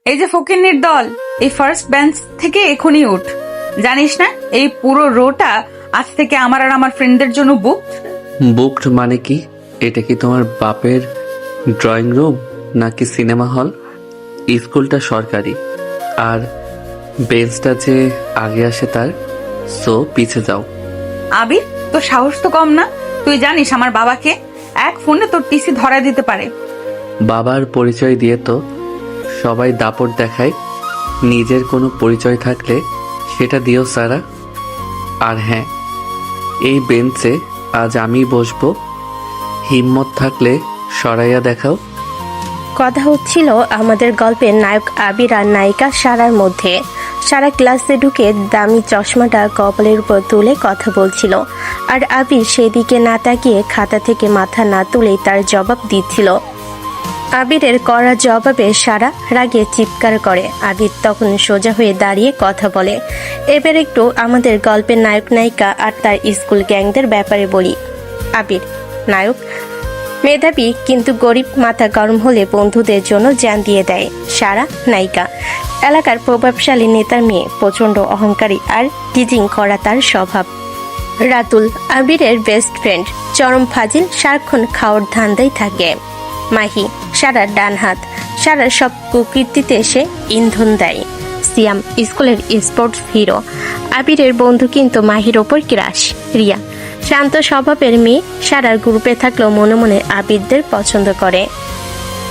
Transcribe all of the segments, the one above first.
এই যে ফকিন্নির দল, এই ফার্স্ট বেঞ্চ থেকে এখনই উঠ। জানিস না এই পুরো রোটা আজ থেকে আমার আর আমার ফ্রেন্ডদের জন্য বুকড মানে কি? এটা কি তোমার বাপের ড্রয়িং রুম নাকি সিনেমা হল? স্কুলটা সরকারি, আর বেঞ্চটা যে আগে আসে তার। সো পিছে যাও। আবির, তোর সাহস তো কম না। তুই জানিস আমার বাবাকে এক ফোনে তোর টিসি ধরা দিতে পারে। বাবার পরিচয় দিয়ে তো সবাই দাপট দেখায়। নিজের কোনো পরিচয় থাকলে সেটা দিও সারা। আর হ্যাঁ, এই বেঞ্চে আজ আমি বসবো। হিম্মত থাকলে সরাইয়া দেখাও। কথা হচ্ছিল আমাদের গল্পের নায়ক আবির আর নায়িকা সারার মধ্যে। সারা ক্লাসে ঢুকে দামি চশমাটা কপালের উপর তুলে কথা বলছিল, আর আবির সেদিকে না তাকিয়ে খাতা থেকে মাথা না তুলেই তার জবাব দিচ্ছিল। আবিরের কড়া জবাবে সারা রাগে চিৎকার করে। আবির তখন সোজা হয়ে দাঁড়িয়ে কথা বলে। এবার একটু আমাদের গল্পের নায়ক নায়িকা আর তার স্কুল গ্যাংদের ব্যাপারে বলি। আবির নায়ক, মেধাবী কিন্তু গরিব, মাথা গরম হলে বন্ধুদের জন্য জান দিয়ে দেয়। সারা নায়িকা, এলাকার প্রভাবশালী নেতার মেয়ে, প্রচন্ড অহংকারী আর টিজিং করা তার স্বভাব। রাতুল আবিরের বেস্ট ফ্রেন্ড, চরম ফাজিল, সারাক্ষণ খাওয়ার ধান্দাই থাকে। মাহি সারার ডান হাত, সারার সব কুকীর্তিতে সে ইন্ধন দেয়। সিয়াম স্কুলের স্পোর্টস হিরো, আবিরের বন্ধু কিন্তু মাহির ওপর ক্রাশ। রিয়া শান্ত স্বভাবের মেয়ে, সারার গ্রুপে থাকলেও মনে মনে আবিরদের পছন্দ করে।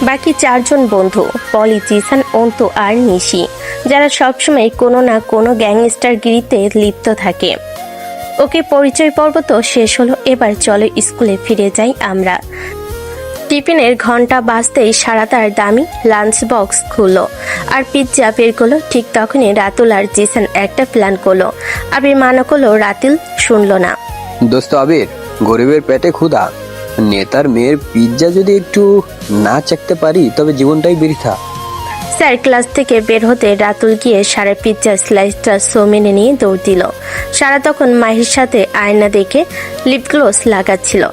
বাকি চারজন বন্ধু পলি, জিসান, অন্তু আর নিশি, যারা সবসময় কোনো না কোনো গ্যাংস্টার গিরিতে লিপ্ত থাকে। ওকে, পরিচয় পর্ব তো শেষ হলো, এবার চলো স্কুলে ফিরে যাই আমরা। টিফিনের ঘন্টা বাজতেই সারা তার দামি লাঞ্চ বক্স খুললো আর পিৎজা বের করলো। ঠিক তখনই রাতুল আর জিসান একটা প্ল্যান করলো। আবির মানা করলো, রাতুল শুনলো না। দোস্ত আবির, গরিবের পেটে ক্ষুধা, নেতার মেয়ের পিৎজা যদি একটু না চাকতে পারি তবে জীবনটাই বৃথা। স্যার ক্লাস থেকে বের হতে রাতুল গিয়ে সারা পিৎজার স্লাইসটা মেনে নিয়ে দৌড় দিল। সারা তখন মাহির সাথে আয়না দেখে লিপ গ্লোস লাগাচ্ছিল।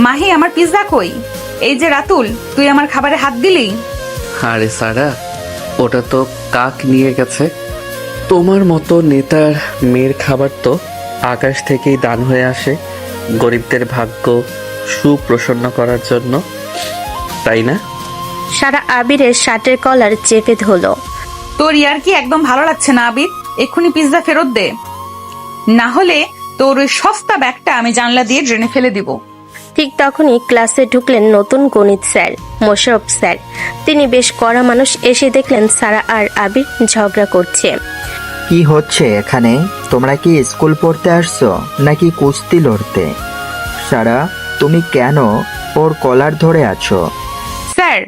মাহি, আমার পিৎজা কই? এই যে রাতুল, তুই আমার খাবারে হাত দিলি। আরে সারা, ওটা তো কাক নিয়ে গেছে। তোমার মতো নেতার মেয়ের খাবার তো আকাশ থেকেই দান হয়ে আসে গরিবদের ভাগ্য সুপ্রসন্ন করার জন্য, তাই না? সারা আবিরের শার্টের কলার চেপে ধরলো। তোর ইয়ার কি একদম ভালো লাগছে না আবির? এক্ষুনি পিৎজা ফেরত দে, না হলে তোর ওই সস্তা ব্যাগটা আমি জানলা দিয়ে ড্রেনে ফেলে দিব। ঠিক তখনই ক্লাসে ঢুকলেন নতুন গণিত স্যার, মোশাররফ স্যার। তিনি বেশ কড়া মানুষ। এসে দেখলেন সারা আর আবির ঝগড়া করছে। কি হচ্ছে এখানে? তোমরা কি স্কুল পড়তে আসছো নাকি কুস্তি লড়তে? সারা, তুমি কেন ওর কলার ধরে আছো? স্যার,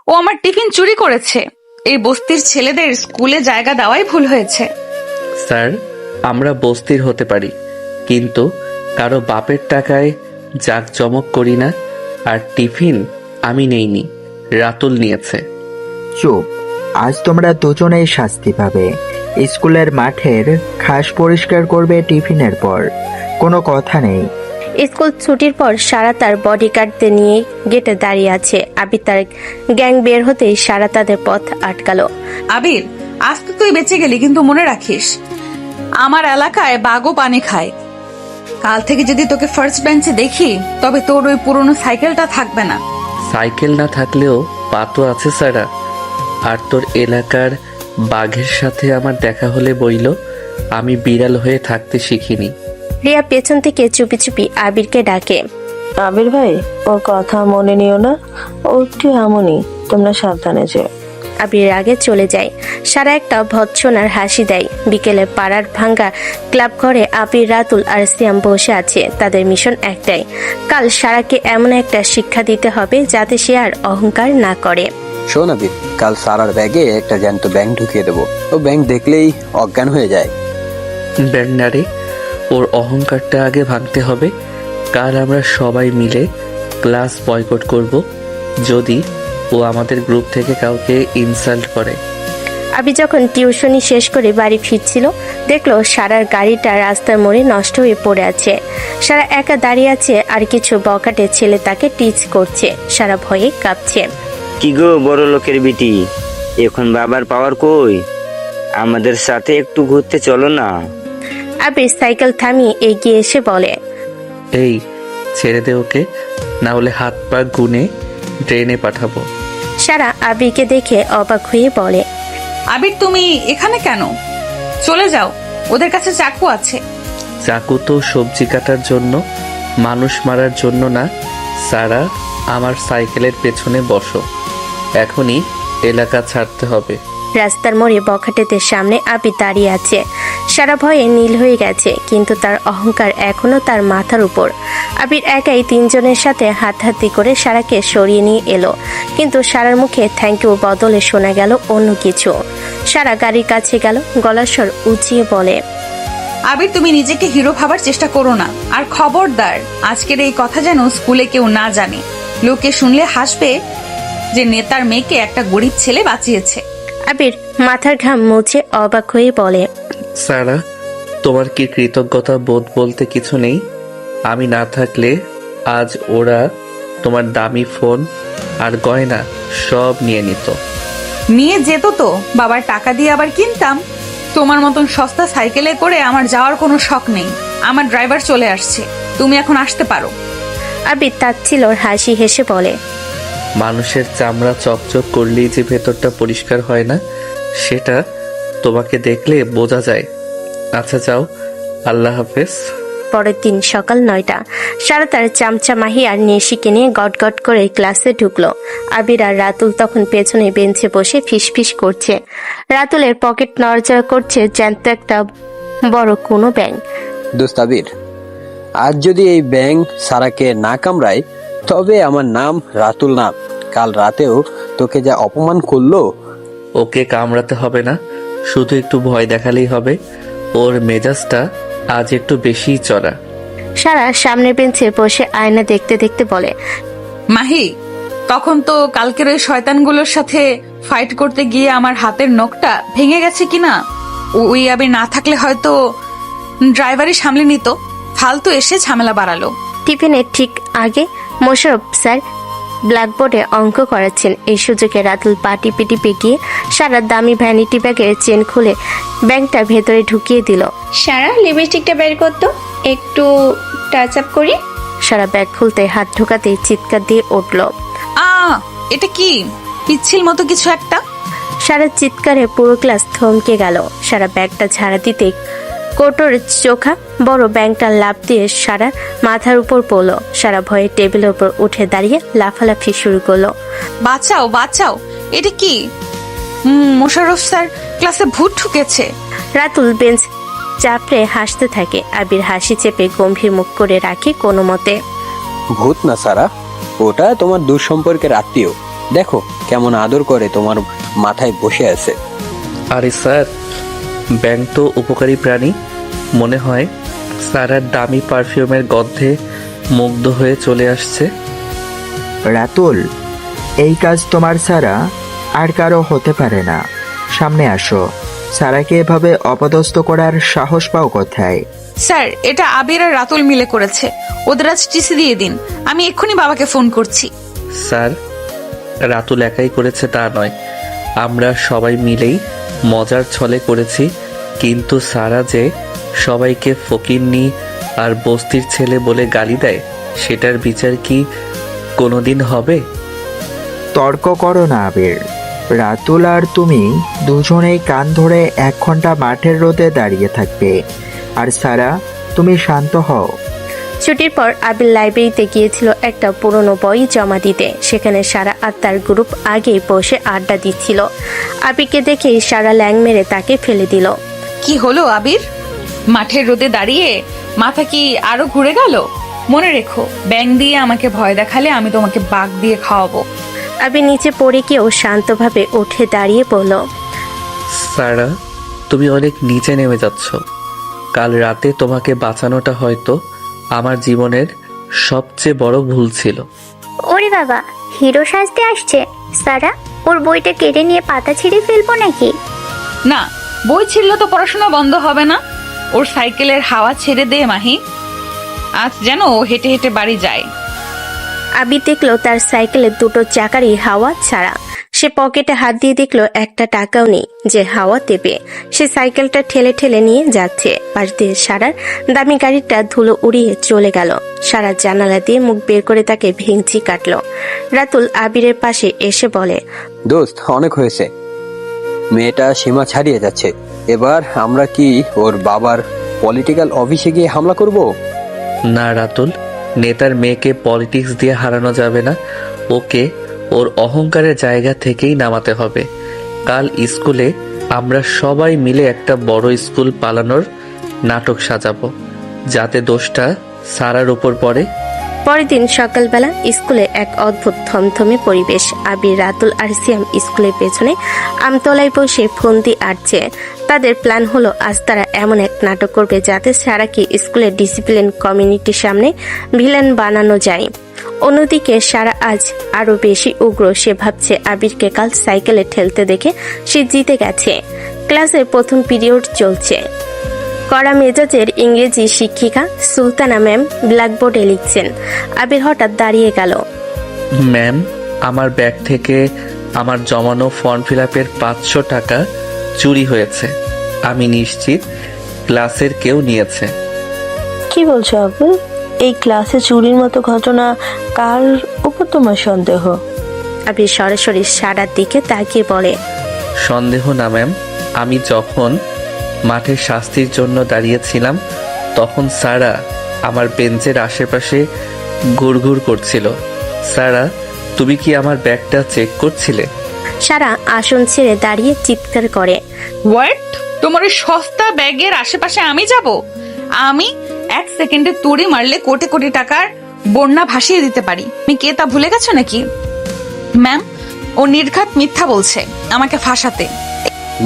ও আমার টিফিন চুরি করেছে। এই বস্তির ছেলেদের স্কুলে জায়গা দেওয়াই ভুল হয়েছে। স্যার, আমরা বস্তির হতে পারি, কিন্তু কারো বাপের টাকায় জাঁকজমক করি না। আর টিফিন আমি নেইনি, রাতুল নিয়েছে। চুপ, আজ তোমরা দুজনেই শাস্তি পাবে। স্কুলের মাঠের ঘাস পরিষ্কার করবে টিফিনের পর, কোনো কথা নেই। স্কুল ছুটির পর সারা তার বডিগার্ডদের নিয়ে গেটে দাঁড়িয়ে আছে। আবির তার গ্যাং বের হতেই সারা তাদের পথ আটকালো। আবির, আজ তো তুই বেঁচে গেলি, কিন্তু মনে রাখিস আমার এলাকায় বাঘও পানি খায়। কাল থেকে যদি তোকে ফার্স্ট বেঞ্চে দেখি তবে তোর ওই পুরনো সাইকেলটা থাকবে না। সাইকেল না থাকলেও পা তো আছে সারা। আর তোর এলাকার বাঘের সাথে আমার দেখা হলে বইল আমি বিড়াল হয়ে থাকতে শিখিনি। রিয়া পেছন থেকে চুপি চুপি আবিরকে ডাকে। আবির ভাই, ওর কথা মনে নিও না, ও একটু এমনই, তোমরা সাবধানে যেও। আবির আগে চলে যায়। সারা একটা ভৎসনার হাসি দেয়। বিকেলে পাড়ার ভাঙ্গা ক্লাব ঘরে আবির, রাতুল আর সিয়াম বসে আছে। তাদের মিশন একটাই, কাল সারাকে এমন একটা শিক্ষা দিতে হবে যাতে সে আর অহংকার না করে। শোন আবির, কাল সারার ব্যাগে একটা জ্যান্ত ব্যাঙ ঢুকিয়ে দেবো। ও ব্যাঙ দেখলেই অজ্ঞান হয়ে যায়। ব্যান্ডারে ওর অহংকারটা আগে ভাঙতে হবে। কাল আমরা সবাই মিলে ক্লাস বয়কট করব যদি ও আমাদের গ্রুপ থেকে কাউকে ইনসাল্ট করে। আবি যখন টিউশনি শেষ করে বাড়ি ফিরছিল, দেখলো সারার গাড়িটা রাস্তার মোড়ে নষ্ট হয়ে পড়ে আছে। সারা একা দাঁড়িয়ে আছে আর কিছু বকাটে ছেলে তাকে টিচ করছে। সারা ভয়ে কাঁপছে। কি গো বড় লোকের বিটি, এখন বাবার পাওয়ার কই? আমাদের সাথে একটু ঘুরতে চলো না। আবির সাইকেল থামিয়ে এগিয়ে এসে বলে। এই ছেড়ে দে ওকে, না হলে হাত পা গুনে ড্রেনে পাঠাবো। সারা আবিরকে দেখে অবাক হয়ে বলে। আবির তুমি এখানে কেন? চলে যাও, ওদের কাছে চাকু আছে। চাকু তো সবজি কাটার জন্য, মানুষ মারার জন্য না। সারা, আমার সাইকেলের পেছনে বসো, এখনই এলাকা ছাড়তে হবে। রাস্তার মোড়ে বখাটেদের সামনে আবির দাঁড়িয়ে আছে। সারা ভয়ে নীল হয়ে গেছে, কিন্তু তার অহংকার এখনো তার মাথার উপর। আবির একাই তিনজনের সাথে হাতাহাতি করে সারাকে সরিয়ে নিয়ে এলো, কিন্তু সারার মুখে থ্যাংক ইউ বদলে শোনা গেল অন্য কিছু। সারা গাড়ির কাছে গেল, গলার স্বর উঁচিয়ে বলে। আবির তুমি নিজেকে হিরো ভাবার চেষ্টা করো না, আর খবরদার আজকের এই কথা যেন স্কুলে কেউ না জানে। লোকে শুনলে হাসবে যে নেতার মেয়েকে একটা গরিব ছেলে বাঁচিয়েছে। আবির মাথার ঘাম মুছে অবাক হয়ে বলে। সারা, তোমার কি কৃতজ্ঞতা বোধ বলতে কিছু নেই? আমি না থাকলে আজ ওরা তোমার দামি ফোন আর গয়না সব নিয়ে নিত। নিয়ে যেত তো, বাবার টাকা দিয়ে আবার কিনতাম। তোমার মতন সস্তা সাইকেলে করে আমার যাওয়ার কোনো শখ নেই। আমার ড্রাইভার চলে আসছে, তুমি এখন আসতে পারো। আবির তাচ্ছিলর হাসি হেসে বলে। মানুষের চামড়া চকচক করলেই যে ভেতরটা পরিষ্কার হয় না, সেটা তোমাকে দেখলে বোঝা যায়। আচ্ছা যাও, আল্লাহ হাফেজ। পরের দিন সকাল 9টা। সারা তার চামচা মাহি আর নেশিকে নিয়ে গটগট করে ক্লাসে ঢুকলো। আবির আর রাতুল তখন পেছনে বেঞ্চে বসে ফিসফিস করছে। রাতুলের পকেট নড়াচড়া করছে জ্যান্ত একটা বড় কোনো ব্যাঙ। দোস্ত আবির, আজ যদি এই ব্যাঙ সারাকে না কামড়ায় তবে আমার নাম রাতুল না। কাল রাতেও তোকে যা অপমান করলো। ওকে কামড়াতে হবে না, শুধু একটু ভয় দেখালেই হবে। ওর মেজাজটা আজ একটু বেশিই চড়া। সারা সামনের বেঞ্চে বসে আয়না দেখতে দেখতে বলে। মাহি, তখন তো কালকের ওই শয়তানগুলোর সাথে ফাইট করতে গিয়ে আমার হাতের নখটা ভেঙে গেছে কিনা। ওই আবির না থাকলে হয়তো ড্রাইভারই সামলে নিত, ফালতু এসে ঝামেলা বাড়ালো। টিফিনের ঠিক আগে মোশারফ স্যার ব্ল্যাকবোর্ডে অঙ্ক করাচ্ছেন। এই সুযোগে রাতুল পা টিপে টিপে গিয়ে সারা দামি ভ্যানিটি ব্যাগের চেন খুলে ব্যাগটা ভেতরে ঢুকিয়ে দিল। সারা লিপস্টিকটা বের করতো, একটু টাচ আপ করি। সারা ব্যাগ খুলতে হাত ঢোকাতে চিৎকার দিয়ে উঠল। এটা কি পিচ্ছিল মতো কিছু একটা? সারা চিৎকারে পুরো ক্লাস থমকে গেল। সারা ব্যাগটা ঝাড়া দিতে কোটোর চোখা বড় ব্যাংকটা লাফ দিয়ে সারা মাথার উপর পড়লো। সারা ভয়ে টেবিলের উপর উঠে দাঁড়িয়ে লাফালাফি শুরু করলো। বাঁচাও বাঁচাও, এটা কি? মোশাররফ স্যার ক্লাসে ভূত ঢুকেছে। রাতুল বেঞ্চ চাপড়ে হাসতে থাকে। আবির হাসি চেপে গম্ভীর মুখ করে রাখে কোনো মতে। ভূত না সারা, ওটা তোমার দূর সম্পর্কের আত্মীয়। দেখো কেমন আদর করে তোমার মাথায় বসে আছে। আরে স্যার, ব্যাঙ তো উপকারী প্রাণী। মনে হয় সারার দামি পারফিউমের গন্ধে মুগ্ধ হয়ে চলে আসছে। রাতুল, এই কাজ তোমার ছাড়া আর কারো হতে পারে না। সামনে আসো। সারাকে এভাবে অপদস্থ করার সাহস পাও কোথায়? স্যার, এটা আবির আর রাতুল মিলে করেছে। ওদের আজ টিসি দিয়ে দিন, আমি এক্ষুনি বাবাকে ফোন করছি। স্যার, রাতুল একাই করেছে তা নয়, আমরা সবাই মিলেই মজার ছলে করেছি। কিন্তু সারা যে সবাইকে ফকিন্নি আর বস্তির ছেলে বলে গালি দেয়, সেটার বিচার কি কোনোদিন হবে? তর্ক করো না আবির। রাতুল আর তুমি দুজনেই কান ধরে 1 ঘন্টা মাঠের রোদে দাঁড়িয়ে থাকবে। আর সারা, তুমি শান্ত হও। ছুটির পর আবির লাইব্রেরিতে গিয়েছিল একটা পুরনো বই জমা দিতে। সেখানে সারা আর তার গ্রুপ আগেই বসে আড্ডা দিচ্ছিল। আবিরকে দেখেই সারা ল্যাং মেরে তাকে ফেলে দিল। কি হলো আবির? মাঠের রোদে দাঁড়িয়ে মাথা কি আরো ঘুরে গেল? মনে রেখো, ব্যাঙ দিয়ে আমাকে ভয় দেখালে আমি তোমাকে বাঘ দিয়ে খাওয়াবো। আবির নিচে পড়ে গিয়েও শান্তভাবে উঠে দাঁড়িয়ে বলল। সারা, তুমি অনেক নিচে নেমে যাচ্ছ। কাল রাতে তোমাকে বাঁচানোটা হয়তো আমার জীবনের সবচেয়ে বড় ভুল ছিল। ওরে বাবা, হিরো সাজতে আসছে। সারা, ওর বইটা কেটে নিয়ে পাতা ছিঁড়ে ফেলবো নাকি? না, বই ছিড়লে তো পড়াশোনা বন্ধ হবে না। ওর সাইকেলের হাওয়া ছেড়ে দে মাহি, আজ যেন ও হেঁটে হেঁটে বাড়ি যায়। আবির দেখলো তার সাইকেলের দুটো চাকারই হাওয়া ছাড়া। সে পকেটে হাত দিয়ে দেখলো একটা টাকাও নেই যে হাওয়া দেবে। সে সাইকেলটা ঠেলে ঠেলে নিয়ে যাচ্ছে। পাশ দিয়ে সারার দামি গাড়িটা ধুলো উড়িয়ে চলে গেল। সারা জানালা দিয়ে মুখ বের করে তাকে ভেঙচি কাটলো। রাতুল আবিরের পাশে এসে বলে, দোস্ত অনেক হয়েছে, মেয়েটা সীমা ছাড়িয়ে যাচ্ছে। এবার আমরা কি ওর বাবার পলিটিক্যাল অফিসে গিয়ে হামলা করব? না রাতুল, নেতার মেয়েকে পলিটিক্স দিয়ে হারানো যাবে না। ওকে ওর অহংকারের জায়গা থেকেই নামাতে হবে। কাল স্কুলে আমরা সবাই মিলে একটা বড় স্কুল পালানোর নাটক সাজাবো, যাতে দোষটা সারার উপর পড়ে। পরের দিন সকালবেলা স্কুলে এক অদ্ভুত থমথমে পরিবেশ। আবির, রাতুল আর সিয়াম স্কুলের পেছনে আমতলায় বসে ফন্দি আটছে। তাদের প্ল্যান হলো আজ তারা এমন এক নাটক করবে যাতে সারাকে স্কুলের ডিসিপ্লিন কমিউনিটির সামনে ভিলেন বানানো যায়। অন্যদিকে সারা আজ আরো বেশি উগ্র। সে ভাবছে আবিরকে কাল সাইকেলে ঠেলতে দেখে সে জিতে গেছে। ক্লাসের প্রথম পিরিয়ড চলছে। কড়া মেজাজের ইংরেজি শিক্ষিকা সুলতানা ম্যাম ব্ল্যাকবোর্ডে লিখছেন। আবির হঠাৎ দাঁড়িয়ে গেল। ম্যাম, আমার ব্যাগ থেকে আমার জমানো ফর্ম ফিল আপের 500 টাকা চুরি হয়েছে। আমি নিশ্চিত ক্লাসের কেউ নিয়েছে। কি বলছো আপু? এই ক্লাসে চুরির মতো ঘটনা কার উপর তোমার সন্দেহ? আবির সরাসরি সারার দিকে তাকিয়ে বলে, সন্দেহ না ম্যাম, আমি যখন মাঠে শাস্তির জন্য দাঁড়িয়েছিলাম তখন সারা আমার বেঞ্চের আশেপাশে ঘুরঘুর করছিল। সারা, তুমি কি আমার ব্যাগটা চেক করছিলে? সারা আসন ছেড়ে দাঁড়িয়ে চিৎকার করে, হোয়াট? তোমার ওই সস্তা ব্যাগের আশেপাশে আমি যাব? আমি 1 সেকেন্ডে তুড়ি মারলে কোটি কোটি টাকার বন্যা ভাসিয়ে দিতে পারি। তুমি কে তা ভুলে গেছো নাকি? ম্যাম, ও নির্ঘাত মিথ্যা বলছে আমাকে ফাঁসাতে।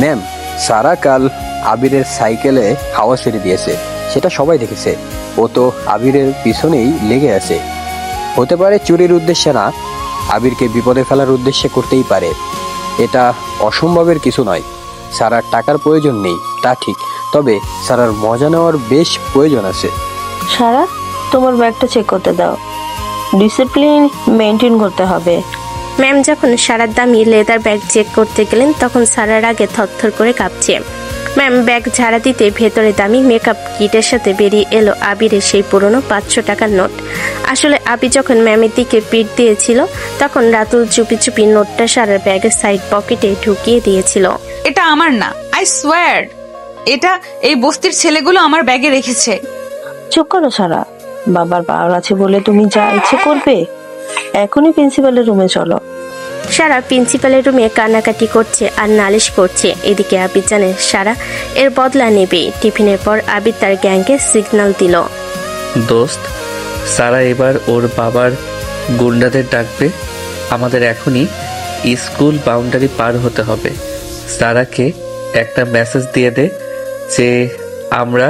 ম্যাম, সারা কাল আবিরের সাইকেলে হাওয়া ছেড়ে দিয়েছে, সেটা সবাই দেখেছে। ও তো আবিরের পিছনেই লেগে আছে। হতে পারে চুরির উদ্দেশ্যে না, আবিরকে বিপদে ফেলার উদ্দেশ্যে করতেই পারে। এটা অসম্ভবের কিছু নয়। সারার টাকার প্রয়োজন নেই তা ঠিক, তবে সারার মজা নেওয়ার বেশ প্রয়োজন আছে। সারা, তোমার ব্যাগটা চেক করতে দাও, ডিসিপ্লিন মেনটেন করতে হবে। ম্যাম যখন সারার দামি লেদার ব্যাগ চেক করতে গেলেন তখন সারার আগে থরথর করে কাঁপছে। ম্যাম ব্যাগ ঝাড়া দিতে ভেতরে দামি মেকআপ কিটের সাথে বেরিয়ে এলো আবিরের সেই পুরনো 500 টাকার নোট। আসলে আবির যখন ম্যামের দিকে পিঠ দিয়েছিল তখন রাতুল চুপি চুপি নোটটা সারার ব্যাগের সাইড পকেটে ঢুকিয়ে দিয়েছিল। এটা আমার না, আই সোয়ার। এটা এই বস্তির ছেলেগুলো আমার ব্যাগে রেখেছে। চুপ করো সারা, বাবার পাওয়ার আছে বলে তুমি যা ইচ্ছে করবে? এখনই প্রিন্সিপালের রুমে চলো। সারা প্রিন্সিপালের রুমে কান্নাকাটি করছে আর নালিশ করছে। এদিকে আবির জানে সারা এর বদলা নেবে। টিফিনের পর আবির তার গ্যাংকে সিগন্যাল দিল। দোস্ত, সারা এবার ওর বাবার গুন্ডাদের ডাকবে। আমাদের এখনই স্কুল বাউন্ডারি পার হতে হবে। সারাকে একটা মেসেজ দিয়ে দে যে আমরা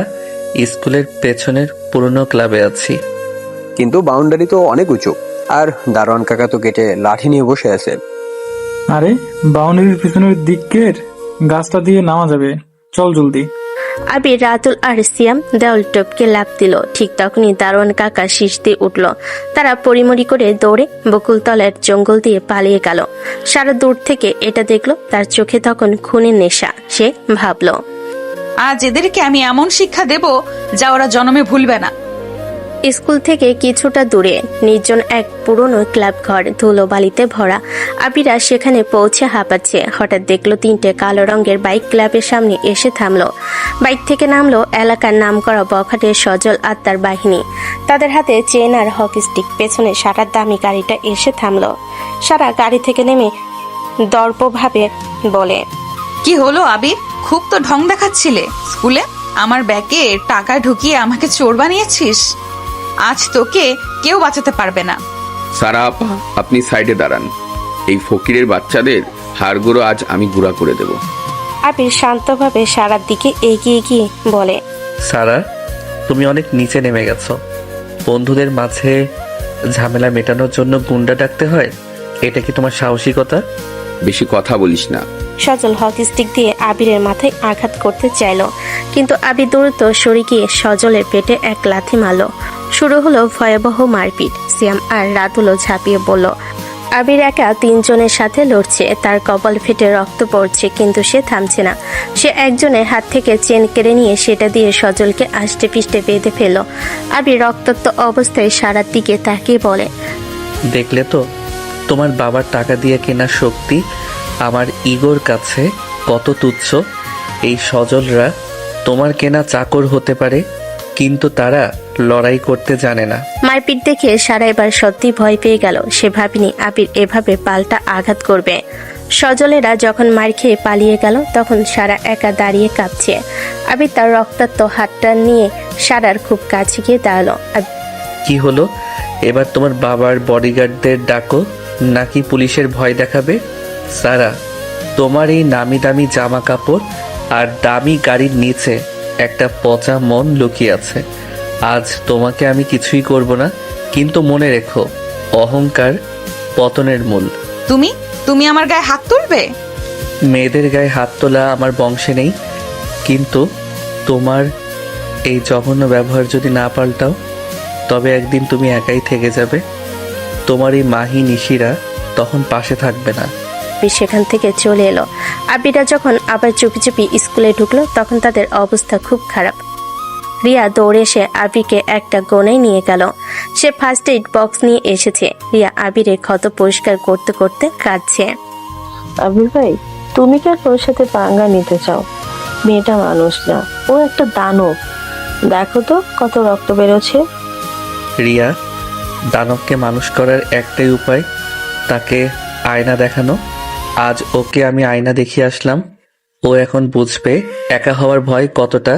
স্কুলের পেছনের পুরনো ক্লাবে আছি। কিন্তু বাউন্ডারি তো অনেক উঁচু, আর দারোয়ান কাকা তো গেটে লাঠি নিয়ে বসে আছে। আরে, বাউন্ডারির পিছনের দিকের গাছটা দিয়ে নামা যাবে, চল জলদি। আবির, রাতুল আর সিয়াম দেওয়াল টপকে লাফ দিল। ঠিক তখনই দারোয়ান কাকা শীষ দিয়ে উঠল। তারা পরিমরি করে দৌড়ে বকুলতলার জঙ্গল দিয়ে পালিয়ে গেল। সারা দূর থেকে এটা দেখলো। তার চোখে তখন খুনের নেশা। সে ভাবলো, আজ এদেরকে আমি এমন শিক্ষা দেব যা ওরা জন্মে ভুলবে না। স্কুল থেকে কিছুটা দূরে নির্জন এক পুরনো ক্লাব ঘর, ধুলো বালিতে ভরা। আবিরা সেখানে পৌঁছে হাঁপাচ্ছে। হঠাৎ দেখলো 3টে কালো রঙের বাইক ক্লাবের সামনে এসে থামলো। বাইক থেকে নামলো এলাকার নামকরা বখাটের সজল আত্মার বাহিনী। তাদের হাতে চেন আর হকি স্টিক। পেছনে সারার দামি গাড়িটা এসে থামলো। সারা গাড়ি থেকে নেমে দর্পভাবে বলে, কি হলো আবির? খুব তো ঢং দেখাচ্ছিলে স্কুলে। আমার ব্যাগে টাকা ঢুকিয়ে আমাকে চোর বানিয়েছিস। আজ তোকে কেউ বাঁচাতে পারবে না। সারা আপা, আপনি সাইডে দাঁড়ান। এই ফকিরের বাচ্চাদের হাড়গুলো আজ আমি গুঁড়া করে দেব। আবির শান্তভাবে সারার দিকে এগিয়ে গিয়ে বলে, সারা, তুমি অনেক নিচে নেমে গেছো। বন্ধুদের মাঝে ঝামেলা মেটানোর জন্য গুন্ডা ডাকতে হয়? এটা কি তোমার সাহসিকতা? বেশি কথা বলিস না। সজল হকি স্টিক দিয়ে আবিরের মাথায় আঘাত করতে চাইল, কিন্তু আবির দ্রুত সরে গিয়ে সজলের পেটে এক লাথি মারল। শুরু হলো ভয়াবহ মারপিট। সিয়াম আর রাতুলও ঝাঁপিয়ে পড়ল। আবির একা তিনজনের সাথে লড়ছে, তার কপাল ফেটে রক্ত পড়ছে, কিন্তু সে থামছে না। সে একজনের হাত থেকে চেন কেড়ে নিয়ে সেটা দিয়ে সজলকে আষ্টে পিষ্টে বেঁধে ফেলল। আবির রক্তাক্ত অবস্থায় সারার দিকে তাকিয়ে বলে, দেখলে তো তোমার বাবার টাকা দিয়ে কেনা শক্তি আমার ইগোর কাছে কত তুচ্ছ। এই সজলরা তোমার কেনা চাকর হতে পারে, কিন্তু তারা লড়াই করতে জানে না। মারপিট দেখে সারা এবার সত্যি ভয় পেয়ে গেল। সে ভাবেনি আবির এভাবে পাল্টা আঘাত করবে। সজলেরা যখন মার খেয়ে পালিয়ে গেল তখন সারা একা দাঁড়িয়ে কাঁপছে। আবির তার রক্তাক্ত হাতটা নিয়ে সারার খুব কাছে গিয়ে দাঁড়ালো। কি হলো এবার? তোমার বাবার বডিগার্ডদের ডাকো, নাকি পুলিশের ভয় দেখাবে? সারা, তোমার এই নামি দামি জামা কাপড় আর দামি গাড়ির নিচে একটা পচা মন লুকিয়ে আছে। আজ তোমাকে আমি কিছুই করব না, কিন্তু মনে রেখো, অহংকার পতনের মূল। তুমি তুমি আমার গায়ে হাত তুলবে? মেয়েদের গায়ে হাত তোলা আমার বংশে নেই, কিন্তু তোমার এই জঘন্য ব্যবহার যদি না পাল্টাও তবে একদিন তুমি একাই থেকে যাবে। তোমার এই মাহি নিশিরা তখন পাশে থাকবে না। সেখান থেকে চলে এলো। আবিরা যখন আবার চুপি চুপি স্কুলে ঢুকলো তখন তাদের অবস্থা খুব খারাপ। রিয়া দৌড়ে এসে আবিরকে একটা গোনায় নিয়ে গেল। সে ফার্স্ট এইড বক্স নিয়ে এসেছে। রিয়া আবিরের ক্ষত পরিষ্কার করতে করতে কাঁদছে। আবির ভাই, তুমি কেন ওর সাথে পাঙ্গা নিতে চাও? মেয়েটা মানুষ না, ও একটা দানব। দেখো তো কত রক্ত বেরোচ্ছে। রিয়া, দানবকে মানুষ করার একটাই উপায়, তাকে আয়না দেখানো। আজ ওকে আমি আয়না দেখিয়ে আসলাম, ও এখন বুঝবে একা হওয়ার ভয় কতটা।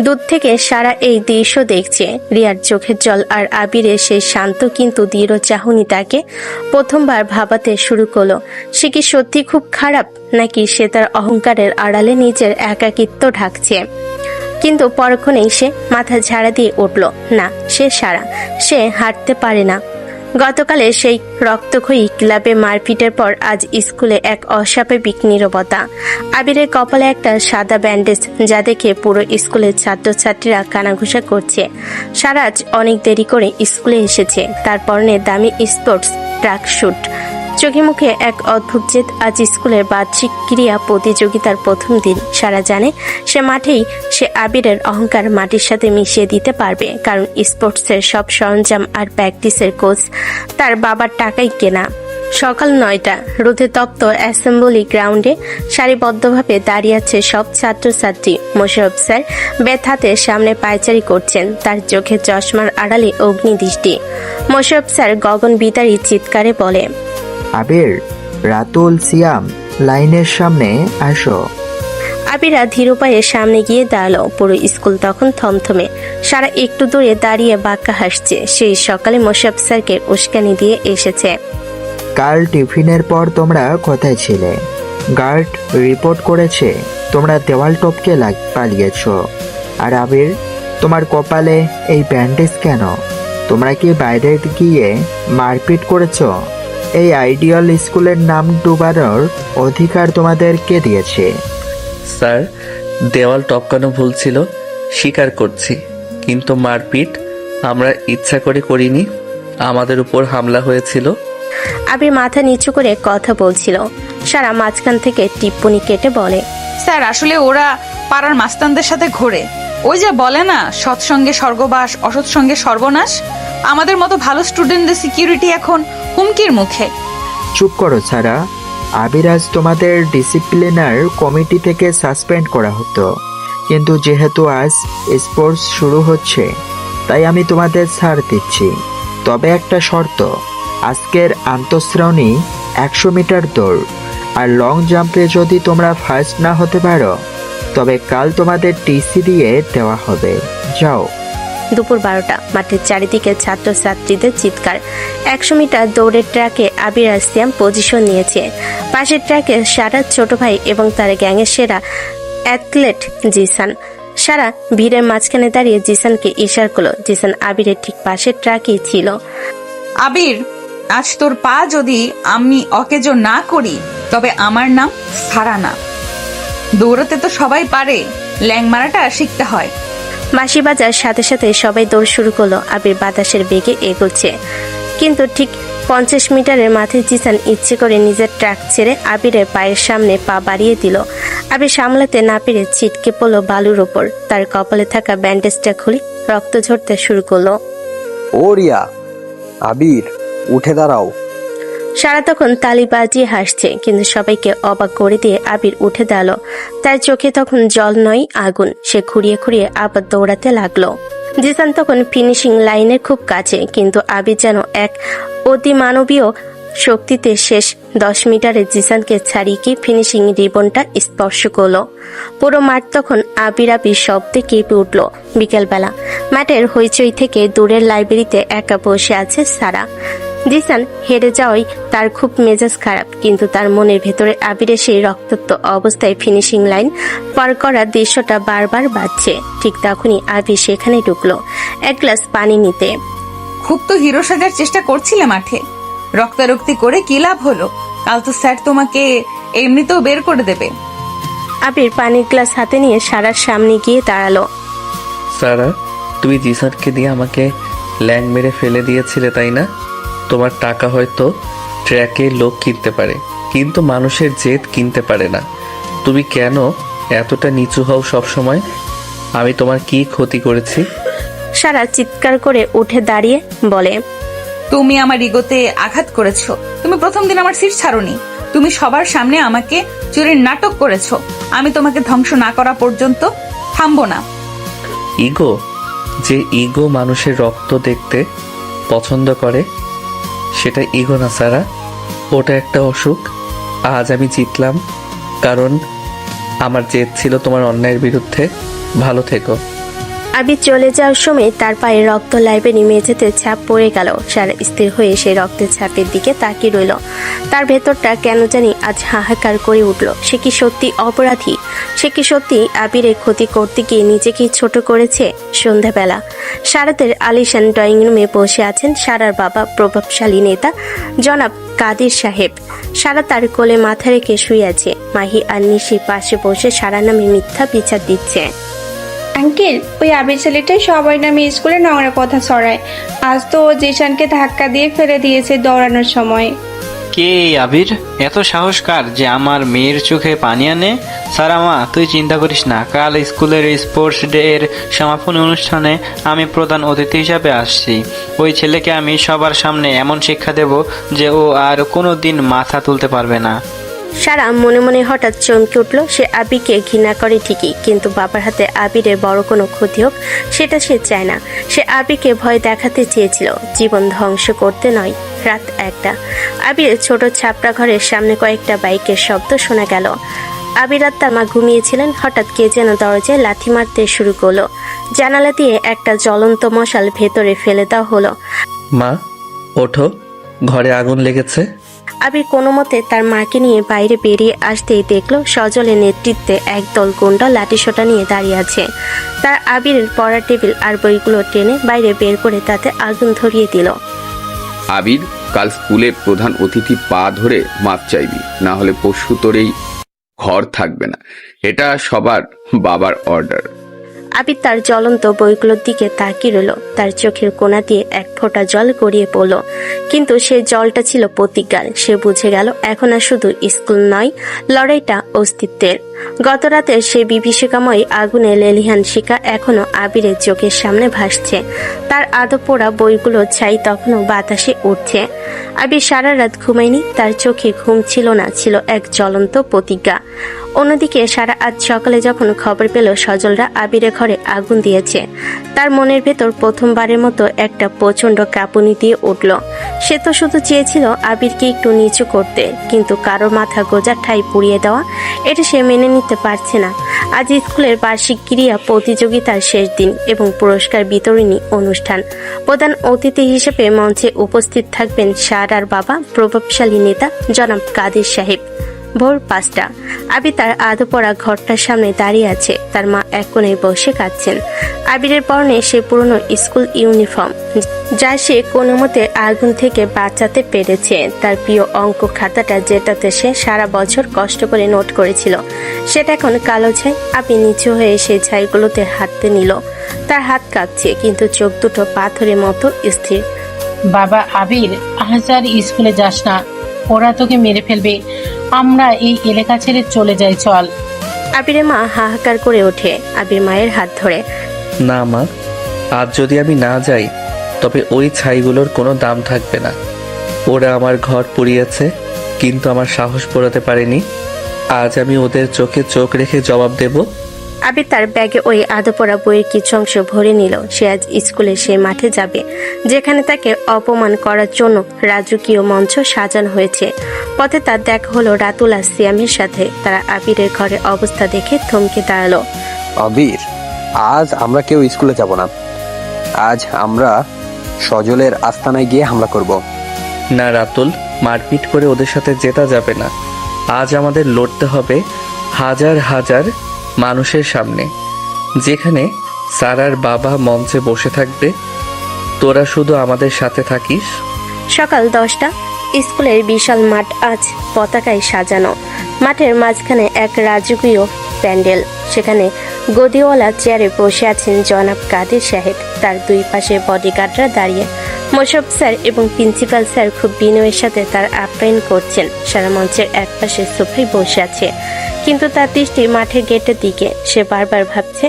দূর থেকে সারা এই দৃশ্য দেখছে। রিয়ার চোখের জল আর আবিরের সেই শান্ত কিন্তু দৃঢ় চাহনি তাকে প্রথমবার ভাবাতে শুরু করলো। সে কি সত্যি খুব খারাপ, নাকি সে তার অহংকারের আড়ালে নিজের একাকিত্ব ঢাকছে? কিন্তু পরক্ষণেই সে মাথা ঝাড়া দিয়ে উঠল। না, সে সারা, সে হাঁটতে পারে না। গতকালে সেই রক্তক্ষয়ী ক্লাবে মারপিটের পর আজ স্কুলে এক অস্বাভাবিক নীরবতা। আবিরের কপালে একটা সাদা ব্যান্ডেজ, যা দেখে পুরো স্কুলের ছাত্রছাত্রীরা কানাঘুষা করছে। সারাজ অনেক দেরি করে স্কুলে এসেছে, তার পরনে দামি স্পোর্টস ট্র্যাক স্যুট। চোখে মুখে এক অদ্ভুত জেদ। আজ স্কুলের বার্ষিক ক্রীড়া প্রতিযোগিতার প্রথম দিন। সারা জানে সে মাঠেই সে আবিরের অহংকার মাটির সাথে মিশিয়ে দিতে পারবে, কারণ স্পোর্টসের সব সরঞ্জাম আর প্র্যাকটিসের কোচ তার বাবার টাকাই কেনা। সকাল 9টা, রোদে তপ্ত অ্যাসেম্বলি গ্রাউন্ডে সারিবদ্ধভাবে দাঁড়িয়ে আছে সব ছাত্রছাত্রী। মোশাররফ স্যার ব্যথাতে সামনে পায়চারি করছেন, তার চোখে চশমার আড়ালে অগ্নিদৃষ্টি। মোশাররফ স্যার গগন বিদারী চিৎকারে বলে, আবির, রাতুল, সিয়াম, লাইনের সামনে আসো। আবিরা ধীর পায়ে সামনে গিয়ে দাঁড়ালো। পুরো স্কুল তখন থমথমে। সারা একটু দূরে দাঁড়িয়ে বাঁকা হাসছে। সেই সকালে মোশাররফ স্যারকে উস্কানি দিয়ে এসেছে। কাল টিফিনের পর তোমরা কোথায় ছিলে? গার্ড রিপোর্ট করেছে তোমরা দেওয়াল টপকে পালিয়েছ। আর আবির, তোমার কপালে এই ব্যান্ডেজ কেন? তোমরা কি বাইরে গিয়ে মারপিট করেছ? এই আইডিয়াল স্কুলের নাম ডুবানোর অধিকার তোমাদের কে দিয়েছে? স্যার, দেওয়াল টপকানো ভুল ছিল, স্বীকার করছি, কিন্তু মারপিট আমরা ইচ্ছা করে করিনি, আমাদের উপর হামলা হয়েছিল। আবির মাথা নিচু করে কথা বলছিল। সারা মাঝখান থেকে টিপ্পনি কেটে বলে, স্যার, আসলে ওরা পাড়ার মাস্তানদের সাথে ঘোরে। ওই যে বলে না, সৎসঙ্গে স্বর্গবাস, অসৎ সঙ্গে সর্বনাশ। আমাদের মতো ভালো স্টুডেন্টদের সিকিউরিটি এখন হুমকির মুখে। চুপ করো সারা। আবির, আজ তোমাদের ডিসিপ্লিনার কমিটি থেকে সাসপেন্ড করা হতো, কিন্তু যেহেতু আজ স্পোর্টস শুরু হচ্ছে তাই আমি তোমাদের ছাড় দিচ্ছি। তবে একটা শর্ত, আজকের আন্তঃশ্রেণী 100 মিটার দৌড় আর লং জাম্পে যদি তোমরা ফার্স্ট না হতে পারো তবে কাল তোমাদের টিসি দিয়ে দেওয়া হবে। যাও। দুপুর 12টা, মাঠের চারিদিকে ছাত্রছাত্রীদের চিৎকার। 100 মিটার দৌড়ের ট্র্যাকে আবির আর সিয়াম পজিশন নিয়েছে। পাশের ট্র্যাকে সারার ছোট ভাই এবং তার গ্যাংয়ের সেরা অ্যাথলেট জিসান। সারা ভিড়ের মাঝখানে দাঁড়িয়ে জিসানকে ইশারা করলো। জিসান আবিরের ঠিক পাশের ট্র্যাকেই ছিল। আবির, আজ তোর পা যদি আমি অকেজো না করি তবে আমার নাম সারা না। দৌড়াতে তো সবাই পারে, ল্যাং মারাটা শিখতে হয়। বাঁশি বাজার সাথে সাথে সবাই দৌড় শুরু করলো। আবির বাতাসের বেগে এগোচ্ছে, কিন্তু ঠিক 50 মিটারের মাথায় জিসান ইচ্ছে করে নিজের ট্র্যাক ছেড়ে আবিরের পায়ের সামনে পা বাড়িয়ে দিল। আবির সামলাতে না পেরে ছিটকে পড়ল বালুর ওপর। তার কপালে থাকা ব্যান্ডেজটা খুলে রক্ত ঝরতে শুরু করলো। ও রিয়া, আবির, উঠে দাঁড়াও। সারা তখন তালি বাজিয়ে হাসছে, কিন্তু সবাইকে অবাক করে দিয়ে আবির উঠে দাঁড়ালো। তার চোখে তখন জল নয় আগুন। সে খুঁড়িয়ে খুঁড়িয়ে আবার দৌড়াতে লাগলো। জিসান তখন ফিনিশিং লাইনের খুব কাছে, কিন্তু আবির যেন এক অতিমানবীয় শক্তিতে শেষ 10 মিটারে জিসানকে ছাড়িয়ে গিয়ে ফিনিশিং রিবনটা স্পর্শ করলো। পুরো মাঠ তখন আবির আবির শব্দে কেঁপে উঠল। বিকেলবেলা মাঠের হইচই থেকে দূরের লাইব্রেরিতে একা বসে আছে সারা। জিসান হেরে যাওয়ায় তার খুব মেজাজ খারাপ, কিন্তু তার মনের ভেতরে আবিরের সেই রক্তাক্ত অবস্থায় ফিনিশিং লাইন পার করার দৃশ্যটা বারবার বাজছে। ঠিক তখনই আবির সেখানে ঢুকলো এক গ্লাস পানি নিতে। খুব তো হিরো সাজার চেষ্টা করছিলে মাঠে, রক্তারক্তি করে কি লাভ হলো? কাল তো স্যার তোমাকে এমনিতেও বের করে দেবে। আবির পানির গ্লাস হাতে নিয়ে সারার সামনে গিয়ে দাঁড়ালো। সারা, তুমি জিসানকে দিয়ে আমাকে ল্যাং মেরে ফেলে দিয়েছিলে, তাই না? তোমার টাকা হয়তো ট্র্যাকে লোক কিনতে পারে, কিন্তু মানুষের জেদ কিনতে পারে না। তুমি কেন এতটা নিচু হও সব সময়? আমি তোমার কি ক্ষতি করেছি? সারা চিৎকার করে উঠে দাঁড়িয়ে বলে, তুমি আমার ইগোতে আঘাত করেছো। তুমি প্রথম দিন আমার সিট ছাড়োনি। তুমি সবার সামনে আমাকে চুরির নাটক করেছো। আমি তোমাকে ধ্বংস না করা পর্যন্ত থামবো না। ইগো? যে ইগো মানুষের রক্ত দেখতে পছন্দ করে, সেটা ইগো না সারা, ওটা একটা অসুখ। আজ আমি জিতলাম কারণ আমার জেদ ছিল তোমার অন্যায়ের বিরুদ্ধে। ভালো থেকো। আবির চলে যাওয়ার সময় তার পায়ে রক্ত লাইব্রেরি মেঝেতে ছাপ পড়ে গেল। সারা স্থির হয়ে সেই রক্তের ছাপের দিকে তাকিয়ে রইল। তার ভেতরটা কেন জানি আজ হাহাকার করে উঠল। সে কি সত্যি অপরাধী? সে কি সত্যি আবিরের ক্ষতি করতে গিয়ে নিজেকে ছোট করেছে? সন্ধ্যাবেলা সারাদের আলিশান ড্রয়িং রুমে বসে আছেন সারার বাবা, প্রভাবশালী নেতা জনাব কাদির সাহেব। সারা তার কোলে মাথা রেখে শুয়ে আছে। মাহি আর নিশি পাশে বসে সারা নামে মিথ্যা বিচার দিচ্ছে। আঙ্কেল, ওই আবির ছেলেটাই সবাই নামে স্কুলে নোংরা কথা ছড়ায়। আজ তো ও জিসানকে ধাক্কা দিয়ে ফেলে দিয়েছে দৌড়ানোর সময়। কে আবির? এত সাহস কার যে আমার মেয়ের চোখে পানি আনে? সারা মা, তুই চিন্তা করিস না, কাল স্কুলের স্পোর্টস ডে এর সমাপনী অনুষ্ঠানে আমি প্রধান অতিথি হিসাবে আসছি। ওই ছেলেকে আমি সবার সামনে এমন শিক্ষা দেব যে ও আর কোনোদিন মাথা তুলতে পারবে না। সারা মনে মনে হঠাৎ চমকে উঠল। সে আবিরকে ঘৃণা করে ঠিকই, কিন্তু বাবার হাতে আবিরের বড় কোনো ক্ষতি হোক সেটা সে চায় না। সে আবিরকে ভয় দেখাতে চেয়েছিল, জীবন ধ্বংস করতে নয়। রাত 1টা। আবিরের ছোট ছাপড়া ঘরের সামনে কয়েকটা বাইকের শব্দ শোনা গেল। আবির আর তার মা ঘুমিয়েছিলেন। হঠাৎ কে যেন দরজায় লাথি মারতে শুরু করলো। জানালা দিয়ে একটা জ্বলন্ত মশাল ভেতরে ফেলে দেওয়া হলো। মা, ওঠো, ঘরে আগুন লেগেছে। আবির কোনো মতে তার মাকে নিয়ে বাইরে বেরিয়ে আসতেই দেখলো সজলের নেতৃত্বে একদল গুন্ডা লাঠিসোঁটা নিয়ে দাঁড়িয়ে আছে। তার আবিরের পড়ার টেবিল আর বইগুলো টেনে বাইরে বের করে তাতে আগুন ধরিয়ে দিল। আবির, কাল স্কুলে প্রধান অতিথি পা ধরে মাপ চাইবি, না হলে পরশু তোর এই ঘর থাকবে না। এটা সবার বাবার অর্ডার। আবির তার জ্বলন্ত বইগুলোর দিকে তাকিয়ে রইল। তার চোখের কোণা দিয়ে এক ফোঁটা জল গড়িয়ে পড়ল, কিন্তু সেই জলটা ছিল প্রতিজ্ঞার। সে বুঝে গেল এখন আর শুধু স্কুল নয়, লড়াইটা অস্তিত্বের। গত রাতে সে বিভীষিকাময় আগুনে লেলিহান শিকা এখনো আবিরের চোখের সামনে ভাসছে। তার আদো পোড়া বইগুলো ছাই তখনও বাতাসে উঠছে। আবির সারা রাত ঘুমায়নি। তার চোখে ঘুম ছিল না, ছিল এক জ্বলন্ত প্রতিজ্ঞা। অন্যদিকে সারা আজ সকালে যখন খবর পেল সজলরা আবিরের ঘরে আগুন দিয়েছে, তার মনের ভেতর প্রথমবারের মতো একটা প্রচন্ড কাঁপুনি দিয়ে উঠল। সে তো শুধু চেয়েছিল আবিরকে একটু নিচু করতে, কিন্তু কারোর মাথা গোজা ঠাই পুড়িয়ে দেওয়া, এটা সে মেনে নিতে পারছে না। আজ স্কুলের বার্ষিক ক্রীড়া প্রতিযোগিতার শেষ দিন এবং পুরস্কার বিতরণী অনুষ্ঠান। প্রধান অতিথি হিসেবে মঞ্চে উপস্থিত থাকবেন সারার বাবা, প্রভাবশালী নেতা জনাব কাদির সাহেব। ভোর 5টা। আবির তার আধো পড়া ঘরটার সামনে দাঁড়িয়ে আছে। তার মা এক কোণে বসে কাঁদছেন। আবিরের পরনে সে পুরনো স্কুল ইউনিফর্ম, যা সে কোনো মতে আগুন থেকে বাঁচাতে পেরেছে। তার প্রিয় অঙ্ক খাতাটা, যেটাতে সে সারা বছর কষ্ট করে নোট করেছিল, সেটা এখন কালো ছাই। আবির নিচু হয়ে সেই ছাইগুলোতে হাতে নিল। তার হাত কাঁপছে, কিন্তু চোখ দুটো পাথরের মতো স্থির। বাবা আবির, আজ আর স্কুলে যাস না, ওরা তোকে মেরে ফেলবে। আমরা এই এলাকা ছেড়ে চলে যাই, চল। আবিরের মা হাহাকার করে ওঠে আবির মায়ের হাত ধরে। না মা, আজ যদি আমি না যাই তবে ওই ছাইগুলোর কোনো দাম থাকবে না। ওরা আমার ঘর পুড়িয়েছে কিন্তু আমার সাহস পোড়াতে পারেনি। আজ আমি ওদের চোখে চোখ রেখে জবাব দেব। আবির তার ব্যাগে ওই আধপড়া বইয়ের কিছু অংশ ভরে নিল। সে আজ স্কুলে সেই মাঠে যাবে যেখানে তাকে অপমান করার জন্য রাজকীয় মঞ্চ সাজানো হয়েছে। পথে তার দেখা হলো রাতুল আর সিয়ামের সাথে। তারা আবিরের ঘরের অবস্থা দেখে থমকে দাঁড়ালো। আবির, আজ আমরা কেউ স্কুলে যাব না। আজ আমরা সজলের আস্তানায় গিয়ে হামলা করব। না রাতুল, মারপিট করে ওদের সাথে জেতা যাবে না। আজ আমাদের লড়তে হবে হাজার হাজার মানুষের সামনে, যেখানে সারার বাবা মঞ্চে বসে থাকবে। তোরা শুধু আমাদের সাথে থাকিস। সকাল 10টা। স্কুলের বিশাল মাঠ আজ পতাকায় সাজানো। মাঠের মাঝখানে এক রাজকীয় প্যান্ডেল। সেখানে গদিওয়ালা চেয়ারে বসে আছেন জনাব কাদের সাহেব। তার দুই পাশে বডিগার্ডরা দাঁড়িয়ে। মোশাররফ স্যার এবং প্রিন্সিপাল স্যার খুব বিনয়ের সাথে তার আপ্যায়ন করছেন। সারা মঞ্চের এক পাশে সোফায় বসে আছে, কিন্তু তার দৃষ্টি মাঠের গেটের দিকে। সে বারবার ভাবছে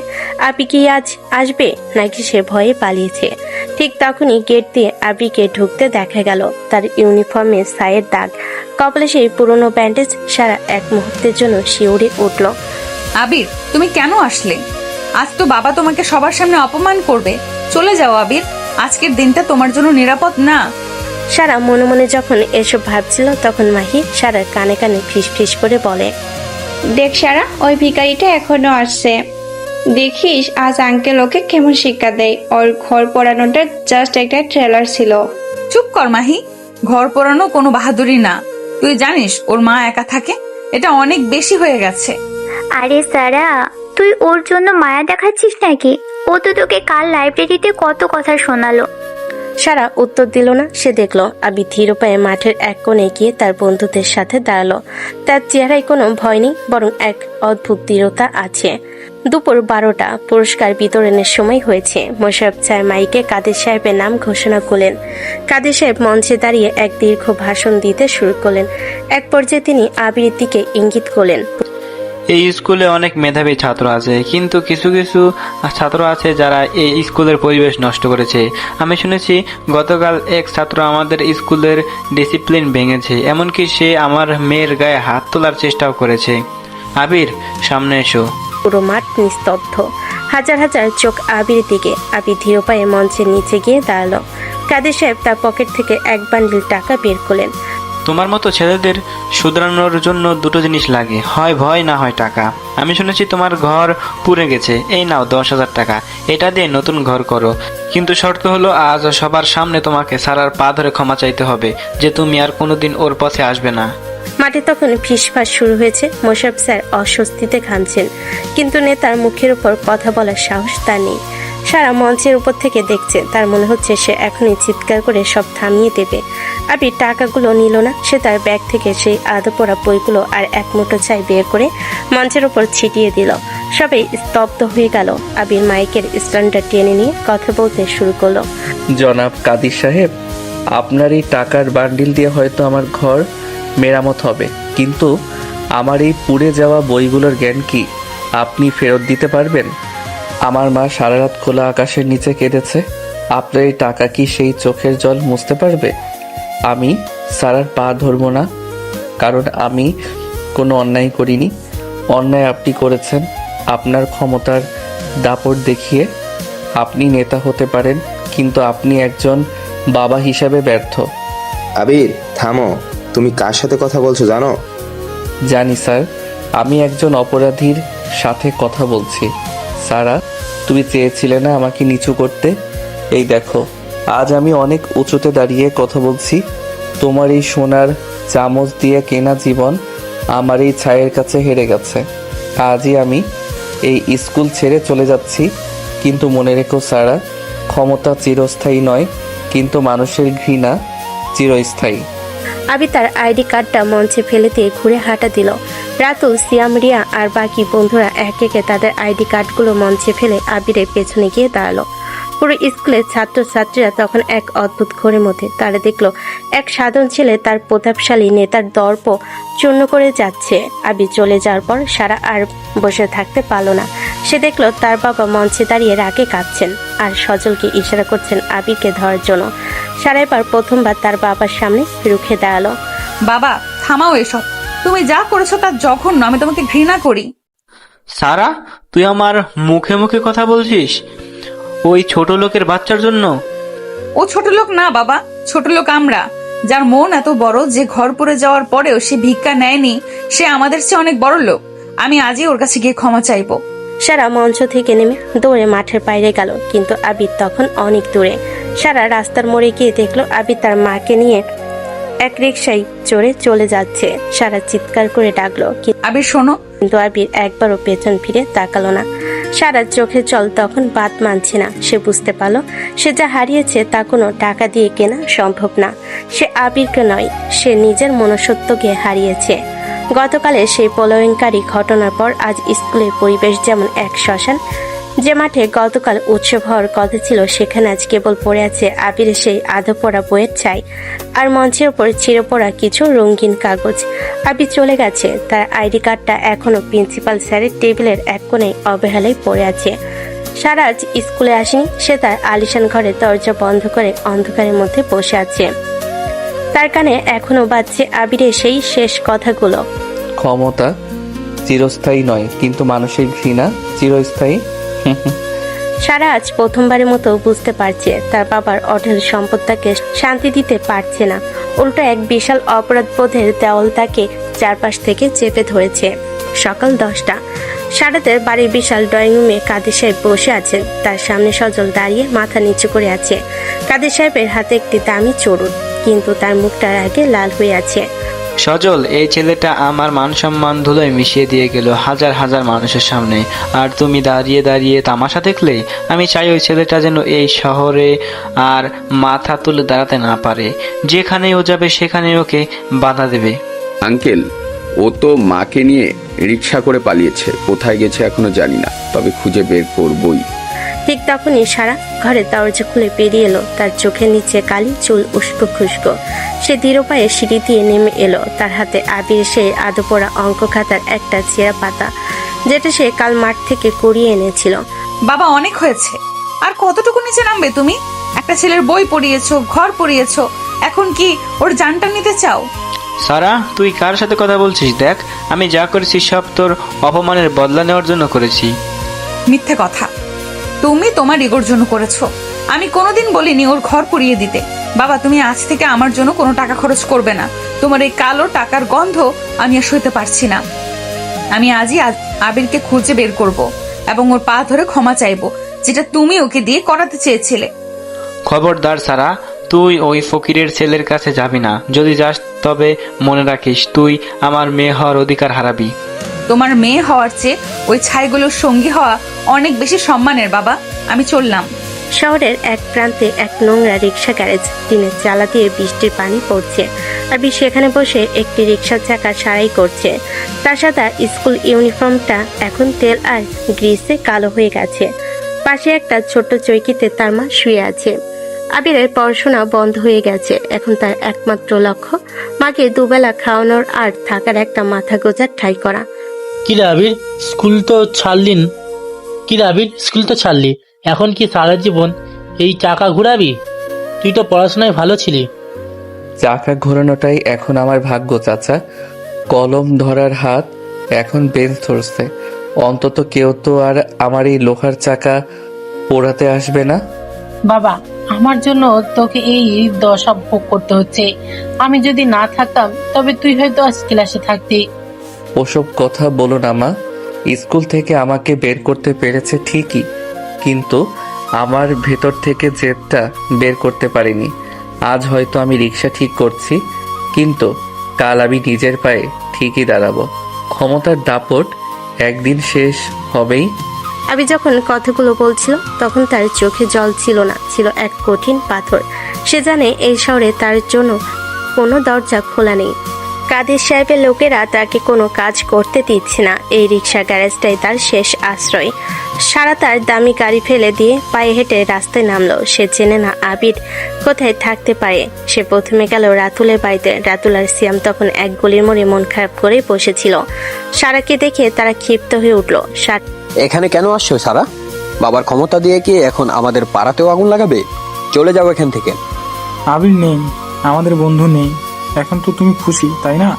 আবি কি আজ আসবে নাকি সে ভয়ে পালিয়েছে। ঠিক তখনই গেট দিয়ে আবিকে ঢুকতে দেখা গেল। তার ইউনিফর্মে ছাইয়ের দাগ, কপালে সেই পুরনো ব্যান্ডেজ। সারা এক মুহূর্তের জন্য শিউরে উঠল। আবির, তুমি কেন আসলে? আজ তো বাবা তোমাকে সবার সামনে অপমান করবে। চলে যাও আবির, আজকের দিনটা তোমার জন্য নিরাপদ না। সারা মনে মনে যখন এসব ভাবছিল তখন মাহি সারার কানে কানে ফিস ফিস করে বলে, দেখ সারা, ওই ভিখারিটা এখনো আসছে। দেখিস আজ আঙ্কেল ওকে কেমন শিক্ষা দেয়। ওর ঘর পোড়ানোটা জাস্ট একটা ট্রেলার ছিল। চুপ কর মাহি, ঘর পোড়ানো কোনো বাহাদুরি না। তুই জানিস ওর মা একা থাকে, এটা অনেক বেশি হয়ে গেছে। আরে সারা, তুই ওর জন্য মায়া দেখাচ্ছিস নাকি? ও তো তোকে কাল লাইব্রেরিতে কত কথা শোনালো। সারা উত্তর দিল না। সে দেখলো আবি ধীর পায়ে মাঠের এক কোণে গিয়ে তার বন্ধুদের সাথে দাঁড়ালো। তার চেহারায় কোনো ভয় নেই, বরং এক অদ্ভুত দৃঢ়তা আছে। দুপুর 12টা। পুরস্কার বিতরণের সময় হয়েছে। মোশাররফ স্যার মাইকে কাদের সাহেবের নাম ঘোষণা করলেন। কাদের সাহেব মঞ্চে দাঁড়িয়ে এক দীর্ঘ ভাষণ দিতে শুরু করলেন। এক পর্যায়ে তিনি আবিরের দিকে ইঙ্গিত করলেন, এই স্কুলে অনেক মেধাবী ছাত্র আছে, কিন্তু কিছু কিছু ছাত্র আছে যারা এই স্কুলের পরিবেশ নষ্ট করেছে। আমি শুনেছি গতকাল এক ছাত্র আমাদের স্কুলের ডিসিপ্লিন ভেঙেছে, এমনকি সে আমার মেয়ের গায়ে হাত তোলার চেষ্টাও করেছে। আবির, সামনে এসো। পুরো মাঠ নিস্তব্ধ। হাজার হাজার চোখ আবিরের দিকে। আবির ধীর পায়ে মঞ্চের নিচে গিয়ে দাঁড়ালো। কাদের সাহেব তার পকেট থেকে এক বান্ডিল টাকা বের করলেন। তোমার মতো ছেলেদের শুধরানোর জন্য দুটো জিনিস লাগে, হয় ভয় না হয় টাকা। আমি শুনেছি তোমার ঘর পুড়ে গেছে, এই নাও 10,000 টাকা। এটা দিয়ে নতুন ঘর করো, কিন্তু শর্ত হলো আজ সবার সামনে তোমাকে সারার পা ধরে ক্ষমা চাইতে হবে যে তুমি আর কোনোদিন ওর পথে আসবে না। মাঠে তখন ফিসফাস শুরু হয়েছে। মোশাররফ স্যার অস্বস্তিতে ঘামছেন, কিন্তু নেতার মুখের উপর কথা বলার সাহস তার নেই। সারা মঞ্চের উপর থেকে দেখছে। তার মনে হচ্ছে সে এখনই চিৎকার করে সব থামিয়ে দেবে। আবির টাকাগুলো নিল না। সে তার ব্যাগ থেকে সেই আধপোড়া বইগুলো আর এক মুঠো চাই বের করে মঞ্চের উপর ছিটিয়ে দিল। সবাই স্তব্ধ হয়ে গেল। আবির মাইকের স্ট্যান্ডটা টেনে নিয়ে কথা বলতে শুরু করলো। জনাব কাদের সাহেব, আপনার এই টাকার বান্ডিল দিয়ে হয়তো আমার ঘর মেরামত হবে, কিন্তু আমার এই পুড়ে যাওয়া বইগুলোর জ্ঞান কি আপনি ফেরত দিতে পারবেন? আমার মা সারা রাত খোলা আকাশের নিচে কেঁদেছে। আপনার এই টাকা কি সেই চোখের জল মুছতে পারবে? আমি সারার পা ধরবো না, কারণ আমি কোনো অন্যায় করিনি। অন্যায় আপনি করেছেন আপনার ক্ষমতার দাপট দেখিয়ে। আপনি নেতা হতে পারেন, কিন্তু আপনি একজন বাবা হিসাবে ব্যর্থ। আবির, থামো। তুমি কার সাথে কথা বলছো জানো? জানি স্যার, আমি একজন অপরাধীর সাথে কথা বলছি। সারা, তুমি চেয়েছিলে না আমাকে নিচু করতে? এই দেখো, আজ আমি অনেক উঁচুতে দাঁড়িয়ে কথা বলছি। তোমার এই সোনার চামচ দিয়ে কেনা জীবন আমার এই ছায়ের কাছে হেরে গেছে। আজই আমি এই স্কুল ছেড়ে চলে যাচ্ছি, কিন্তু মনে রেখো সারা, ক্ষমতা চিরস্থায়ী নয়, কিন্তু মানুষের ঘৃণা চিরস্থায়ী। আবি তার আইডি কার্ডটা মঞ্চে ফেলে দিয়ে ঘুরে হাঁটা দিল। রাতুল, সিয়াম, রিয়া আর বাকি বন্ধুরা এক একে তাদের আইডি কার্ডগুলো মঞ্চে ফেলে আবিরের পেছনে গিয়ে দাঁড়ালো। পুরো স্কুলের ছাত্রছাত্রীরা তখন এক অদ্ভুত ঘোরের মধ্যে। তারা দেখলো এক সাধারণ ছেলে তার প্রতাপশালী নেতার দর্প চূর্ণ করে যাচ্ছে। আবির চলে যাওয়ার পর সারা আর বসে থাকতে পারল না। সে দেখলো তার বাবা মঞ্চে দাঁড়িয়ে রাগে কাঁদছেন আর সজলকে ইশারা করছেন আবিরকে ধরার জন্য। সারা এবার প্রথমবার তার বাবার সামনে রুখে দাঁড়ালো। বাবা থামাও এসব, তুমি যা করেছো তার জঘন্য, আমি তোমাকে ঘৃণা করি। সারা, তুই আমার মুখে মুখে কথা বলছিস ওই ছোট লোকের বাচ্চার জন্য? ও ছোট লোক না বাবা, ছোট লোক আমরা, যার মন এত বড় যে ঘর পড়ে যাওয়ার পরেও সে ভিক্ষা নেয়নি, সে আমাদের চেয়ে অনেক বড় লোক। আমি আজই ওর কাছে গিয়ে ক্ষমা চাইবো। সারা মঞ্চ থেকে নেমে দৌড়ে মাঠের বাইরে গেল, কিন্তু আবির তখন অনেক দূরে। সারা রাস্তার মোড়ে গিয়ে দেখলো আবির তার মাকে নিয়ে এক রিকশায় চড়ে চলে যাচ্ছে। সারা চিৎকার করে ডাকলো, আবির শোনো, কিন্তু আবির একবারও পেছন ফিরে তাকালো না। সারার চোখে জল তখন বাদ মানছে না। সে বুঝতে পারলো সে যা হারিয়েছে তা কোনো টাকা দিয়ে কেনা সম্ভব না। সে আবিরকে নয়, সে নিজের মনুষ্যত্বকে হারিয়েছে। গতকালে সেই পলায়নকারী ঘটনার পর আজ স্কুলের পরিবেশ যেমন এক শ্মশান। যে মাঠে গতকাল উৎসব হওয়ার কথা ছিল সেখানে আজ কেবল পড়ে আছে আবিরের সেই আধো পড়া বইয়ের ছাই আর মঞ্চের ওপর ছিঁড়ে পড়া কিছু রঙিন কাগজ। আবির চলে গেছে, তার আইডি কার্ডটা এখনো প্রিন্সিপাল স্যারের টেবিলের এক কোণে অবহেলায় পড়ে আছে। সারা আজ স্কুলে আসেনি, সে তার আলিশান ঘরে দরজা বন্ধ করে অন্ধকারের মধ্যে বসে আছে। তার কানে এখনো বাজছে আবিরের সেই শেষ কথাগুলো। ক্ষমতা চিরস্থায়ী নয়, কিন্তু মানুষের ঘৃণা চিরস্থায়ী। সারা আজ প্রথমবারের মতো বুঝতে পারছে তার বাবার অঢেল সম্পদ তাকে শান্তি দিতে পারছে না, উল্টো এক বিশাল অপরাধবোধের দেওয়াল তাকে চারপাশ থেকে চেপে ধরেছে। সকাল 10টা। সারাদের বাড়ির বিশাল ড্রয়িং রুমে কাদের সাহেব বসে আছেন। তার সামনে সজল দাঁড়িয়ে মাথা নিচু করে আছে। কাদের সাহেবের হাতে একটি দামি চড়ুন, কিন্তু তার মুখটা আগে লাল হয়ে আছে। সজল, এই ছেলেটা আমার মান সম্মান ধুলোয় মিশিয়ে দিয়ে গেল হাজার হাজার মানুষের সামনে, আর তুমি দাঁড়িয়ে দাঁড়িয়ে তামাশা দেখলে? আমি চাই ওই ছেলেটা যেন এই শহরে আর মাথা তুলে দাঁড়াতে না পারে। যেখানে ও যাবে সেখানে ওকে বাধা দেবে। আঙ্কেল, ও তো মাকে নিয়ে রিক্সা করে পালিয়েছে, কোথায় গেছে এখনো জানি না, তবে খুঁজে বের করবই। ঠিক তখনই সারা ঘরের দরজা খুলে বেরিয়ে এলো। তার চোখের নিচে কালি, চুল উস্কো খুস্কো। সে ধীর পায়ে সিঁড়ি দিয়ে নেমে এলো। তার হাতে আবির সেই আদো পড়া অঙ্ক খাতার একটা ছেঁড়া পাতা, যেটা সে কাল মাঠ থেকে কুড়িয়ে এনেছিল। বাবা অনেক হয়েছে, আর কতটুকু নিচে নামবে তুমি? একটা ছেলের বই পড়িয়েছো, ঘর পড়িয়েছো, এখন কি ওর জানটা নিতে চাও? সারা, তুই কার সাথে কথা বলছিস? দেখ, আমি যা করেছি সব তোর অপমানের বদলা নেওয়ার জন্য করেছি। মিথ্যে কথা, তুমি তোমার ইগোর জন্য করেছো। আমি কোনোদিন বলিনি ওর ঘর পুড়িয়ে দিতে। বাবা, তুমি আজ থেকে আমার জন্য কোনো টাকা খরচ করবে না। তোমার এই কালো টাকার গন্ধ আমি আর সইতে পারছি না। আমি আজই আবিরকে খুঁজে বের করব এবং ওর পা ধরে ক্ষমা চাইবো, যেটা তুমি ওকে দিয়ে করাতে চেয়েছিলে। খবরদার সারা, তুই ওই ফকিরের ছেলের কাছে যাবি না। যদি যাস তবে মনে রাখিস তুই আমার মেয়ে হওয়ার অধিকার হারাবি। তোমার মেয়ে হওয়ার চেয়ে ওই ছাইগুলোর সঙ্গী হওয়া অনেক বেশি সম্মানের। বাবা, আমি চললাম। শহরের এক প্রান্তে এক নোংরা রিক্সা গ্যারেজ। দিনের চালা দিয়ে বৃষ্টির পানি পড়ছে। আবির সেখানে বসে একটি রিক্সার চাকা সারাই করছে। তার সাদা স্কুল ইউনিফর্মটা এখন তেল আর গ্রিসে কালো হয়ে গেছে। পাশে একটা ছোট্ট চৌকিতে তার মা শুয়ে আছে। আবিরের পড়াশোনা বন্ধ হয়ে গেছে। এখন তার একমাত্র লক্ষ্য মাকে দুবেলা খাওয়ানোর আর থাকার একটা মাথা গোজার ঠাঁই করা। কিরে আবির, স্কুল তো ছাড়লি, এখন কি সারা জীবন এই চাকা ঘুরাবি? তুই তো পড়াশোনায় ভালো ছিলি। চাকা ঘোরানোটাই এখন আমার ভাগ্য চাচা। কলম ধরার হাত এখন বেঞ্চ ধরছে। অন্তত কেউ তো আর আমার এই লোহার চাকা পোড়াতে আসবে না। বাবা, আমার জন্য তোকে এই দশা ভোগ করতে হচ্ছে। আমি যদি না থাকতাম তবে তুই হয়তো আজ ক্লাসে থাকতি। ওসব কথা বলো না মা। স্কুল থেকে আমাকে বের করতে পেরেছে ঠিকই, কিন্তু আমার ভেতর থেকে জেদটা বের করতে পারিনি। আজ হয়তো আমি রিক্সা ঠিক করছি, কিন্তু কাল আমি নিজের পায়ে ঠিকই দাঁড়াবো। ক্ষমতার দাপট একদিন শেষ হবেই। আবি যখন কথাগুলো বলছিল তখন তার চোখে জল ছিল না, ছিল এক কঠিন পাথর। সে জানে এই শহরে তার জন্য কোনো দরজা খোলা নেই। কাদের সাহেবের লোকেরা তাকে কোনো কাজ করতে দিচ্ছে না। এই রিক্সা গ্যারেজটাই তার শেষ আশ্রয়। সারা তার দামি গাড়ি ফেলে দিয়ে পায়ে হেঁটে রাস্তায় নামলো। সে চেনে না আবির কোথায় থাকতে পারে। সে প্রথমে গেল রাতুলের বাড়িতে। রাতুল আর সিয়াম তখন এক গলির মোড়ে মন খারাপ করে বসেছিল। সারাকে দেখে তারা ক্ষিপ্ত হয়ে উঠল। এখানে কেন আসছো সারা? বাবার ক্ষমতা দিয়ে কি এখন আমাদের পাড়াতেও আগুন লাগাবে? চলে যাও এখান থেকে। আবির নেই, আমাদের বন্ধু নেই, এখন তো তুমি খুশি তাই না?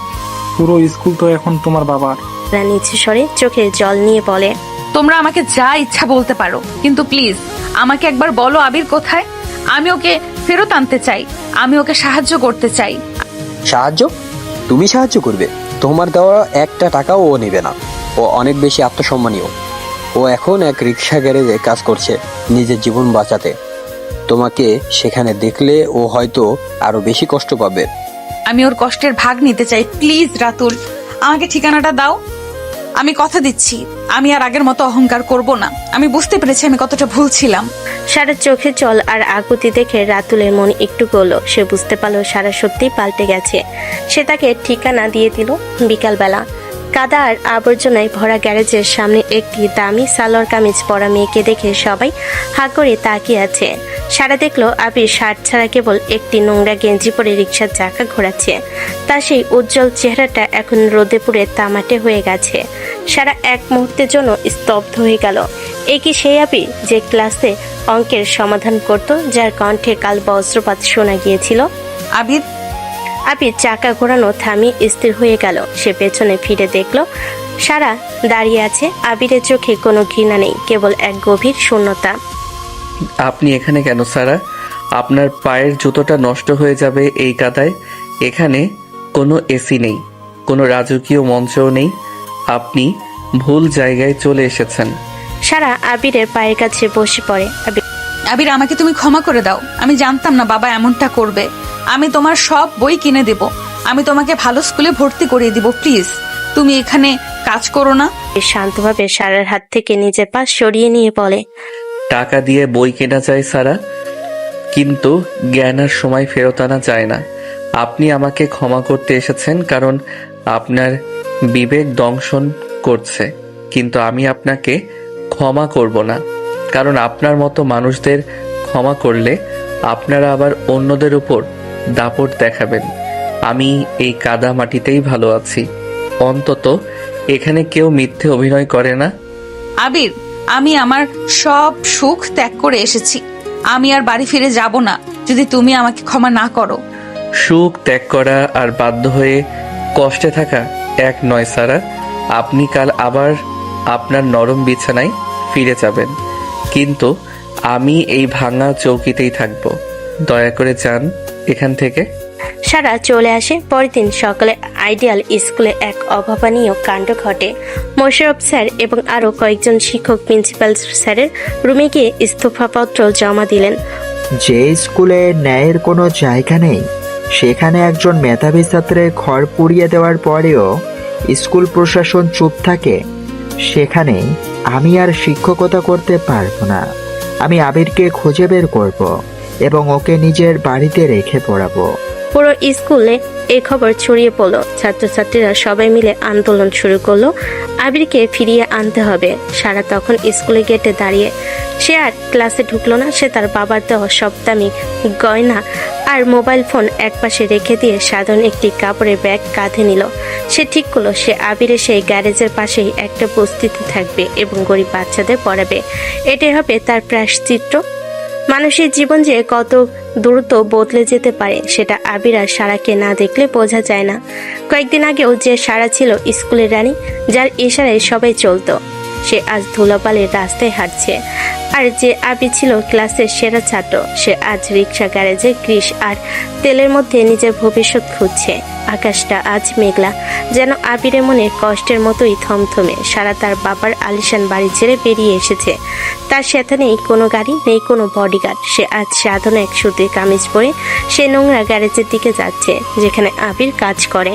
পুরো স্কুল তো এখন তোমার বাবার। নিচু স্বরে চোখে জল নিয়ে বলে, তোমরা আমাকে যা ইচ্ছা বলতে পারো, কিন্তু প্লিজ আমাকে একবার বলো আবির কোথায়? আমি ওকে ফেরত আনতে চাই, আমি ওকে সাহায্য করতে চাই। সাহায্য? তুমি সাহায্য করবে? তোমার দেওয়া একটা টাকাও ও নেবে না। ও অনেক বেশি আত্মসম্মানীয়। ও এখন এক রিক্সা গ্যারেজে কাজ করছে নিজের জীবন বাঁচাতে। তোমাকে সেখানে দেখলে ও হয়তো আরো বেশি কষ্ট পাবে। আমি ওর কষ্টের ভাগ নিতে চাই। প্লিজ রাতুল, আমাকে ঠিকানাটা দাও। আমি কথা দিচ্ছি আমি আর আগের মতো অহংকার করব না। আমি বুঝতে পেরেছি আমি কতটা ভুল ছিলাম। সারা চোখে জল আর আকুতি দেখে রাতুলের মন একটু গেল। সে বুঝতে পারলো সারা সত্যি পাল্টে গেছে। সে তাকে ঠিকানা দিয়ে দিল। বিকালবেলা কাদা আর আবর্জনায় ভরা গ্যারেজের সামনে একটি দামি সালোয়ার কামিজ পরা মেয়েকে দেখে সবাই হা করে তাকিয়ে আছে। সারা দেখলো আবির শার্ট ছাড়া কেবল একটি নোংরা গেঞ্জি পরে রিক্সার চাকা ঘোরাচ্ছে। তার সেই উজ্জ্বল চেহারাটা এখন রোদে পুড়ে তামাটে হয়ে গেছে। সারা এক মুহূর্তের জন্য স্তব্ধ হয়ে গেল। এই কি সেই আবির যে ক্লাসে অঙ্কের সমাধান করত, যার কণ্ঠে কাল বজ্রপাত শোনা গিয়েছিল? আবির চাকা ঘোরানো থামিয়ে স্থির হয়ে গেল। সে পেছনে ফিরে দেখলো সারা দাঁড়িয়ে আছে। আবিরের চোখে কোনো ঘৃণা নেই, কেবল এক গভীর শূন্যতা। আপনি এখানে কেন সারা? আপনার পায়ের জুতোটা নষ্ট হয়ে যাবে এই কাদায়। এখানে কোনো এসি নেই, কোনো রাজকীয় মঞ্চও নেই। আপনি ভুল জায়গায় চলে এসেছেন। সারা আবিরের পায়ের কাছে বসে পড়ে। আবির আমাকে তুমি ক্ষমা করে দাও। আমি জানতাম না বাবা এমনটা করবে। আমি তোমার সব বই কিনে দেব, আমি তোমাকে ভালো স্কুলে ভর্তি করিয়ে দিব। প্লিজ তুমি এখানে কাজ করো না। শান্তভাবে সারার হাত থেকে নিজের পা সরিয়ে নিয়ে বলে, টাকা দিয়ে বই কেনা যায় সারা, কিন্তু জ্ঞান আর সময় ফেরত আনা যায় না। আপনি আমাকে ক্ষমা করতে এসেছেন কারণ আপনার বিবেক দংশন করছে, কিন্তু আমি আপনাকে ক্ষমা করব না, কারণ আপনার মতো মানুষদের ক্ষমা করলে আপনারা আবার অন্যদের উপর দাপট দেখাবেন। আমি এই কাদা মাটিতেই ভালো আছি। অন্তত এখানে কেউ মিথ্যে অভিনয় করে না। আবির, আমি আমার সব সুখ ত্যাগ করে এসেছি। আমি আর বাড়ি ফিরে যাব না যদি তুমি আমাকে ক্ষমা না করো। সুখ ত্যাগ করা আর বাধ্য হয়ে কষ্টে থাকা এক নয় সারা। আপনি কাল আবার আপনার নরম বিছানায় ফিরে যাবেন, কিন্তু আমি এই ভাঙা চৌকিতেই থাকবো। দয়া করে যান এখান থেকে। সারা চলে আসে। পরের দিন সকালে আইডিয়াল স্কুলে এক অভাবনীয় কাণ্ড ঘটে। মোশাররফ স্যার এবং আরো কয়েকজন শিক্ষক প্রিন্সিপাল স্যারের রুমে গিয়ে ইস্তফাপত্র জমা দিলেন। যে স্কুলে ন্যায়ের কোনো জায়গা নেই, সেখানে একজন মেধাবী ছাত্রের ঘর পুড়িয়ে দেওয়ার পরেও স্কুল প্রশাসন চুপ থাকে, সেখানে আমি আর শিক্ষকতা করতে পারবো না। আমি আবিরকে খুঁজে বের করব এবং ওকে নিজের বাড়িতে রেখে পড়াবো। পুরো স্কুলে এই খবর ছড়িয়ে পড়লো। ছাত্রছাত্রীরা সবাই মিলে আন্দোলন শুরু করলো। আবিরকে ফিরিয়ে আনতে হবে। সারা তখন স্কুলে গেটে দাঁড়িয়ে। সে আর ক্লাসে ঢুকলো না। সে তার বাবার দেওয়া সব দামি গয়না আর মোবাইল ফোন একপাশে রেখে দিয়ে সাধারণ একটি কাপড়ের ব্যাগ কাঁধে নিল। সে ঠিক করলো সে আবিরের সেই গ্যারেজের পাশেই একটা বস্তিতে থাকবে এবং গরিব বাচ্চাদের পড়াবে। এটাই হবে তার প্রায়শ্চিত্ত। মানুষের জীবন যে কত দ্রুত বদলে যেতে পারে সেটা আবির আর সারাকে না দেখলে বোঝা যায় না। কয়েকদিন আগেও যে সারা ছিল স্কুলের রানী, যার ইশারায় সবাই চলতো, সে আজ ধুলাবালির রাস্তায় হাঁটছে। আর যে আবির ছিল ক্লাসের সেরা ছাত্র, সে আজ রিক্সা গ্যারেজে গ্রিস আর তেলের মধ্যে নিজের ভবিষ্যৎ খুঁজছে। আকাশটা আজ মেঘলা, যেন আবিরের মনে কষ্টের মতোই থমথমে। সারা তার বাবার আলিশান বাড়ি ছেড়ে বেরিয়ে এসেছে। তার সাথে নেই কোনো গাড়ি, নেই কোনো বডিগার্ড। সে আজ সাধারণ এক সুতির কামিজ পরে সে নোংরা গ্যারেজের দিকে যাচ্ছে যেখানে আবির কাজ করে।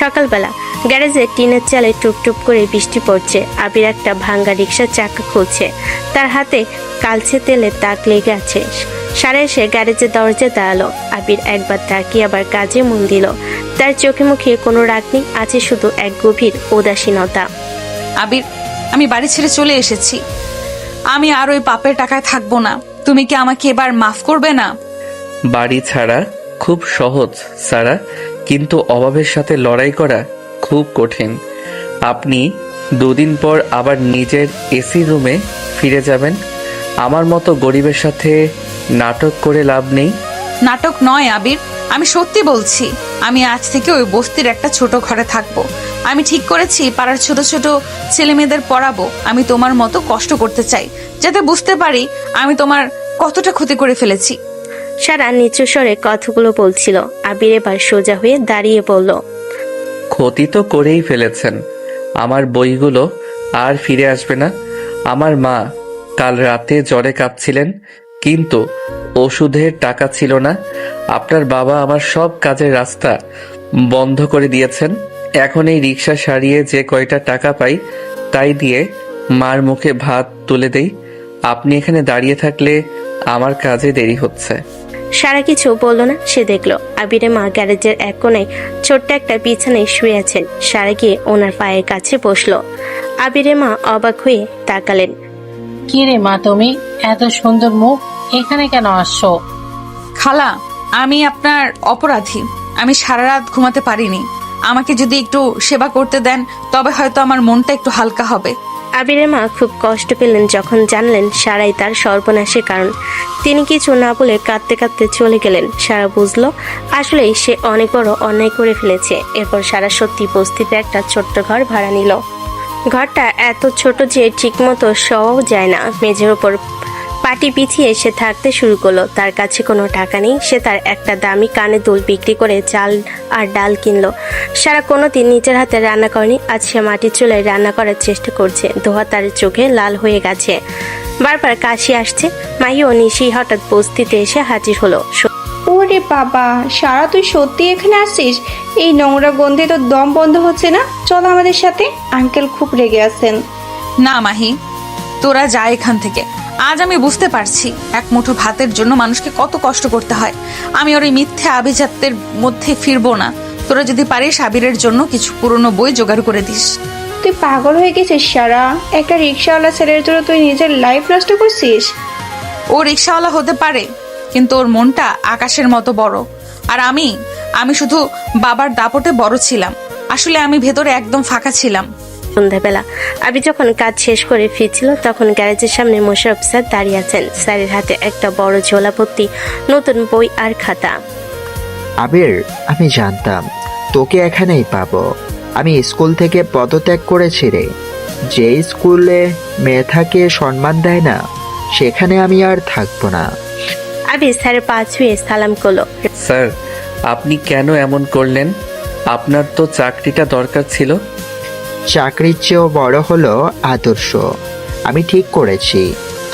সকালবেলা গ্যারেজে টিনের চালে টুপটুপ করে বৃষ্টি পড়ছে। আবির একটা ভাঙ্গা রিক্সার চাকা খুলছে। তার হাতে কালচে তেলের দাগ লেগে আছে। সারা এসে গ্যারেজের দরজা দাঁড়ালো। আবির একবার তাকিয়ে আবার কাজে মন দিল। তার চোখে মুখে কোনো রাগ নেই, আছে শুধু এক গভীর উদাসীনতা। আবির, আমি বাড়ি ছেড়ে চলে এসেছি। আমি আর ওই পাপের টাকায় থাকবো না। তুমি কি আমাকে এবার মাফ করবে না? বাড়ি ছাড়া খুব সহজ সারা, কিন্তু অভাবের সাথে লড়াই করা খুব কঠিন। আপনি 2 দিন পর আবার নিজের এসি রুমে ফিরে যাবেন। আমার মতো গরিবের সাথে নাটক করে লাভ নেই। নাটক নয় আবির, আমি সত্যি বলছি। আমি আজ থেকে ওই বস্তির একটা ছোট ঘরে থাকবো। আমি ঠিক করেছি পাড়ার ছোট ছোট ছেলে মেয়েদের পড়াবো। আমি তোমার মতো কষ্ট করতে চাই, যাতে বুঝতে পারি আমি তোমার কতটা ক্ষতি করে ফেলেছি। সারা নিচু স্বরে কথাগুলো বলছিল। আবির এবার সোজা হয়ে দাঁড়িয়ে বলল, ক্ষতি তো করেই ফেলেছেন। আমার বইগুলো আর ফিরে আসবে না। আমার মা কাল রাতে জ্বরে কাঁপছিলেন, কিন্তু ওষুধের টাকা ছিল না। আপনার বাবা আমার সব কাজের রাস্তা বন্ধ করে দিয়েছেন। এখন এই রিক্সা সারিয়ে যে কয়টা টাকা পাই তাই দিয়ে মার মুখে ভাত তুলে দেই। আপনি এখানে দাঁড়িয়ে থাকলে আমার কাজে দেরি হচ্ছে। সারা কিছু বলল না। সে দেখলো আবিরের মা গ্যারেজের এক কোণায় ছোট্ট একটা বিছানায় শুয়ে আছেন। সারা গিয়ে ওনার পায়ের কাছে বসলো। আবিরের মা অবাক হয়ে তাকালেন। কি রে মা, তুমি এত সুন্দর মুখ, এখানে কেন আসছো? খালা, আমি আপনার অপরাধী। আমি সারা রাত ঘুমাতে পারিনি। আমাকে যদি একটু সেবা করতে দেন তবে হয়তো আমার মনটা একটু হালকা হবে। আবিরের মা খুব কষ্ট পেলেন যখন জানলেন সারাই তার সর্বনাশের কারণ। তিনি কিছু না বলে কাঁদতে কাঁদতে চলে গেলেন। সারা বুঝলো আসলেই সে অনেক বড় অন্যায় করে ফেলেছে। এরপর সারা সত্যি বস্তিতে একটা ছোট্ট ঘর ভাড়া নিল। ঘরটা এত ছোট যে ঠিকমতো শোয়াও যায় না। মেঝের ওপর পাটি পিছিয়ে সে থাকতে শুরু করলো। তার কাছে কোনো টাকা নেই। সে তার একটা দামি কানে দুল বিক্রি করে চাল আর ডাল কিনলো। সারা কোনোদিন নিজের হাতে রান্না করেনি। আজ সে মাটির চুলায় রান্না করার চেষ্টা করছে। ধোয়া তার চোখে লাল হয়ে গেছে, বারবার কাশি আসছে। মাহি ও নিশি হঠাৎ বস্তিতে এসে হাজির হলো। ওরে বাবা, সারা তুই সত্যি এখানে আসছিস? এই নোংরা গন্ধে তো দম বন্ধ হচ্ছে না। চল আমাদের সাথে, আঙ্কেল খুব রেগে আছেন। না মাহি, তোরা যা এখান থেকে। আজ আমি বুঝতে পারছি এক মুঠো ভাতের জন্য মানুষকে কত কষ্ট করতে হয়। আমি ওর এই মিথ্যে আভিজাত্যের মধ্যে ফিরবো না। তোরা যদি পারিস আবিরের জন্য কিছু পুরনো বই জোগাড় করে দিস। তুই পাগল হয়ে গেছিস সারা? একটা রিক্সাওয়ালা ছেলের জন্য তুই নিজের লাইফ নষ্ট করছিস? ও রিক্সাওয়ালা হতে পারে, কিন্তু ওর মনটা আকাশের মতো বড়। আর আমি শুধু বাবার দাপটে বড় ছিলাম। আসলে আমি ভেতরে একদম ফাঁকা ছিলাম। সন্ধ্যাবেলা আবি যখন কাজ শেষ করে ফিরছিল তখন গ্যারেজের সামনে মোশাররফ স্যার দাঁড়িয়ে আছেন। স্যারের হাতে একটা বড় ঝোলা ভর্তি নতুন বই আর খাতা। আবির, আমি জানতাম তোকে এখানেই পাবো। আমি স্কুল থেকে পদত্যাগ করেছি রে। যে স্কুলে মেধাকে সম্মান দেয় না সেখানে আমি আর থাকবো না। আবি স্যারের পা ছুঁয়ে সালাম করলো। স্যার, আপনি কেন এমন করলেন? আপনার তো চাকরিটা দরকার ছিল। চাকরির চেয়েও বড় হলো আদর্শ। আমি ঠিক করেছি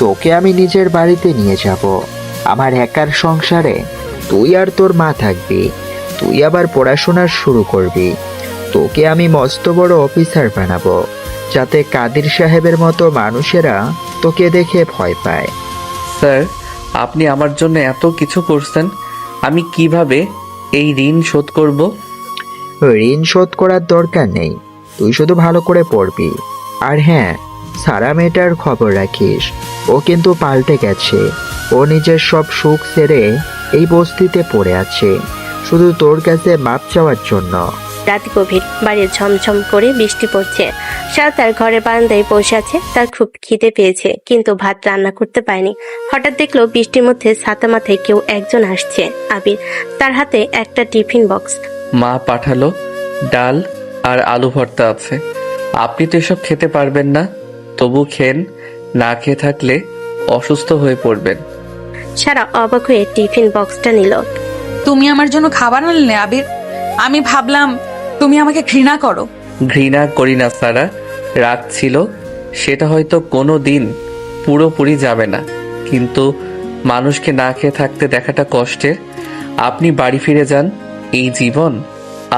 তোকে আমি নিজের বাড়িতে নিয়ে যাব। আমার একার সংসারে তুই আর তোর মা থাকবি। তুই আবার পড়াশোনা শুরু করবি। তোকে আমি মস্ত বড় অফিসার বানাবো, যাতে কাদির সাহেবের মতো মানুষেরা তোকে দেখে ভয় পায়। স্যার, আপনি আমার জন্য এত কিছু করছেন, আমি কিভাবে এই ঋণ শোধ করব? ঋণ শোধ করার দরকার নেই। তুই শুধু ভালো করে পড়বি। আর হ্যাঁ, সারা মেয়েটার খবর রাখিস। ও কিন্তু পাল্টে গেছে। ও নিজের সব সুখ ছেড়ে এই বস্তিতে পড়ে আছে শুধু তোর কাছে মাপ চাওয়ার জন্য। রাত গভীর, বাইরে ঝমঝম করে বৃষ্টি পড়ছে। সারা তার ঘরের বারান্দায় বসে আছে। তার খুব খিদে পেয়েছে, কিন্তু ভাত রান্না করতে পারেনি। হঠাৎ দেখলো বৃষ্টির মধ্যে ছাতা মাথায় কেউ একজন আসছে। আবির, তার হাতে একটা টিফিন বক্স। মা পাঠালো, ডাল আর আলু ভর্তা আছে। আপনি তো এসব খেতে পারবেন না, তবু খেন। না খেয়ে থাকলে অসুস্থ হয়ে পড়বেন। সারা অবাক হয়ে টিফিন বক্সটা নিল। তুমি আমার জন্য খাবার আনলে আবির? আমি ভাবলাম তুমি আমাকে ঘৃণা করো। ঘৃণা করি না সারা, রাগ ছিল। সেটা হয়তো কোনো দিন পুরোপুরি যাবে না, কিন্তু মানুষকে না খেয়ে থাকতে দেখাটা কষ্টের। আপনি বাড়ি ফিরে যান। এই জীবন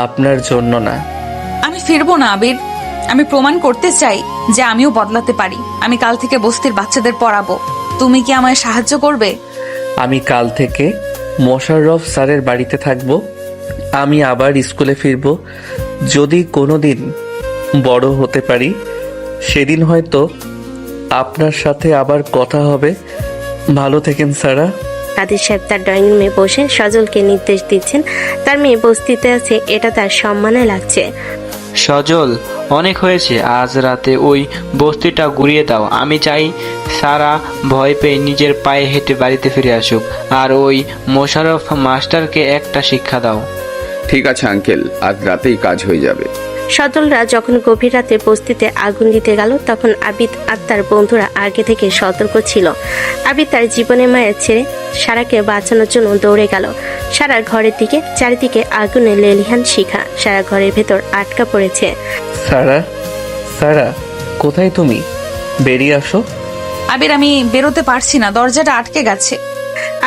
আপনার জন্য না। আমি ফিরবো না আবির। আমি প্রমাণ করতে চাই যে আমিও বদলাতে পারি। আমি কাল থেকে বস্তির বাচ্চাদের পড়াবো। তুমি কি আমায় সাহায্য করবে? আমি কাল থেকে মোশাররফ স্যারের বাড়িতে থাকব। আমি আবার স্কুলে ফিরব। যদি কোনো দিন বড় হতে পারি সেদিন হয়তো আপনার সাথে আবার কথা হবে। ভালো থেকেন সারা। কাদের সাহেব তার ড্রয়িং রুমে বসে সজলকে নির্দেশ দিচ্ছেন। তার মেয়ে বস্তিতে আছে, এটা তার সম্মানে লাগছে। সজল, অনেক হয়েছে, আজ রাতে ওই বস্তিটা ঘুরিয়ে দাও। আমি চাই সারা ভয় পেয়ে নিজের পায়ে হেঁটে বাড়িতে ফিরে আসুক, আর ওই মোশাররফ মাস্টারকে একটা শিক্ষা দাও। ঠিক আছে আঙ্কেল, আজ রাতেই কাজ হয়ে যাবে। সজলরা যখন গভীর রাতে বস্তিতে আগুন দিতে গেল তখন আবিদ আর তার বন্ধুরা আগে থেকে সতর্ক ছিল। আবিদ তার জীবনের মায়ের ছেড়ে সারাকে বাঁচানোর জন্য দৌড়ে গেল সারার ঘরের দিকে। চারিদিকে আগুনে লেলিহান শিখা, সারা ঘরের ভেতর আটকা পড়েছে। সারা, সারা কোথায় তুমি? বেরিয়ে আসো। আবির, আমি বেরোতে পারছি না, দরজাটা আটকে গেছে।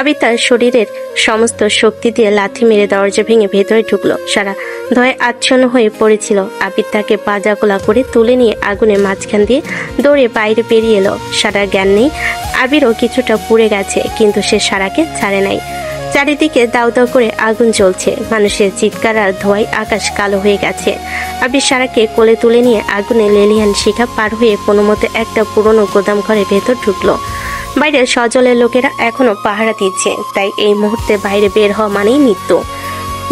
আবিদ তার শরীরের সমস্ত শক্তি দিয়ে লাথি মেরে দরজা ভেঙে ভেতরে ঢুকলো। সারা ভয়ে আচ্ছন্ন হয়ে পড়েছিল। আবিদ তাকে পাজাগোলা করে তুলে নিয়ে আগুনের মাঝখান দিয়ে দৌড়ে বাইরে বেরিয়ে এলো। সারার জ্ঞান নেই। আবিরও কিছুটা পুড়ে গেছে, কিন্তু সে সারাকে ছাড়ে নাই। চারিদিকে দাউ দাউ করে আগুন জ্বলছে, মানুষের চিৎকার আর ধোঁয়ায় আকাশ কালো হয়ে গেছে। আবির সারাকে কোলে তুলে নিয়ে আগুনে লেলিহান শিখা পার হয়ে কোনো মতে একটা পুরনো গোদাম ঘরের ভেতর ঢুকলো। বাইরে সজলের লোকেরা এখনো পাহারা দিচ্ছে, তাই এই মুহূর্তে বাইরে বের হওয়া মানেই মৃত্যু।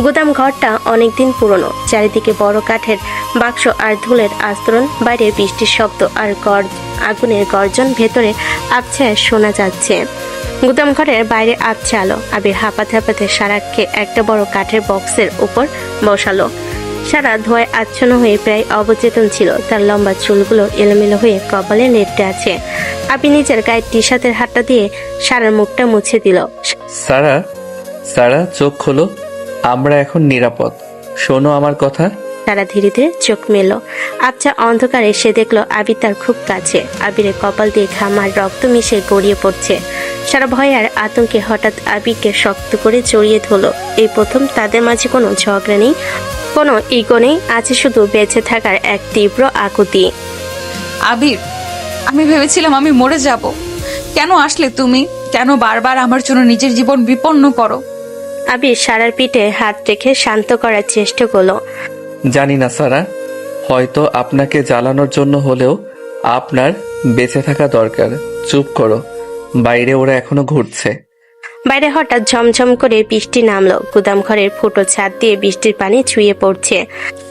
গুদাম ঘরটা অনেকদিন পুরনো, চারিদিকে বড় কাঠের বাক্স আর ধুলের আস্তরণ। বাইরে বৃষ্টির শব্দ আর আগুনের গর্জন ভেতরে আবছায় শোনা যাচ্ছে। গুদাম ঘরের বাইরে আবছা আলো। আবির হাঁপাতে হাঁপাতে সারাকে একটা বড় কাঠের বক্সের উপর বসালো। সারা ধোঁয়ায় আচ্ছন্ন হয়ে প্রায় অবচেতন ছিল। তার লম্বা চুলগুলো এলোমেলো হয়ে কপালে লেপ্টে আছে। আবি নিজের গায়ে টি শার্টের হাতটা দিয়ে সারার মুখটা মুছে দিল। সারা, সারা চোখ খোলো, আমরা এখন নিরাপদ। শোনো আমার কথা। সারা ধীরে ধীরে চোখ মেলল। আবছা অন্ধকারে সে দেখলো আবির তার খুব কাছে। আবিরের কপাল দিয়ে ঘাম আর রক্ত মিশে গড়িয়ে পড়ছে। সারা ভয় আর আতঙ্কে হঠাৎ আবিরকে শক্ত করে জড়িয়ে ধরলো। এই প্রথম তাদের মাঝে কোনো ঝগড়া নেই, কোনো ইগো নেই, আছে শুধু বেঁচে থাকার এক তীব্র আকুতি। আবির, আমি ভেবেছিলাম আমি মরে যাব। কেন আসলে তুমি? কেন বারবার আমার জন্য নিজের জীবন বিপন্ন করো? আবির সারার পিঠে হাত রেখে শান্ত করার চেষ্টা করলো। জানি না সারা, হয়তো আপনাকে জ্বালানোর জন্য হলেও আপনার বেঁচে থাকা দরকার। চুপ করো, বাইরে ওরা এখনো ঘুরছে। বাইরে হঠাৎ ঝমঝম করে বৃষ্টি নামলো। গুদাম ঘরের ফুটো ছাদ দিয়ে বৃষ্টির পানি ছুঁয়ে পড়ছে।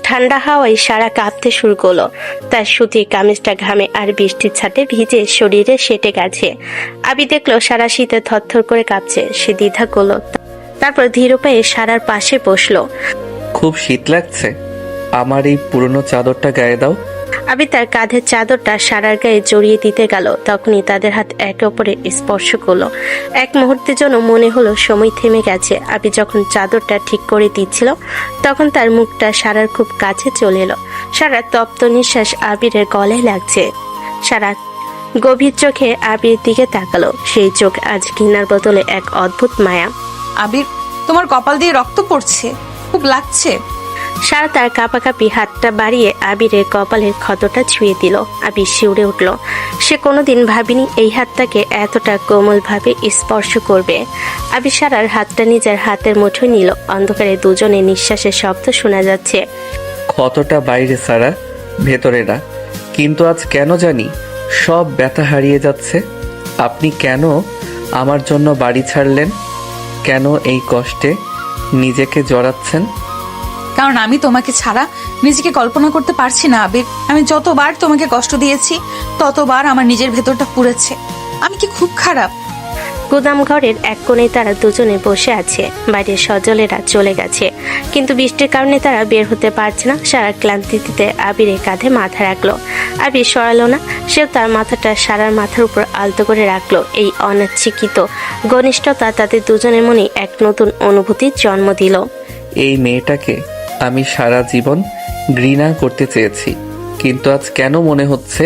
ঠান্ডা হাওয়ায় সারা কাঁপতে শুরু করলো। তার সুতির কামিজটা ঘামে আর বৃষ্টির ছাটে ভিজে শরীরে সেটে গেছে। আবি দেখলো সারা শীতে থরথর করে কাঁপছে। সে দ্বিধা করলো, তারপর ধীর পায়ে সারার পাশে বসলো। খুব শীত লাগছে, আমার এই পুরনো চাদরটা গায়ে দাও। আবি তার কাঁধের চাদরটা সারার গায়ে জড়িয়ে দিতে গেল। তখনই তাদের হাত একে অপরে স্পর্শ করলো। এক মুহূর্তের জন্য মনে হলো সময় থেমে গেছে। আবি যখন চাদরটা ঠিক করে দিচ্ছিল তখন তার মুখটা সারার খুব কাছে চলে এলো। সারার তপ্ত নিঃশ্বাস আবিরের গলায় লাগছে। সারা গভীর চোখে আবির দিকে তাকালো। সেই চোখ আজ ঘৃণার বদলে এক অদ্ভুত মায়া। আবির, তোমার কপাল দিয়ে রক্ত পড়ছে, খুব লাগছে। সারা তার কাঁপাকাঁপি হাতটা বাড়িয়ে আবিরের কপালের ক্ষতটা ছুঁয়ে দিল। আবির শিউরে উঠল। সে কোনোদিন ভাবেনি এই হাতটাকে এতটা কোমলভাবে স্পর্শ করবে। আবির সারার হাতটা নিজের হাতের মুঠোয় নিল। অন্ধকারে দুজনের নিঃশ্বাসের শব্দ শোনা যাচ্ছে। ক্ষতটা বাইরে সারা, ভেতরে না। কিন্তু আজ কেন জানি সব ব্যথা হারিয়ে যাচ্ছে। আপনি কেন আমার জন্য বাড়ি ছাড়লেন? কেন এই কষ্টে নিজেকে জড়াচ্ছেন? কারণ আমি তোমাকে ছাড়া নিজেকে কল্পনা করতে পারছি না আবির। আমি যতবার তোমাকে কষ্ট দিয়েছি ততবার আমার নিজের ভেতরটা পুড়েছে। আমি কি খুব খারাপ? গুদাম ঘরের এক কোণে তারা দুজনে বসে আছে। বাইরে সজলেরা চলে গেছে, কিন্তু বৃষ্টির কারণে তারা বের হতে পারছে না। সারা ক্লান্তিতে আবিরের কাঁধে মাথা রাখলো। আবির সরালো না, সেও তার মাথাটা সারার মাথার উপর আলতো করে রাখলো। এই অনিচ্ছাকৃত ঘনিষ্ঠতা তাদের দুজনের মনে এক নতুন অনুভূতির জন্ম দিল। এই মেয়েটাকে আমি সারা জীবন ঘৃণা করতে চেয়েছি, কিন্তু আজ কেন মনে হচ্ছে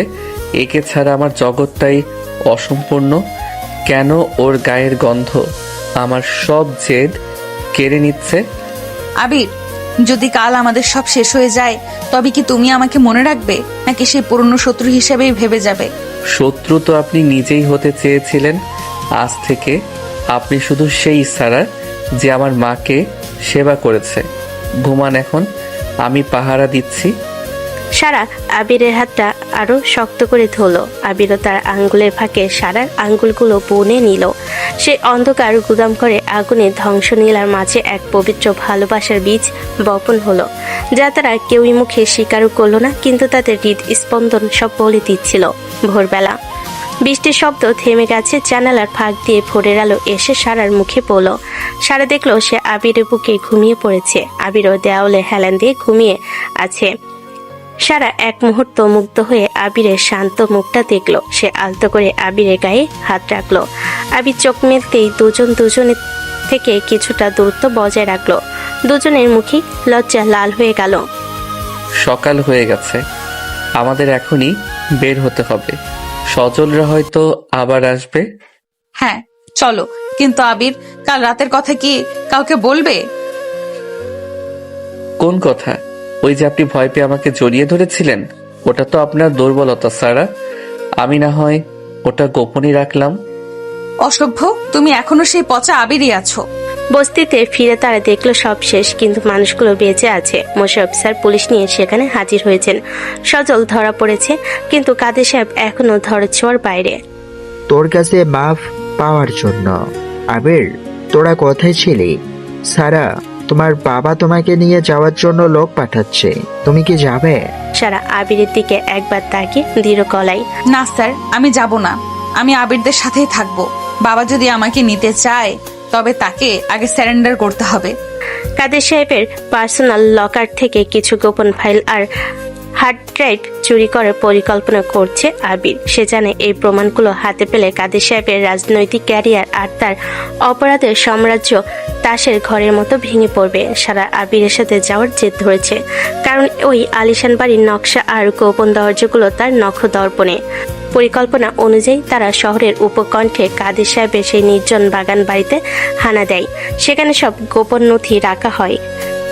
একে ছাড়া আমার জগৎটাই অসম্পূর্ণ। কেন ওর গায়ের গন্ধ আমার সব জেদ কেড়ে নিচ্ছে। আবির, যদি কাল আমাদের সব শেষ হয়ে যায় তবে কি তুমি আমাকে মনে রাখবে, নাকি সেই পুরনো শত্রু হিসেবেই ভেবে যাবে? শত্রু তো আপনি নিজেই হতে চেয়েছিলেন। আজ থেকে আপনি শুধু সেই সারা যে আমার মাকে সেবা করেছে। ঘুমান এখন, আমি পাহারা দিচ্ছি। সারা আবিরের হাতটা আরো শক্ত করে ধরলো। আবিরও তার আঙ্গুলের ফাঁকে সারার আঙ্গুলগুলো বুনে নিল। সে অন্ধকার গুদাম করে আগুনে ধ্বংস নীলার মাঝে এক পবিত্র ভালোবাসার বীজ বপন হলো, যা তারা কেউই মুখে স্বীকারও করলো না, কিন্তু তাদের হৃদস্পন্দন সব বলে দিচ্ছিল। ভোরবেলা বৃষ্টির শব্দ থেমে গেছে। জানালার ফাঁক দিয়ে ভোরের আলো এসে সারার মুখে পড়ল। সারা দেখলো সে আবিরের বুকে ঘুমিয়ে পড়েছে। আবিরও দেওয়ালে হেলান দিয়ে ঘুমিয়ে আছে। সারা এক মুহূর্ত মুগ্ধ হয়ে আবিরের শান্ত মুখটা দেখলো। সে আলতো করে আবিরের গায়ে হাত রাখলো। আবির চোখ মেলতেই দুজনের থেকে কিছুটা দূরত্ব বজায় রাখলো। দুজনের মুখই লজ্জা লাল হয়ে গেল। সকাল হয়ে গেছে, আমাদের এখনই বের হতে হবে। সজলরা হয়তো আবার আসবে। হ্যাঁ চলো, কিন্তু আবির, কাল রাতের কথা কি কাউকে বলবে? কোন কথা? ওই যে আপনি ভয় পেয়ে আমাকে জড়িয়ে ধরেছিলেন, ওটা তো আপনার দুর্বলতা সারা। আমি না হয় ওটা গোপনই রাখলাম। অসভ্য, তুমি এখনো সেই পচা আবিরই আছো। বস্তিতে ফিরে তারা দেখলো সব শেষ, কিন্তু মানুষগুলো বেঁচে আছে। মোশাররফ স্যার পুলিশ নিয়ে সেখানে হাজির হয়েছেন। সজল ধরা পড়েছে, কিন্তু কাদের সাহেব এখনো ধরাছোঁয়ার বাইরে। তোর কাছে মাফ পাওয়ার জন্য। আবির, তোরা কোথায় ছিলি? সারা, তোমার বাবা তোমাকে নিয়ে যাওয়ার জন্য লোক পাঠাচ্ছে, তুমি কি যাবে? সারা আবিরের দিকে একবার তাকিয়ে দৃঢ় গলায়, না স্যার, আমি যাব না। আমি আবিরদের সাথেই থাকবো। বাবা যদি আমাকে নিতে চায় তবে তাকে আগে স্যারেন্ডার করতে হবে। কাদের সাহেবের পার্সোনাল লকার থেকে কিছু গোপন ফাইল আর হার্ড ড্রাইভ চুরি করার পরিকল্পনা করছে আবির। সে জানে এই প্রমাণগুলো হাতে পেলে কাদের সাহেবের রাজনৈতিক ক্যারিয়ার আর তার অপরাধের সাম্রাজ্য তাসের ঘরের মতো ভেঙে পড়বে। সারা আবিরের সাথে যাওয়ার জেদ ধরেছে, কারণ ওই আলিশান বাড়ির নকশা আর গোপন দরজাগুলো তার নখদর্পণে। পরিকল্পনা অনুযায়ী তারা শহরের উপকণ্ঠে কাদের সাহেবের সেই নির্জন বাগান বাড়িতে হানা দেয়। সেখানে সব গোপন নথি রাখা হয়।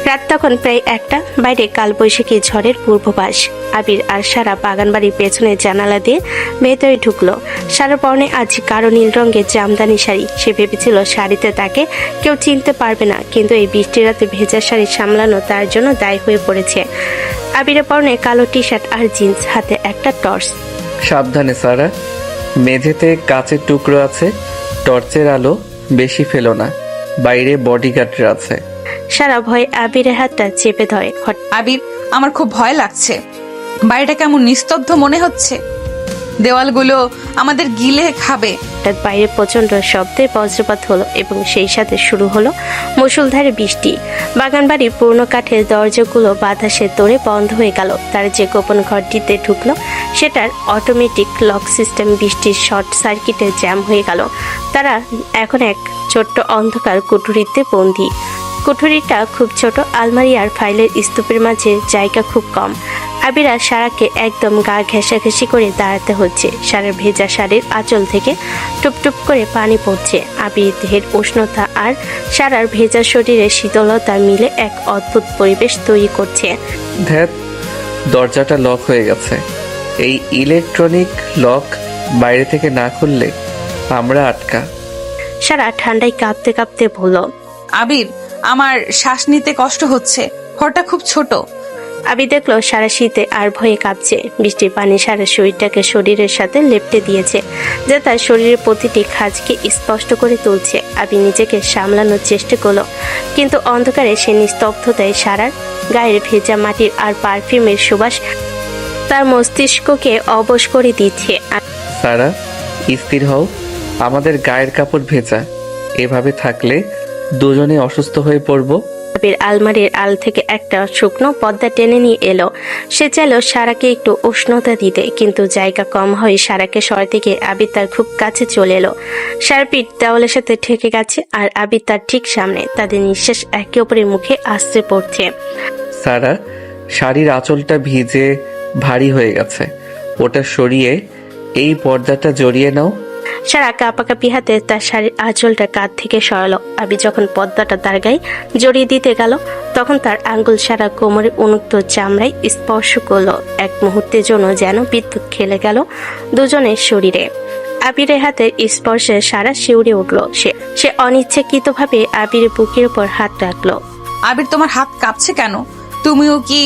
রাত তখন প্রায় 1টা। বাইরে কালবৈশাখী ঝড়ের পূর্বাভাস। আবির আর সারা বাগান বাড়ির পেছনে জানালা দিয়ে ভেতরে ঢুকলো। সারা পরনে আজ গাঢ় নীল রঙের জামদানি শাড়ি। সে ভেবেছিল শাড়িতে তাকে কেউ চিনতে পারবে না, কিন্তু এই বৃষ্টির রাতে ভেজা শাড়ি সামলানো তার জন্য দায়ী হয়ে পড়েছে। আবিরের পরনে কালো টি শার্ট আর জিন্স, হাতে একটা টর্চ। সাবধানে সারা, মেঝেতে কাচের টুকরো আছে, টর্চের আলো বেশি ফেলো না, বাইরে বডিগার্ডরা আছে। সারা ভয়ে আবিরের হাতটা চেপে ধরে। আবির, আমার খুব ভয় লাগছে। বাড়িটা কেমন নিস্তব্ধ মনে হচ্ছে। দেওয়ালগুলো আমাদের গিলে খাবে। হঠাৎ বাইরে প্রচন্ড শব্দে বজ্রপাত হলো এবং সেই সাথে শুরু হলো মুষলধারে বৃষ্টি। বাগান বাড়ির পুরনো কাঠের দরজাগুলো বাতাসের তোড়ে বন্ধ হয়ে গেল। তার যে গোপন ঘরটিতে ঢুকলো সেটার অটোমেটিক লক সিস্টেম বৃষ্টির শর্ট সার্কিটে জ্যাম হয়ে গেল। তারা এখন এক ছোট্ট অন্ধকার কুঠুরিতে বন্দী। কুঠুরিটা খুব ছোট, আলমারি আর ফাইলের স্তূপের মাঝে জায়গা খুব কম। আবির আর সারাকে একদম গা ঘেঁষাঘেঁষি করে দাঁড়াতে হচ্ছে। সারার ভেজা শাড়ির আঁচল থেকে টুপটুপ করে পানি পড়ছে। আবির দেহের উষ্ণতা আর সারার ভেজা শরীরের শীতলতা মিলে এক অদ্ভুত পরিবেশ তৈরি করছে। ধ্যাত, দরজাটা লক হয়ে গেছে। এই ইলেকট্রনিক লক বাইরে থেকে না খুললে আমরা আটকা। সারা ঠান্ডায় কাঁপতে কাঁপতে বলল, আবির, আমার শ্বাস নিতে কষ্ট হচ্ছে। ঘরটা খুব ছোট। আবির দেখলো সারা শীতে আর ভয়ে কাঁপছে। বৃষ্টির পানি সারা শরীরটাকে শরীরের সাথে লেপ্টে দিয়েছে, যা তার শরীরের প্রতিটি খাঁজকে স্পষ্ট করে তুলছে। আবির নিজেকে সামলানোর চেষ্টা করলো, কিন্তু অন্ধকারে সে নিস্তব্ধতায় সারার গায়ের ভেজা মাটির আর পারফিউমের সুবাস তার মস্তিষ্ককে অবশ করে দিচ্ছে। সারা, স্থির হও, আমাদের গায়ের কাপড় ভেজা। এভাবে থাকলে দুজনে অসুস্থ হয়ে পড়ব। আবির আলমারির আল থেকে একটা শুকনো পর্দা টেনে নিয়ে এলো। সে চাইল সারাকে একটু উষ্ণতা দিতে, কিন্তু জায়গা কম হয়ে সারাকে সরাতে গিয়ে আবির তার খুব কাছে চলে এলো। সারা পিঠ দেওয়ালের সাথে ঠেকে গেছে আর আবির তার ঠিক সামনে। তাদের নিঃশ্বাস একে অপরের মুখে আশ্রে পড়ছে। সারা, শাড়ির আঁচলটা ভিজে ভারী হয়ে গেছে, ওটা সরিয়ে এই পর্দাটা জড়িয়ে নাও। সারা কাঁপাকাঁপি হাতে তার শাড়ির আঁচলটা কাঁধ থেকে সরালো। আবি যখন পর্দাটা তার গায়ে জড়িয়ে দিতে গেল, তখন তার আঙ্গুল সারা কোমরের উন্মুক্ত চামড়ায় স্পর্শ করলো। এক মুহূর্তের জন্য যেন বিদ্যুৎ খেলে গেল দুজনের শরীরে। আবিরের হাতের স্পর্শে সারা শিউরে উঠল। সে অনিচ্ছাকৃতভাবে আবিরের বুকের উপর হাত রাখলো। আবির, তোমার হাত কাঁপছে কেন? তুমিও কি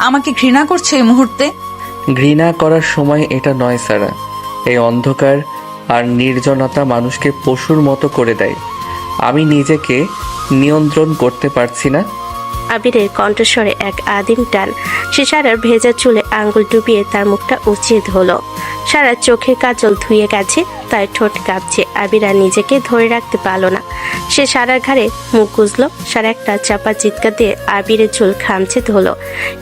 আমাকে ঘৃণা করছো এই মুহূর্তে? ঘৃণা করার সময় এটা নয় সারা। এই অন্ধকার আর নির্জনতা মানুষকে পশুর মতো করে দেয়। আমি নিজেকে নিয়ন্ত্রণ করতে পারছি না। আবিরের কণ্ঠস্বরে এক আদিম টান। সে সারার ভেজা চুলে আঙ্গুল ডুবিয়ে তার মুখটা উঁচিয়ে ধরল। সারা চোখের কাজল ধুয়ে গেছে, তার ঠোঁট কাঁপছে। আবির আর নিজেকে ধরে রাখতে পারল না। সে সারার ঘাড়ে মুখ গুজল। সারা একটা চাপা চিৎকার দিয়ে আবিরের চুল খামচে ধরল।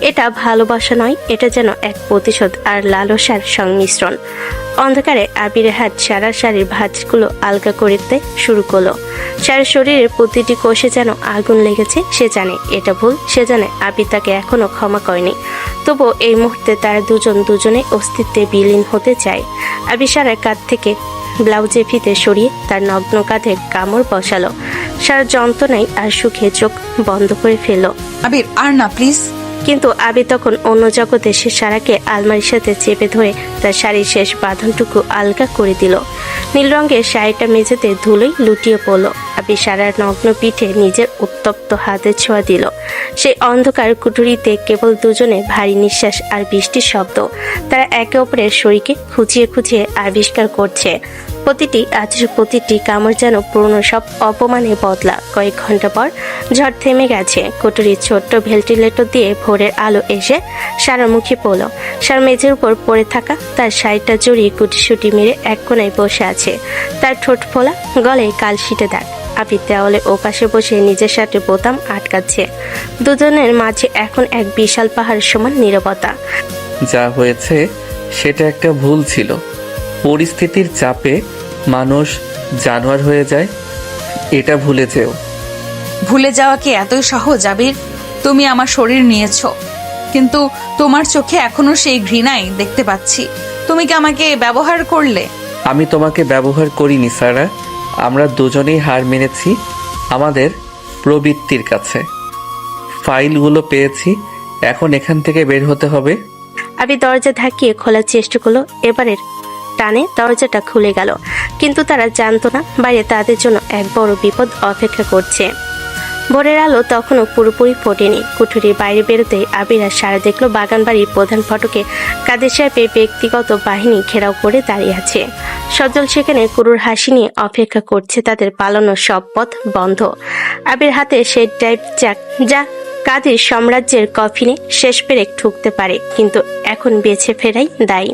এটা ভালোবাসা নয়, এটা যেন এক প্রতিশোধ আর লালসার সংমিশ্রণ। অন্ধকারে আবিরের হাত সারার শাড়ির ভাঁজগুলো আলগা করতে শুরু করলো। সারার শরীরের প্রতিটি কোষে যেন আগুন লেগেছে। সে জানে এটা ভুল, সে জানে আবির তাকে এখনো ক্ষমা করেনি। তবুও এই মুহূর্তে তারা দুজনে অস্তিত্বে বিলীন হতে চায়। আবির সারার কাঁধ থেকে ব্লাউজের ফিতে সরিয়ে তার নগ্ন কাঁধে কামড় বসালো। সারা যন্ত্রণায় আর সুখে চোখ বন্ধ করে ফেলল। আবির, আর না প্লিজ। কিন্তু আবির তখন অন্য জগতে। সে সারাকে আলমারির সাথে চেপে ধরে তার শাড়ির শেষ বাঁধনটুকু আলগা করে দিল। নীল রঙের শাড়িটা মেঝেতে ধুলোয় লুটিয়ে পড়ল। আবির সারার নগ্ন পিঠে নিজের উত্তপ্ত হাতে ছোঁয়া দিল। সেই অন্ধকার কুঠুরিতে কেবল দুজনে ভারী নিঃশ্বাস আর বৃষ্টির শব্দ। তারা একে অপরের শরীরকে খুঁচিয়ে আবিষ্কার করছে। প্রতিটি কামড় যেন পুরনো সব অপমানে বদলা। কয়েক ঘন্টা পর ঝড় থেমে গেছে। কুটুরির ছোট্ট ভেন্টিলেটর দিয়ে ভোরের আলো এসে সারার মুখে পড়ল। সারা মেঝের উপর পড়ে থাকা তার শাড়িটা জড়িয়ে কুটিসুটি মেরে এক কোণায় বসে আছে। তার ঠোঁট ফোলা, গলায় কালশিটে দাগ। আবির দেওয়ালে ওপাশে বসে নিজের সাথে বোতাম আটকাচ্ছে। দুজনের মাঝে এখন এক বিশাল পাহাড় সমান নীরবতা। যা হয়েছে সেটা একটা ভুল ছিল। পরিস্থিতির চাপে মানুষ জানোয়ার হয়ে যায়, এটা ভুলে যেও। ভুলে যাওয়া কি এতই সহজ আবির? তুমি আমার শরীর নিয়েছো, কিন্তু তোমার চোখে এখনো সেই ঘৃণাই দেখতে পাচ্ছি। তুমি কি আমাকে ব্যবহার করলে? আমি তোমাকে ব্যবহার করিনি সারা। আমরা দুজনেই হার মেনেছি আমাদের প্রবৃত্তির কাছে। ফাইলগুলো পেয়েছি, এখন এখান থেকে বের হতে হবে। আবির দরজা ধাকিয়ে খোলার চেষ্টা করলো। এবারের টানে দরজাটা খুলে গেল। কিন্তু তারা জানতো না বাইরে তাদের জন্য এক বড় বিপদ অপেক্ষা করছে। ভোরের আলো তখনও পুরোপুরি ফোটেনি। কুঠুরির বাইরে বেরোতেই আবির আর সারা দেখলো বাগান বাড়ির প্রধান ফটকে কাদের সাহেবের ব্যক্তিগত বাহিনী ঘেরাও করে দাঁড়িয়ে আছে। সজল সেখানে কুরুর হাসি নিয়ে অপেক্ষা করছে। তাদের পালানোর সব পথ বন্ধ। আবির হাতে সে টাইপ চাক যা কাদের সাম্রাজ্যের কফিনে শেষ পেরেক ঠুকতে পারে, কিন্তু এখন বেছে ফেরাই দায়ী।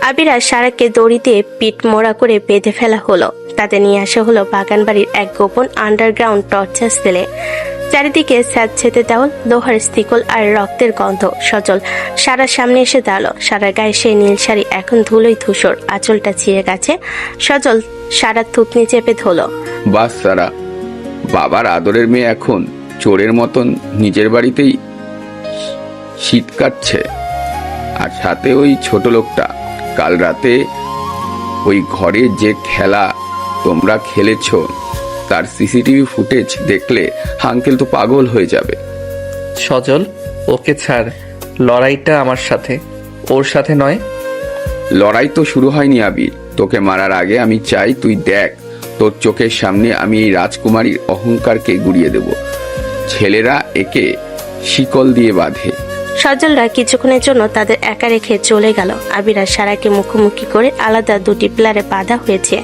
আবির আর সারাকে দড়ি দিয়ে পিঠ মোড়া করে বেঁধে ফেলা হলো। তাদের নিয়ে আসা হলো বাগানবাড়ির এক গোপন আন্ডারগ্রাউন্ড টর্চার সেলে। চারিদিকে স্যাঁতসেঁতে দেওয়াল, লোহার স্থিকল আর রক্তের গন্ধ। সজল সারার সামনে এসে দাঁড়ালো। সারার গায়ে সেই নীল শাড়ি এখন ধুলোই ধূসর, আঁচলটা ছিঁড়ে গেছে। সজল সারার থুতনি চেপে ধরল। বাস সারা, বাবার আদরের মেয়ে এখন চোরের মতন নিজের বাড়িতেই শীত কাটছে। আর সাথে ওই ছোট লোকটা, কাল রাতে ওই ঘরে যে খেলা তোমরা খেলেছ তার সিসিটিভি ফুটেজ দেখলে আঙ্কেল তো পাগল হয়ে যাবে। সজল, ওকে ছাড়। লড়াইটা আমার সাথে, ওর সাথে নয়। লড়াই তো শুরু হয়নি আবির। তোকে মারার আগে আমি চাই তুই দেখ, তোর চোখের সামনে আমি এই রাজকুমারীর অহংকারকে গুড়িয়ে দেব। ছেলেরা একে শিকল দিয়ে বাঁধে। সজলরা কিছুক্ষণের জন্য তাদের একা রেখে চলে গেল। আবির আর সারাকে মুখোমুখি করে আলাদা দুটি পিলারে বাঁধা হয়েছে।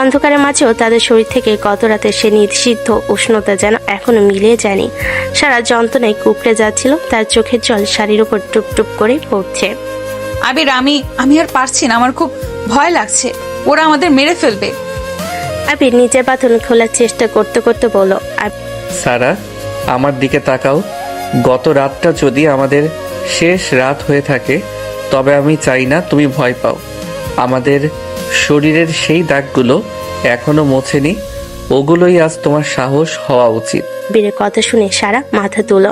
অন্ধকারের মাঝেও তাদের শরীর থেকে গত রাতে সে নিষিদ্ধ উষ্ণতা যেন এখনো মিলিয়ে যায়নি। সারা যন্ত্রণায় কুকড়ে যাচ্ছিল। তার চোখের জল শাড়ির উপর টুপ টুপ করে পড়ছে। আবির, আমি আর পারছি না, আমার খুব ভয় লাগছে। ওরা আমাদের মেরে ফেলবে। আবির নিজের বাঁধন খোলার চেষ্টা করতে করতে বলল, সারা, আমার দিকে তাকাও। গত রাতটা যদি আমাদের শেষ রাত হয়ে থাকে তবে আমি চাই না তুমি ভয় পাও। আমাদের শরীরের সেই দাগগুলো এখনো মোছেনি, ওগুলোই আজ তোমার সাহস হওয়া উচিত। বীরের কথা শুনে সারা মাথা তুল।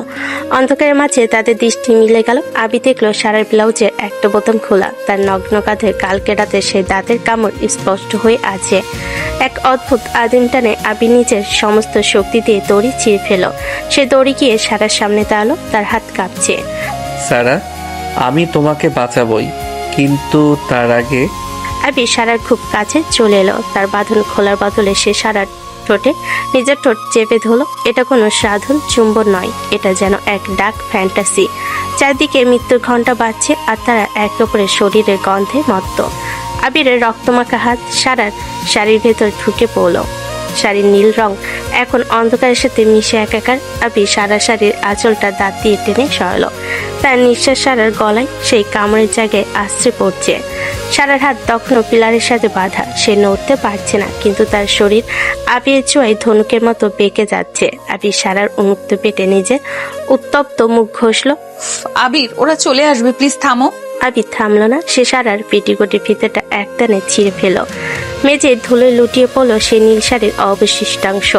অন্ধকারের মাঝে তাদের দৃষ্টি মিলে গেল। আবি দেখলো সারার ব্লাউজের একটা বোতাম খোলা। তার নগ্ন কাঁধে কালকে রাতে সেই দাঁতের কামড় স্পষ্ট হয়ে আছে। এক অদ্ভুত আদিম টানে আবি নিজের সমস্ত শক্তি দিয়ে দড়ি ছিঁড়ে ফেল। সে দড়ি গিয়ে সারার সামনে দাঁড়ালো। তার হাত কাঁপছে। সারা, আমি তোমাকে বাঁচাবই, কিন্তু তার আগে। আবি সারার খুব কাছে চলে এলো। তার বাঁধন খোলার বদলে সে সারার ঠোঁটে নিজের ঠোঁট চেপে ধরল। এটা কোনো সাধারণ চুম্বন নয়, এটা যেন এক ডার্ক ফ্যান্টাসি। চারদিকে মৃত্যুর ঘণ্টা বাজছে আর তারা একে অপরের শরীরের গন্ধে মত্ত। আবিরের রক্তমাখা হাত সারার শাড়ির ভেতর ঢুকে পড়ল। শাড়ির নীল রং এখন অন্ধকারের সাথে মিশে একাকার। আবি সারা শাড়ির আঁচলটা দাঁত দিয়ে টেনে সরালো। তার নিঃশ্বাস সারার গলায় সেই কামড়ের জায়গায় আশ্রে পড়ছে। সারার হাত তখনও পিলারের সাথে বাঁধা, সে নড়তে পারছে না, কিন্তু তার শরীর আবির ছোঁয়ায় ধনুকের মতো বেঁকে যাচ্ছে। আবি সারার উন্মুক্ত পেটে নিজের উত্তপ্ত মুখ ঘষল। আবির, ওরা চলে আসবে, প্লিজ থামো। আবির থামলো না। সে সারার পেটিকোটি ফিতেটা একটানে ছিঁড়ে ফেল। মেঝে ধুলোয় লুটিয়ে পড়ল সে নীল শাড়ির অবশিষ্টাংশ।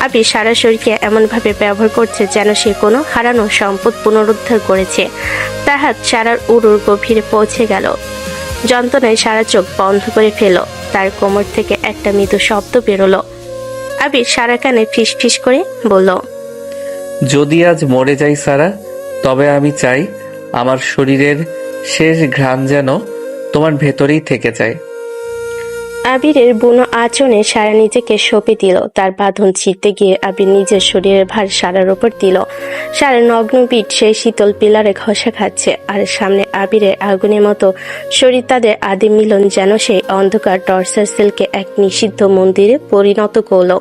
আবির সারা শরীরকে এমনভাবে ব্যবহার করছে যেন সে কোনো হারানো সম্পদ পুনরুদ্ধার করেছে। তার হাত সারার উরুর গভীরে পৌঁছে গেল। যন্ত্রণায় সারা চোখ বন্ধ করে ফেল। তার কোমর থেকে একটা মৃদু শব্দ বেরোলো। আবির সারা কানে ফিস ফিস করে বলল, যদি আজ মরে যাই সারা, তবে আমি চাই আমার শরীরের শেষ ঘ্রাণ যেন তোমার ভেতরেই থেকে যায়। আবিরের বুনো আচরণে সারা নিজেকে সঁপে দিল। তার বাঁধন ছিঁড়তে গিয়ে আবির নিজের শরীরের ভার সারার ওপর দিল। সারা নগ্ন পিঠ সেই শীতল পিলারে ঘষা খাচ্ছে, আর সামনে আবিরের আগুনের মতো শরীর। তাদের আদি মিলন যেন সেই অন্ধকার টর্চার সেলকে এক নিষিদ্ধ মন্দিরে পরিণত করল।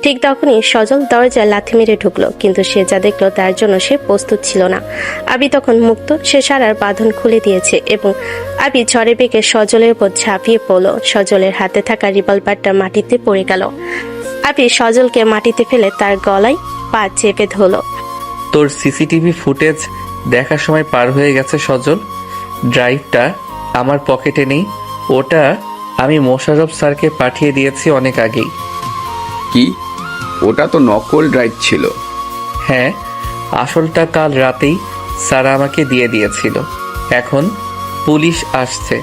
ঠিক তখনই সজল দরজায় লাথি মেরে ঢুকলো, কিন্তু সে যা দেখলো তার জন্য সে প্রস্তুত ছিল না। আবি তখন মুক্ত। সে সারার বাঁধন খুলে দিয়েছে এবং আবি ঝড়ে বেগে সজলের উপর ঝাঁপিয়ে পড়ল। সজলের হাতে থাকা রিভলভারটা মাটিতে পড়ে গেল। আবি সজলকে মাটিতে ফেলে তার গলায় পা চেপে ধরল। তোর সিসিটিভি ফুটেজ দেখার সময় পার হয়ে গেছে সজল। ড্রাইভটা আমার পকেটে নেই, ওটা আমি মোশাররফ স্যারকে পাঠিয়ে দিয়েছি অনেক আগেই। কি? ওটা তো নকল ড্রাইভ ছিল। হ্যাঁ, আসলটা কাল রাতেই স্যার আমাকে দিয়ে দিয়েছিল। এখন পুলিশ আসছে।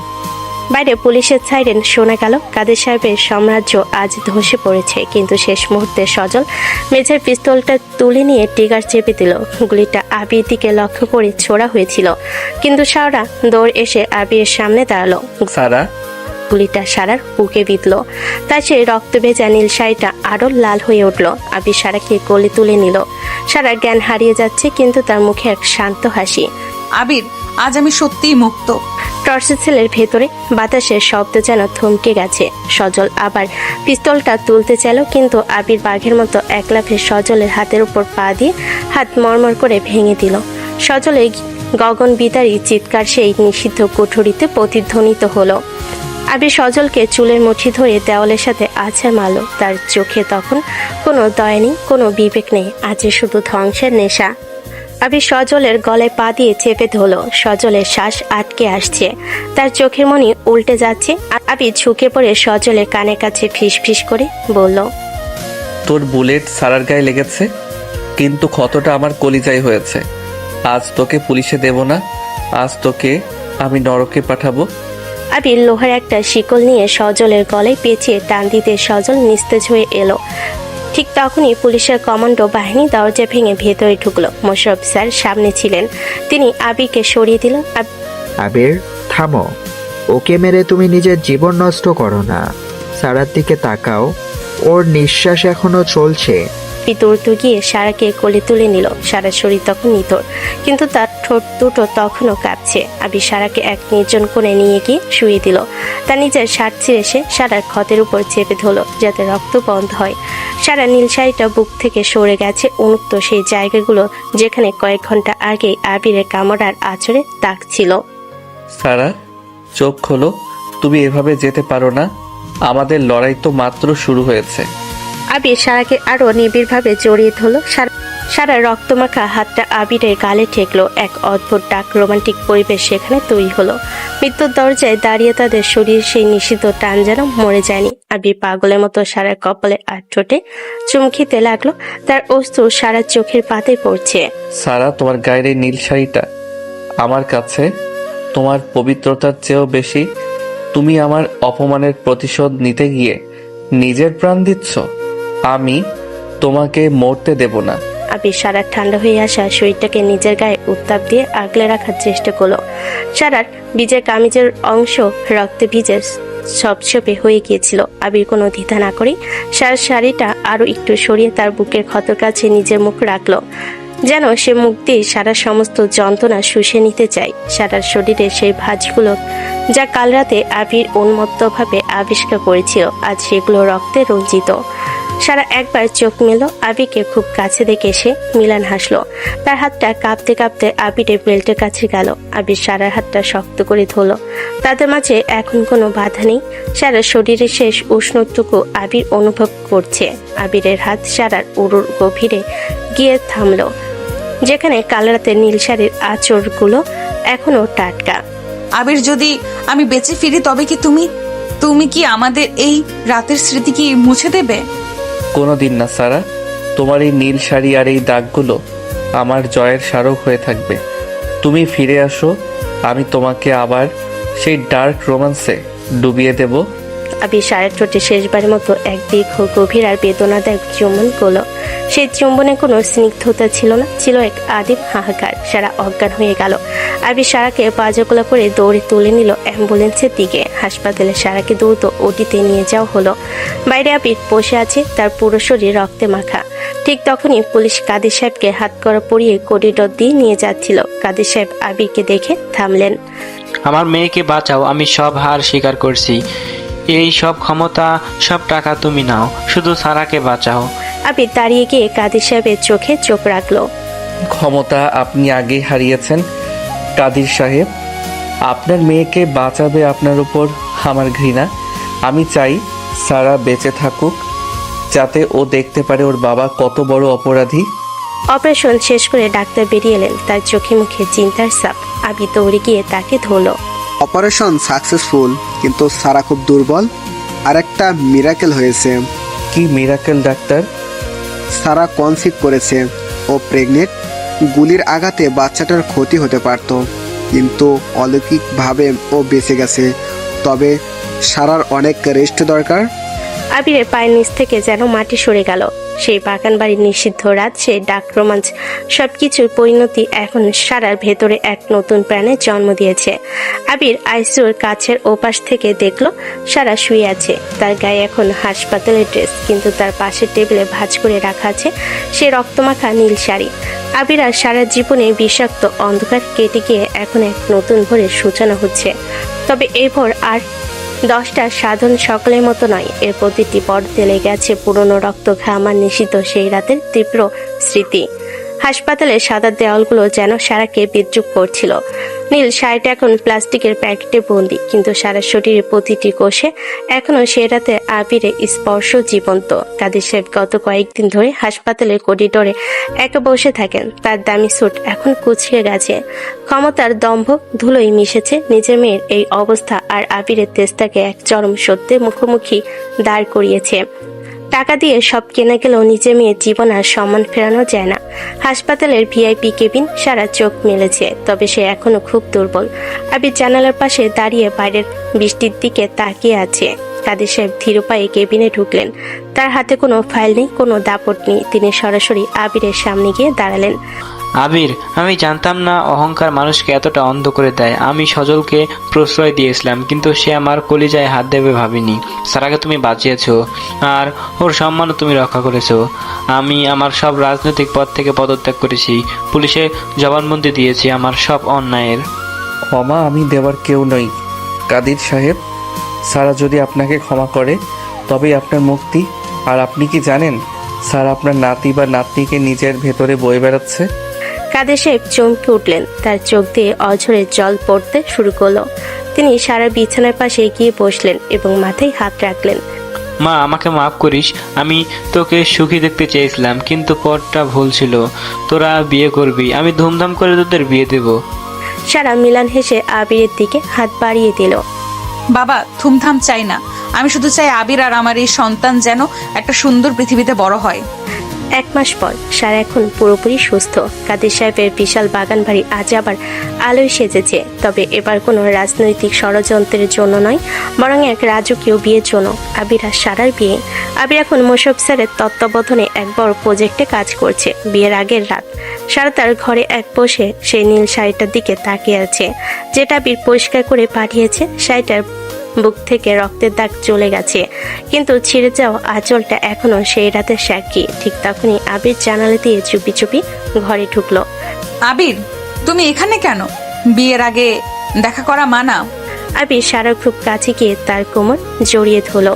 বাইরে পুলিশের সাইরেন শোনা গেল। কাদের সাহেবের সাম্রাজ্য আজ ধসে পড়েছে, কিন্তু শেষ মুহূর্তে সজল মেঝের পিস্তলটা তুলে নিয়ে ট্রিগার চেপে দিল। গুলিটা আবির দিকে লক্ষ্য করে ছোড়া হয়েছিল, কিন্তু সারা দৌড় এসে আবিরের সামনে দাঁড়ালো। সারা, গুলিটা সারার বুকে বিঁধল। তার সেই রক্ত ভেজা নীল শাড়িটা আরো লাল হয়ে উঠল। আবির সারাকে কোলে তুলে নিল। সারা জ্ঞান হারিয়ে যাচ্ছে, কিন্তু তার মুখে এক শান্ত হাসি। আবির, আজ আমি সত্যিই মুক্ত। টর্চের সেলের ভেতরে বাতাসের শব্দ যেন থমকে গেছে। সজল আবার পিস্তলটা তুলতে চাইল, কিন্তু আবির বাঘের মতো এক লাফে সজলের হাতের উপর পা দিয়ে হাত মরমর করে ভেঙে দিল। সজলের গগন বিদারী চিৎকার সেই নিষিদ্ধ কুঠুরিতে প্রতিধ্বনিত হলো। আবির সজলকে চুলের মুঠি ধরে দেওয়ালের সাথে আছাড় মারল। তার চোখে তখন কোনো দয়া নেই, কোনো বিবেক নেই, আছে শুধু ধ্বংসের নেশা। আবির সজলের গলায় পা দিয়ে চেপে ধরল। সজলের শ্বাস আটকে আসছে, তার চোখের মনি উল্টে যাচ্ছে। আবির ঝুঁকে পড়ে সজলের কানের কাছে ফিস ফিস করে বলল, তোর বুলেট সারার গায়ে লেগেছে, কিন্তু ক্ষতটা আমার কলিজায় হয়েছে। আজ তোকে পুলিশে দেব না, আজ তোকে আমি নরকে পাঠাবো। আবির লোহার একটা শিকল নিয়ে সজলের গলায় পেঁচিয়ে টান দিতে সজল নিস্তেজ হয়ে এলো। ঠিক তখনই পুলিশের কমান্ডো বাহিনী দরজা ভেঙে ভেতরে ঢুকলো। মোশাররফ স্যার সামনে ছিলেন, তিনি আবিরকে সরিয়ে দিলেন। আবির, থামো। ওকে মেরে তুমি নিজের জীবন নষ্ট করো না। সারার দিকে তাকাও, ওর নিঃশ্বাস এখনো চলছে। দৌড় গিয়ে সারাকে কোলে তুলে নিল। সারার শরীর তখন নিথর, কিন্তু তার ঠোঁট দুটো তখনও কাঁপছে। আবির সারাকে এক নির্জন কোণে নিয়ে গিয়ে শুয়ে দিল। তার নিজের শার্ট ছিঁড়ে সে সারার ক্ষতের উপর চেপে ধরল, যাতে রক্ত বন্ধ হয়। সারা নীল শাড়িটা বুক থেকে সরে গেছে, উন্মুক্ত সেই জায়গাগুলো যেখানে কয়েক ঘন্টা আগে আবিরের কামড়ার আঁচড়ে দাগ ছিল। সারা, চোখ খোলো। তুমি এভাবে যেতে পারো না, আমাদের লড়াই তো মাত্র শুরু হয়েছে। আবির সারাকে আরো নিবিড়ভাবে জড়িয়ে ধরল। সারা রক্তমাখা হাতটা আবিরের গালে ঠেকলো। এক অদ্ভুত ডাক রোমান্টিক পরিবেশ সেখানে তৈরি হলো। মৃত্যুর দরজায় দাঁড়িয়ে তাদের শরীর সেই নিষিদ্ধ টান যেন মরে যায়নি। আবির পাগলের মতো সারার কপালে আর ঠোঁটে চুম খেতে লাগলো। তার অস্ত্র সারার চোখের পাতে পড়ছে। সারা, তোমার গায়ের এই নীল শাড়িটা আমার কাছে তোমার পবিত্রতার চেয়েও বেশি। তুমি আমার অপমানের প্রতিশোধ নিতে গিয়ে নিজের প্রাণ দিচ্ছ। আমি তোমাকে মরতে দেব না। আবির সারার ঠান্ডা হয়ে আসা শরীরটাকে নিজের গায়ে উত্তাপ দিয়ে আগলে রাখার চেষ্টা করলো। সারার ভিজে কামিজের অংশ রক্তে ভিজে ছপছপে হয়ে গিয়েছিল। আবির কোনো দ্বিধা না করে সারার শাড়িটা আরো একটু সরিয়ে তার বুকের ক্ষতর কাছে নিজের মুখ রাখলো, যেন সে মুখ দিয়ে সারার সমস্ত যন্ত্রণা শুষে নিতে চায়। সারার শরীরে সেই ভাঁজগুলো যা কাল রাতে আবির উন্মত্তভাবে আবিষ্কার করেছিল, আজ সেগুলো রক্তে রঞ্জিত। সারা একবার চোখ মেল, আবিরকে খুব কাছে দেখে সে মিলান হাসলো। তার হাতটা কাঁপতে কাঁপতে আবিরের বেল্টের কাছে গেল। আবির সারার হাতটা শক্ত করে ধরল। তাদের মাঝে এখন কোনো বাধা নেই। সারার শরীরের শেষ উষ্ণটুকু আবির অনুভব করছে। আবিরের হাত সারার উরুর গভীরে গিয়ে থামলো, যেখানে কাল রাতে নীল শাড়ির আঁচড়গুলো এখনো টাটকা। আবির, যদি আমি বেঁচে ফিরি তবে কি তুমি কি আমাদের এই রাতের স্মৃতি কি মুছে দেবে? কোনোদিন না সারা, তোমার এই নীল শাড়ি আর এই দাগগুলো আমার জয়ের স্মারক হয়ে থাকবে। তুমি ফিরে আসো, আমি তোমাকে আবার সেই ডার্ক রোমান্সে ডুবিয়ে দেব। আবির সারের ঠোঁটে শেষবারের মতো এক দীর্ঘ গভীর আর বেদনাদায়ক চুম্বন করলো। সেই চুম্বনে কোনো স্নিগ্ধতা ছিল না, ছিল এক আদিম হাহাকার। সারা অজ্ঞান হয়ে গেল। আবির সারাকে পাজকলা করে দৌড়ে তুলে নিল অ্যাম্বুলেন্সের দিকে। হাসপাতালে সারাকে দ্রুত ওটিতে নিয়ে যাওয়া হলো। বাইরে আবির বসে আছে, তার পুরো শরীর রক্তে মাখা। ঠিক তখনই পুলিশ কাদের সাহেবকে হাতকড়া পরিয়ে করিডোর দিয়ে নিয়ে যাচ্ছিল। কাদের সাহেব আবিরকে দেখে থামলেন। আমার মেয়েকে বাঁচাও, আমি সব হার স্বীকার করছি। এই সব ক্ষমতা, সব টাকা তুমি নাও, শুধু সারাকে বাঁচাও। আবির দাঁড়িয়ে গিয়ে কাদের সাহেবের চোখে চোখ রাখলো। ক্ষমতা আপনি আগেই হারিয়েছেন কাদির সাহেব। আপনার মেয়েকে বাঁচাবে আপনার উপর আমার ঘৃণা। আমি চাই সারা বেঁচে থাকুক, যাতে ও দেখতে পারে ওর বাবা কত বড় অপরাধী। অপারেশন শেষ করে ডাক্তার বেরিয়ে এলেন, তার চোখে মুখে চিন্তার ছাপ। আবির দৌড়ে গিয়ে তাকে ধরল। অপারেশন সাকসেসফুল, কিন্তু সারা খুব দুর্বল। আর একটা মিরাকেল হয়েছে। কি মিরাকেল ডাক্তার? সারা কনসিভ করেছে, ও প্রেগনেন্ট। গুলির আঘাতে বাচ্চাটার ক্ষতি হতে পারত, কিন্তু অলৌকিকভাবে ও বেঁচে গেছে। তবে সারার অনেক রেস্ট দরকার। আবিরের পায়ের নিচ থেকে যেন মাটি সরে গেল। সেই বাগান বাড়ির নিষিদ্ধ রাত, সেই ডাক রোমাঞ্চ, সবকিছুর পরিণতি এখন সারার ভেতরে এক নতুন প্রাণে জন্ম দিয়েছে। আবির আইসিইউর কাছের ওপাশ থেকে দেখলো সারা শুয়ে আছে। তার গায়ে এখন হাসপাতালের ড্রেস, কিন্তু তার পাশের টেবিলে ভাঁজ করে রাখা আছে সে রক্তমাখা নীল শাড়ি। আবির আর সারা জীবনে বিষাক্ত অন্ধকার কেটে গিয়ে এখন এক নতুন ভোরের সূচনা হচ্ছে। তবে এই ভোর আর 10টা সাধারণ সকালের মতো নয়। এর প্রতিটি পর্দে লেগে আছে পুরনো রক্ত, ঘাম আর নিষিদ্ধ সেই রাতের তীব্র স্মৃতি। হাসপাতালের সাদা দেওয়ালগুলো যেন সারাকে বিদ্রুপ করছিল। নীল শাড়িটা এখন প্লাস্টিকের প্যাকেটে বন্দি, কিন্তু সারা শরীরের প্রতিটি কোষে এখনো সে রাতে আবিরে স্পর্শ জীবন্ত। কাদের সাহেব গত কয়েকদিন ধরে হাসপাতালের করিডোরে একা বসে থাকেন। তার দামি স্যুট এখন কুঁচকে গেছে, ক্ষমতার দম্ভ ধুলোই মিশেছে। নিজের মেয়ের এই অবস্থা আর আবিরের তেজটাকে এক চরম সত্যের মুখোমুখি দাঁড় করিয়েছে। টাকা দিয়ে সব কেনা গেলেও নিজের মেয়ের জীবন আর সম্মান ফেরানো যায় না। হাসপাতালের ভিআইপি কেবিন, সারা চোখ মেলেছে, তবে সে এখনো খুব দুর্বল। আবির জানালার পাশে দাঁড়িয়ে বাইরের বৃষ্টির দিকে তাকিয়ে আছে। কাদের সাহেব ধীর পায়ে কেবিনে ঢুকলেন। তার হাতে কোনো ফাইল নেই, কোনো দাপট নেই। তিনি সরাসরি আবিরের সামনে গিয়ে দাঁড়ালেন। আবির, আমি জানতাম না অহংকার মানুষকে এতটা অন্ধ করে দেয়। আমি সজলকে প্রশ্রয় দিয়েছিলাম, কিন্তু সে আমার কলিজায় হাত দেবে ভাবিনি। সারাকে তুমি বাঁচিয়েছো, আর ওর সম্মানও তুমি রক্ষা করেছো। আমি আমার সব রাজনৈতিক পদ থেকে পদত্যাগ করেছি, পুলিশে জবানবন্দি দিয়েছি আমার সব অন্যায়ের। ক্ষমা আমি দেওয়ার কেউ নই কাদির সাহেব। সারা যদি আপনাকে ক্ষমা করে তবেই আপনার মুক্তি। আর আপনি কি জানেন সারা আপনার নাতি বা নাতনিকে নিজের ভেতরে বয়ে বেড়াচ্ছে? কাদের সাহেব চমকে উঠলেন, তার চোখ দিয়ে অঝরে জল পড়তে শুরু করলো। তিনি সারা বিছানার পাশে গিয়ে বসলেন এবং মাথায় হাত রাখলেন। মা, আমাকে মাফ করিস। আমি তোকে সুখী দেখতে চেয়েছিলাম, কিন্তু পথটা ভুল ছিল। তোরা বিয়ে করবি, আমি ধুমধাম করে তোদের বিয়ে দেব। সারা মিলান হেসে আবিরের দিকে হাত বাড়িয়ে দিল। বাবা, থুমথাম চাই না। আমি শুধু চাই আবির আর আমার এই সন্তান যেন একটা সুন্দর পৃথিবীতে বড় হয়। 1 মাস পর সারা এখন পুরোপুরি সুস্থ। কাদের সাহেবের বিশাল বাগান বাড়ি আজ আবার আলোয় সেজেছে, তবে এবার কোনো রাজনৈতিক ষড়যন্ত্রের জন্য নয়, বরং এক রাজকীয় বিয়ের জন্য। আবির আর সারার বিয়ে। আবির এখন মোশাররফ স্যারের তত্ত্বাবধানে এক বড় প্রজেক্টে কাজ করছে। বিয়ের আগের রাত সারা তার ঘরে এক বসে সেই নীল শাড়িটার দিকে তাকিয়ে আছে, যেটা আবির পরিষ্কার করে পাঠিয়েছে। শাড়িটার বুক থেকে রক্তের দাগ চলে গেছে, কিন্তু ছিঁড়ে যাওয়া আঁচলটা এখনো সেই রাতের সাক্ষী। ঠিক তখনই আবির জানালা দিয়ে চুপি চুপি ঘরে ঢুকলো। আবির, তুমি এখানে কেন? বিয়ের আগে দেখা করা মানা। আবির সারার খুব কাছে গিয়ে তার কোমর জড়িয়ে ধরলো।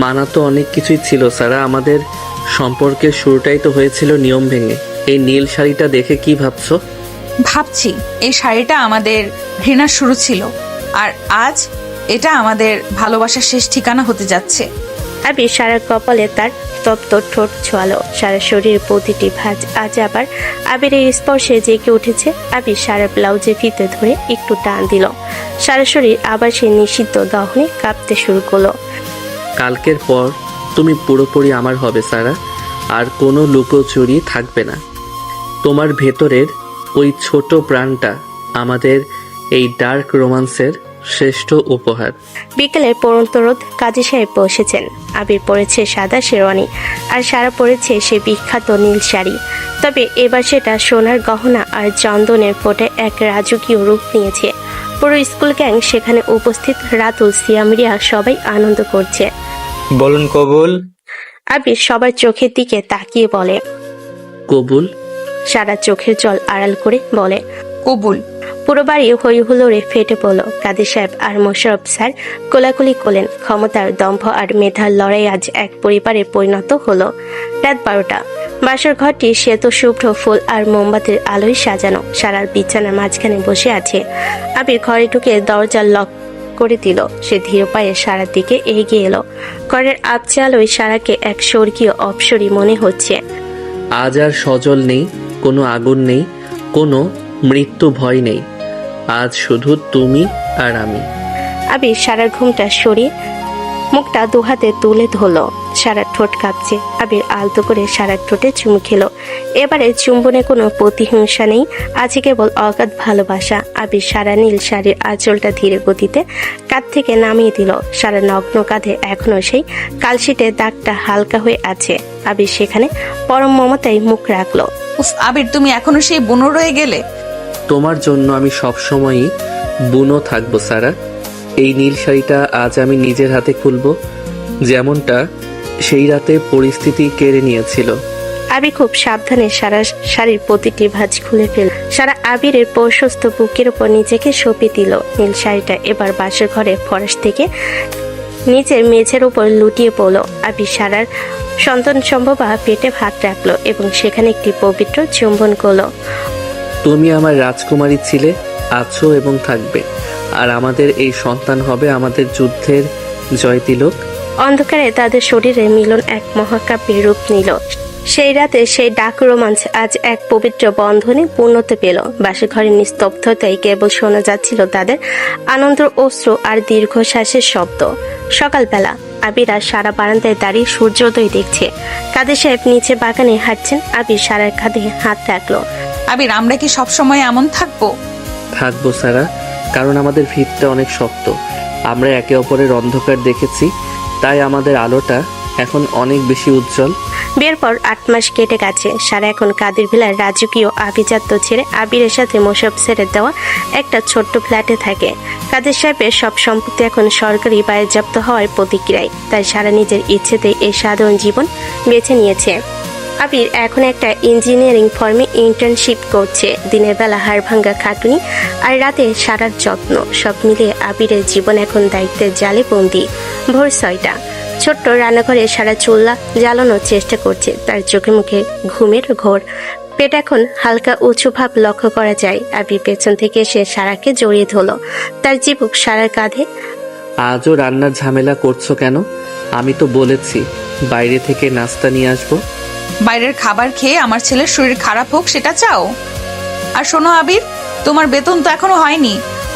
মানা তো অনেক কিছুই ছিল সারা, আমাদের সম্পর্কের শুরুটাই তো হয়েছিল নিয়ম ভেঙে। এই নীল শাড়িটা দেখে কি ভাবছো? ভাবছি এই শাড়িটা আমাদের ঘৃণার শুরু ছিল, আর আজ এটা আমাদের ভালোবাসার শেষ ঠিকানা হতে যাচ্ছে। আবির সারার কপালে তার তপ্ত ঠোঁট ছোঁয়ালো। সারা শরীরের প্রতিটি ভাঁজ আজ আবার আবিরের স্পর্শে জেগে উঠেছে। আবির সারা ব্লাউজে ফিতে ধরে একটু টান দিল। সারা শরীর আবার সে নিষিদ্ধ দহনে কাঁপতে শুরু করলো। কালকের পর তুমি পুরোপুরি আমার হবে সারা, আর কোনো লুকোচুরি থাকবে না। তোমার ভেতরের ওই ছোট প্রাণটা আমাদের এই ডার্ক রোমান্সের শ্রেষ্ঠ উপহার। বিকেলের পড়ন্ত রোদ। কাজী সাহেব বসেছেন। আবির পরেছে সাদা শেরওয়ানি, আর সারা পরেছে সে বিখ্যাত নীল শাড়ি। তবে এবার সেটা সোনার গহনা আর চন্দনের ফোটে এক রাজকীয় রূপ নিয়েছে। পুরো স্কুল গ্যাং সেখানে উপস্থিত। রাতুল, সিয়ামরিয়া সবাই আনন্দ করছে। বলুন কবুল। আবির সবার চোখের দিকে তাকিয়ে বলে কবুল। সারা চোখের জল আড়াল করে বলে কবুল। পুরো বাড়ি হই হুল্লোড়ে ফেটে পড়ল। কাদের সাহেব আর মোশাররফ স্যার কোলাকুলি করলেন। ক্ষমতার, দম্ভ আর মেধার লড়াই আজ এক পরিবারে পরিণত হলো। রাত 12টা। বাসর ঘরটি শ্বেত শুভ্র ফুল আর মোমবাতির আলোয় সাজানো। সারার বিছানার মাঝখানে বসে আছে। আবির ঘরে ঢুকে দরজা লক করে দিল। সে ধীর পায়ে সারার দিকে এগিয়ে এলো। ঘরের আবছা আলোয় সারাকে এক স্বর্গীয় অপসরী মনে হচ্ছে। আজ আর সজল নেই, কোনো আগুন নেই, কোনো মৃত্যু ভয় নেই। আজ শুধু তুমি আর আমি। আবির সারার ঘুমটা সরিয়ে মুখটা দুহাতে তুলে ধরলো। সারার ঠোঁট কাঁপছে। আবির আলতো করে সারার ঠোঁটে চুমু খেলো। এবারে চুম্বনে কোনো প্রতিহিংসা নেই, আছে কেবল অগাধ ভালোবাসা। আবির সারা নীল শাড়ির আঁচলটা ধীরে গতিতে কাঁধ থেকে নামিয়ে দিল। সারা নগ্ন কাঁধে এখনো সেই কালশিটে দাগটা হালকা হয়ে আছে। আবির সেখানে পরম মমতায় মুখ রাখলো। উফ আবির, তুমি এখনো সেই বুনো রয়ে গেলে। তোমার জন্য আমি সবসময়ই বুনো থাকবো সারা। এই নীল শাড়িটা আজ আমি নিজের হাতে খুলবো, যেমনটা সেই রাতে পরিস্থিতি কেড়ে নিয়েছিল। আবির খুব সাবধানে সারা শাড়ির প্রতিটি ভাঁজ খুলে ফেল। সারা আবিরের প্রশস্ত বুকের উপর নিজেকে সঁপে দিল। নীল শাড়িটা এবার বাসর ঘরে ফরাস থেকে নিচের মেঝের উপর লুটিয়ে পড়লো। আবির সারার সন্তান সম্ভব পেটে হাত রাখলো এবং সেখানে একটি পবিত্র চুম্বন করলো। তুমি আমার রাজকুমারী ছিলে, আছো এবং থাকবে, আর আমাদের এই সন্তান হবে আমাদের যুদ্ধের জয়তিলক। অন্ধকারে তাদের শরীরের মিলন এক মহাকাব্যের রূপ নিল। সেই রাতে সেই ডাক রোমাঞ্চ আজ এক পবিত্র বন্ধনে পূর্ণতা পেল। বাসর ঘরের নিস্তব্ধতায় কেবল শোনা যাচ্ছিল তাদের আনন্দ অশ্রু আর দীর্ঘশ্বাসের শব্দ। সকালবেলা আবির আর সারা বারান্দায় দাঁড়িয়ে সূর্যোদয় দেখছে। কাদের সাহেব নিচে বাগানে হাঁটছেন। আবির সারার কাঁধে হাত রাখলো। আবির, আমরা কি সবসময় এমন থাকবো? থাকবো সারা, কারণ আমাদের ভিতটা অনেক শক্ত। আমরা একে অপরের অন্ধকার দেখেছি, তাই আমাদের আলোটা এখন অনেক বেশি উজ্জ্বল। বিয়ের পর 8 মাস কেটে গেছে। সারা এখন কাদের ভিলার রাজকীয় আভিজাত্য ছেড়ে আবিরের সাথে মোশাররফ স্যারের দেওয়া একটা ছোট্ট ফ্ল্যাটে থাকে। কাদের সাহেবের সব সম্পত্তি এখন সরকারি বাজেয়াপ্ত হওয়ার প্রতিক্রিয়ায়, তাই সারা নিজের ইচ্ছেতে এই সাধারণ জীবন বেছে নিয়েছে। আবির এখন একটা ইঞ্জিনিয়ারিং ফার্মে ইন্টার্নশিপ করছে। দিনের বেলা হাড়ভাঙ্গা খাটুনি আর রাতে সারার যত্ন, সব মিলিয়ে আবিরের জীবন এখন দায়িত্বের জালে বন্দি। ভোর 6টা। ছোট্ট রান্নাঘরে সারা চুল্লা জ্বালানোর চেষ্টা করছে। তার চোখে মুখে ঘুমের ঘোর। পেট এখন হালকা উঁচু ভাব লক্ষ্য করা যায়। আবির পেছন থেকে সে সারাকে জড়িয়ে ধরল। তার চিবুক সারার কাঁধে। আজও রান্নার ঝামেলা করছো কেন? আমি তো বলেছি বাইরে থেকে নাস্তা নিয়ে আসবো। বাইরের খাবার খেয়ে আমার ছেলের শরীর খারাপ হোক সেটা চাও? আর শোনো আবির, তোমার বেতন তো এখনো হয়নি,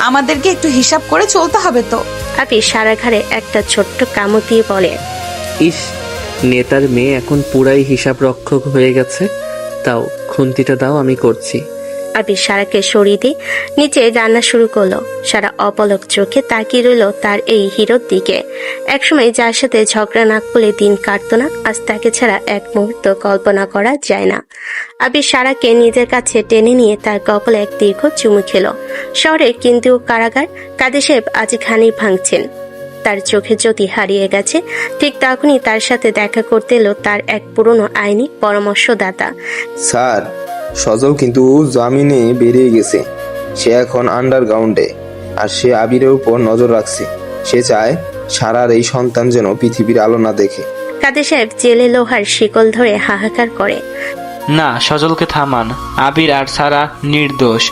আমাদেরকে একটু হিসাব করে চলতে হবে তো। আবির সারা ঘাড়ে একটা ছোট্ট কামড় দিয়ে বলে, ইস, নেতার মেয়ে এখন পুরাই হিসাব রক্ষক হয়ে গেছে। তাও খুন্তিটা দাও, আমি করছি। আবির সারাকে সরিয়ে দিয়ে নিচে রান্না শুরু করলো। সারা অপলক চোখে তাকিয়ে রইল তার এই হিরোর দিকে। একসময় যার সাথে ঝগড়া না করলে দিন কাটতো না, আজ তাকে ছাড়া এক মুহূর্ত কল্পনা করা যায় না। আবির সারাকে নিজের কাছে টেনে নিয়ে তার কপালে এক দীর্ঘ চুমু খেল। শহরের কেন্দ্রীয় কারাগার কাদের সাহেব আজ ঘানি ভাঙছেন। তার চোখে জ্যোতি হারিয়ে গেছে। ঠিক তখনই তার সাথে দেখা করতে এলো তার এক পুরনো আইনি পরামর্শদাতা। স্যার, সজল কিন্তু জামিনে বেরিয়ে গেছে। সে এখন আন্ডারগ্রাউন্ডে, আর সে আবিরের উপর নজর রাখছে। সে চায় সারার এই সন্তান যেন পৃথিবীর আলো না দেখে। কাদের সাহেব জেলে লোহার শিকল ধরে হাহাকার করে। না, সজলকে থামান। আবির আর সারা নির্দোষ।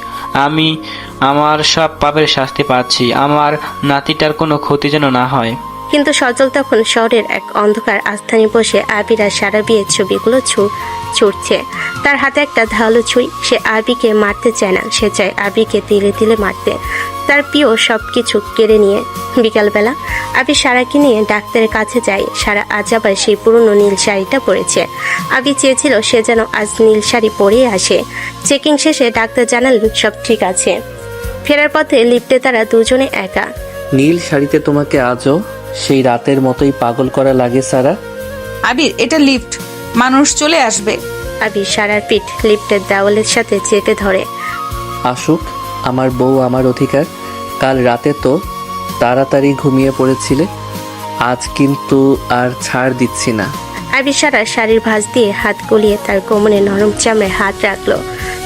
আমি আমার সব পাপের শাস্তি পাচ্ছি। আমার নাতিটার কোনো ক্ষতি যেন না হয়। কিন্তু সজল তখন শহরের এক অন্ধকার আস্থানে বসে আবির আর সারা বিয়ের ছবিগুলো ছুটছে। তার হাতে একটা ধারালো ছুরি। সে আবিকে মারতে চায় না, সে চায় আবিকে তিলে তিলে মারতে, তার প্রিয় সবকিছু কেড়ে নিয়ে। বিকালবেলা আবি সারাকে নিয়ে ডাক্তারের কাছে যায়। সারা আজ আবার সেই পুরনো নীল শাড়িটা পরেছে। আবি চেয়েছিল সে যেন আজ নীল শাড়ি পরে আসে। চেকিং শেষে ডাক্তার জানালেন সব ঠিক আছে। ফেরার পথে লিফটে তারা দুজনে একা। নীল শাড়িতে তোমাকে আজও সেই রাতের মতোই পাগল করা লাগে সারা। আবির, এটা লিফট, মানুষ চলে আসবে। আবির সারার পিঠ লিফটের দেওয়ালের সাথে চেপে ধরে। আসুক, আমার বউ আমার অধিকার। কাল রাতে তো তাড়াতাড়ি ঘুমিয়ে পড়েছিলে, আজ কিন্তু আর ছাড় দিচ্ছি না। আবির সারা শাড়ির ভাঁজ দিয়ে হাত গলিয়ে তার কোমরে নরম চামড়ায় হাত রাখলো।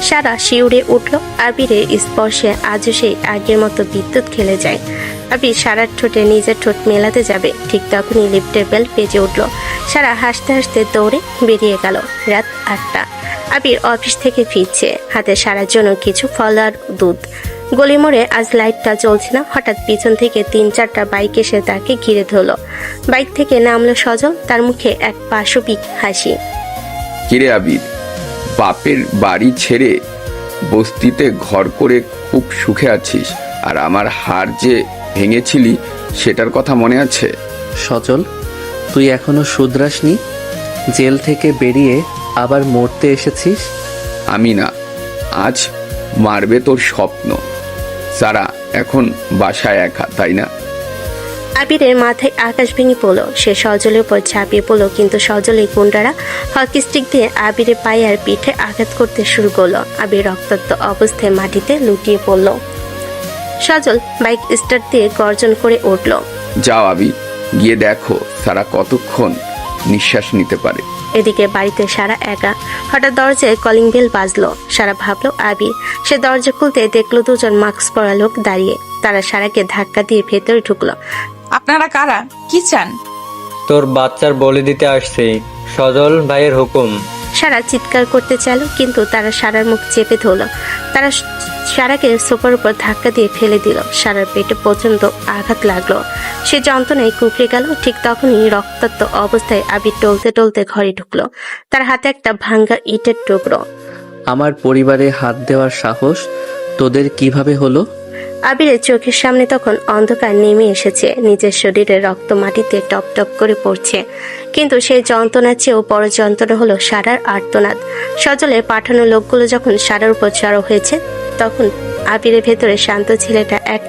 সারা শিউরে উঠল। আবিরের স্পর্শে আজও সেই আগের মতো বিদ্যুৎ খেলে যায়। আবির সারার ঠোঁটে নিজের ঠোঁট মেলাতে যাবে, ঠিক তখনই লিফটের বেল বেজে উঠল। সারা হাসতে হাসতে দৌড়ে বেরিয়ে গেল। রাত 8টা। আবির অফিস থেকে ফিরছে, হাতে সারার জন্য কিছু ফল আর দুধ। গলি মোড়ে আজ লাইটটা জ্বলছে না। হঠাৎ পিছন থেকে 3-4টা বাইক এসে তাকে ঘিরে ধরলো। বাইক থেকে নামলো সজল, তার মুখে এক পাশবিক হাসি। কিরে আবির, বাপের বাড়ি ছেড়ে বস্তিতে ঘর করে খুব সুখে আছিস, আর আমার হাড় যে ভেঙেছিলি সেটার কথা মনে আছে? সজল, তুই এখনো শুধরাসনি? জেল থেকে বেরিয়ে আবার মরতে এসেছিস? আমি না, আজ মারবে তোর স্বপ্ন। সারা এখন বাসায় একা, তাই না? আবিরের মাথায় আকাশ ভেঙে পড়ল। সে সজলের উপর ঝাঁপিয়ে পড়ল, কিন্তু সজলের গুন্ডারা হকি স্টিক দিয়ে আবিরের পায়ে আর পিঠে আঘাত করতে শুরু করলো। আবির রক্তাক্ত অবস্থায় মাটিতে লুটিয়ে পড়ল। সজল বাইক স্টার্ট দিয়ে গর্জন করে উঠল। যাও আবির, গিয়ে দেখো সারা কতক্ষণ নিঃশ্বাস নিতে পারে। এদিকে বাড়িতে সারা একা। হঠাৎ দরজায় কলিং বেল বাজলো। সারা ভাবলো আবির। সে দরজা খুলতে দেখলো দুজন মাস্ক পরা লোক দাঁড়িয়ে। তারা সারাকে ধাক্কা দিয়ে ভেতরে ঢুকলো। আপনারা কারা? কি চান? তোর বাচ্চার বলি দিতে আসছি, সজল ভাইয়ের হুকুম। সারা চিৎকার করতে চাইল, কিন্তু তারা সারার মুখ চেপে ধরলো। তারা সারাকে সোফার উপর ধাক্কা দিয়ে ফেলে দিল। সারার পেটে প্রচন্ড আঘাত লাগলো। সে যন্ত্রণায় কুঁকড়ে গেল। ঠিক তখনই রক্তাক্ত অবস্থায় আবির টলতে টলতে ঘরে ঢুকলো। তার হাতে একটা ভাঙ্গা ইটের টুকরো। আমার পরিবারে হাত দেওয়ার সাহস তোদের কিভাবে হলো? আবিরের চোখের সামনে তখন অন্ধকার নেমে এসেছে। নিজের শরীরে রক্ত মাটিতে টপ টপ করে পড়ছে। কিন্তু সেই যন্ত্রণার চেয়েও বড় যন্ত্রণা হলো সারার আর্তনাদ। সজলে পাঠানো লোকগুলো যখন সারার উপর চড়াও হয়েছে, তখন আবিরের ভেতরে শান্ত ছেলেটা এক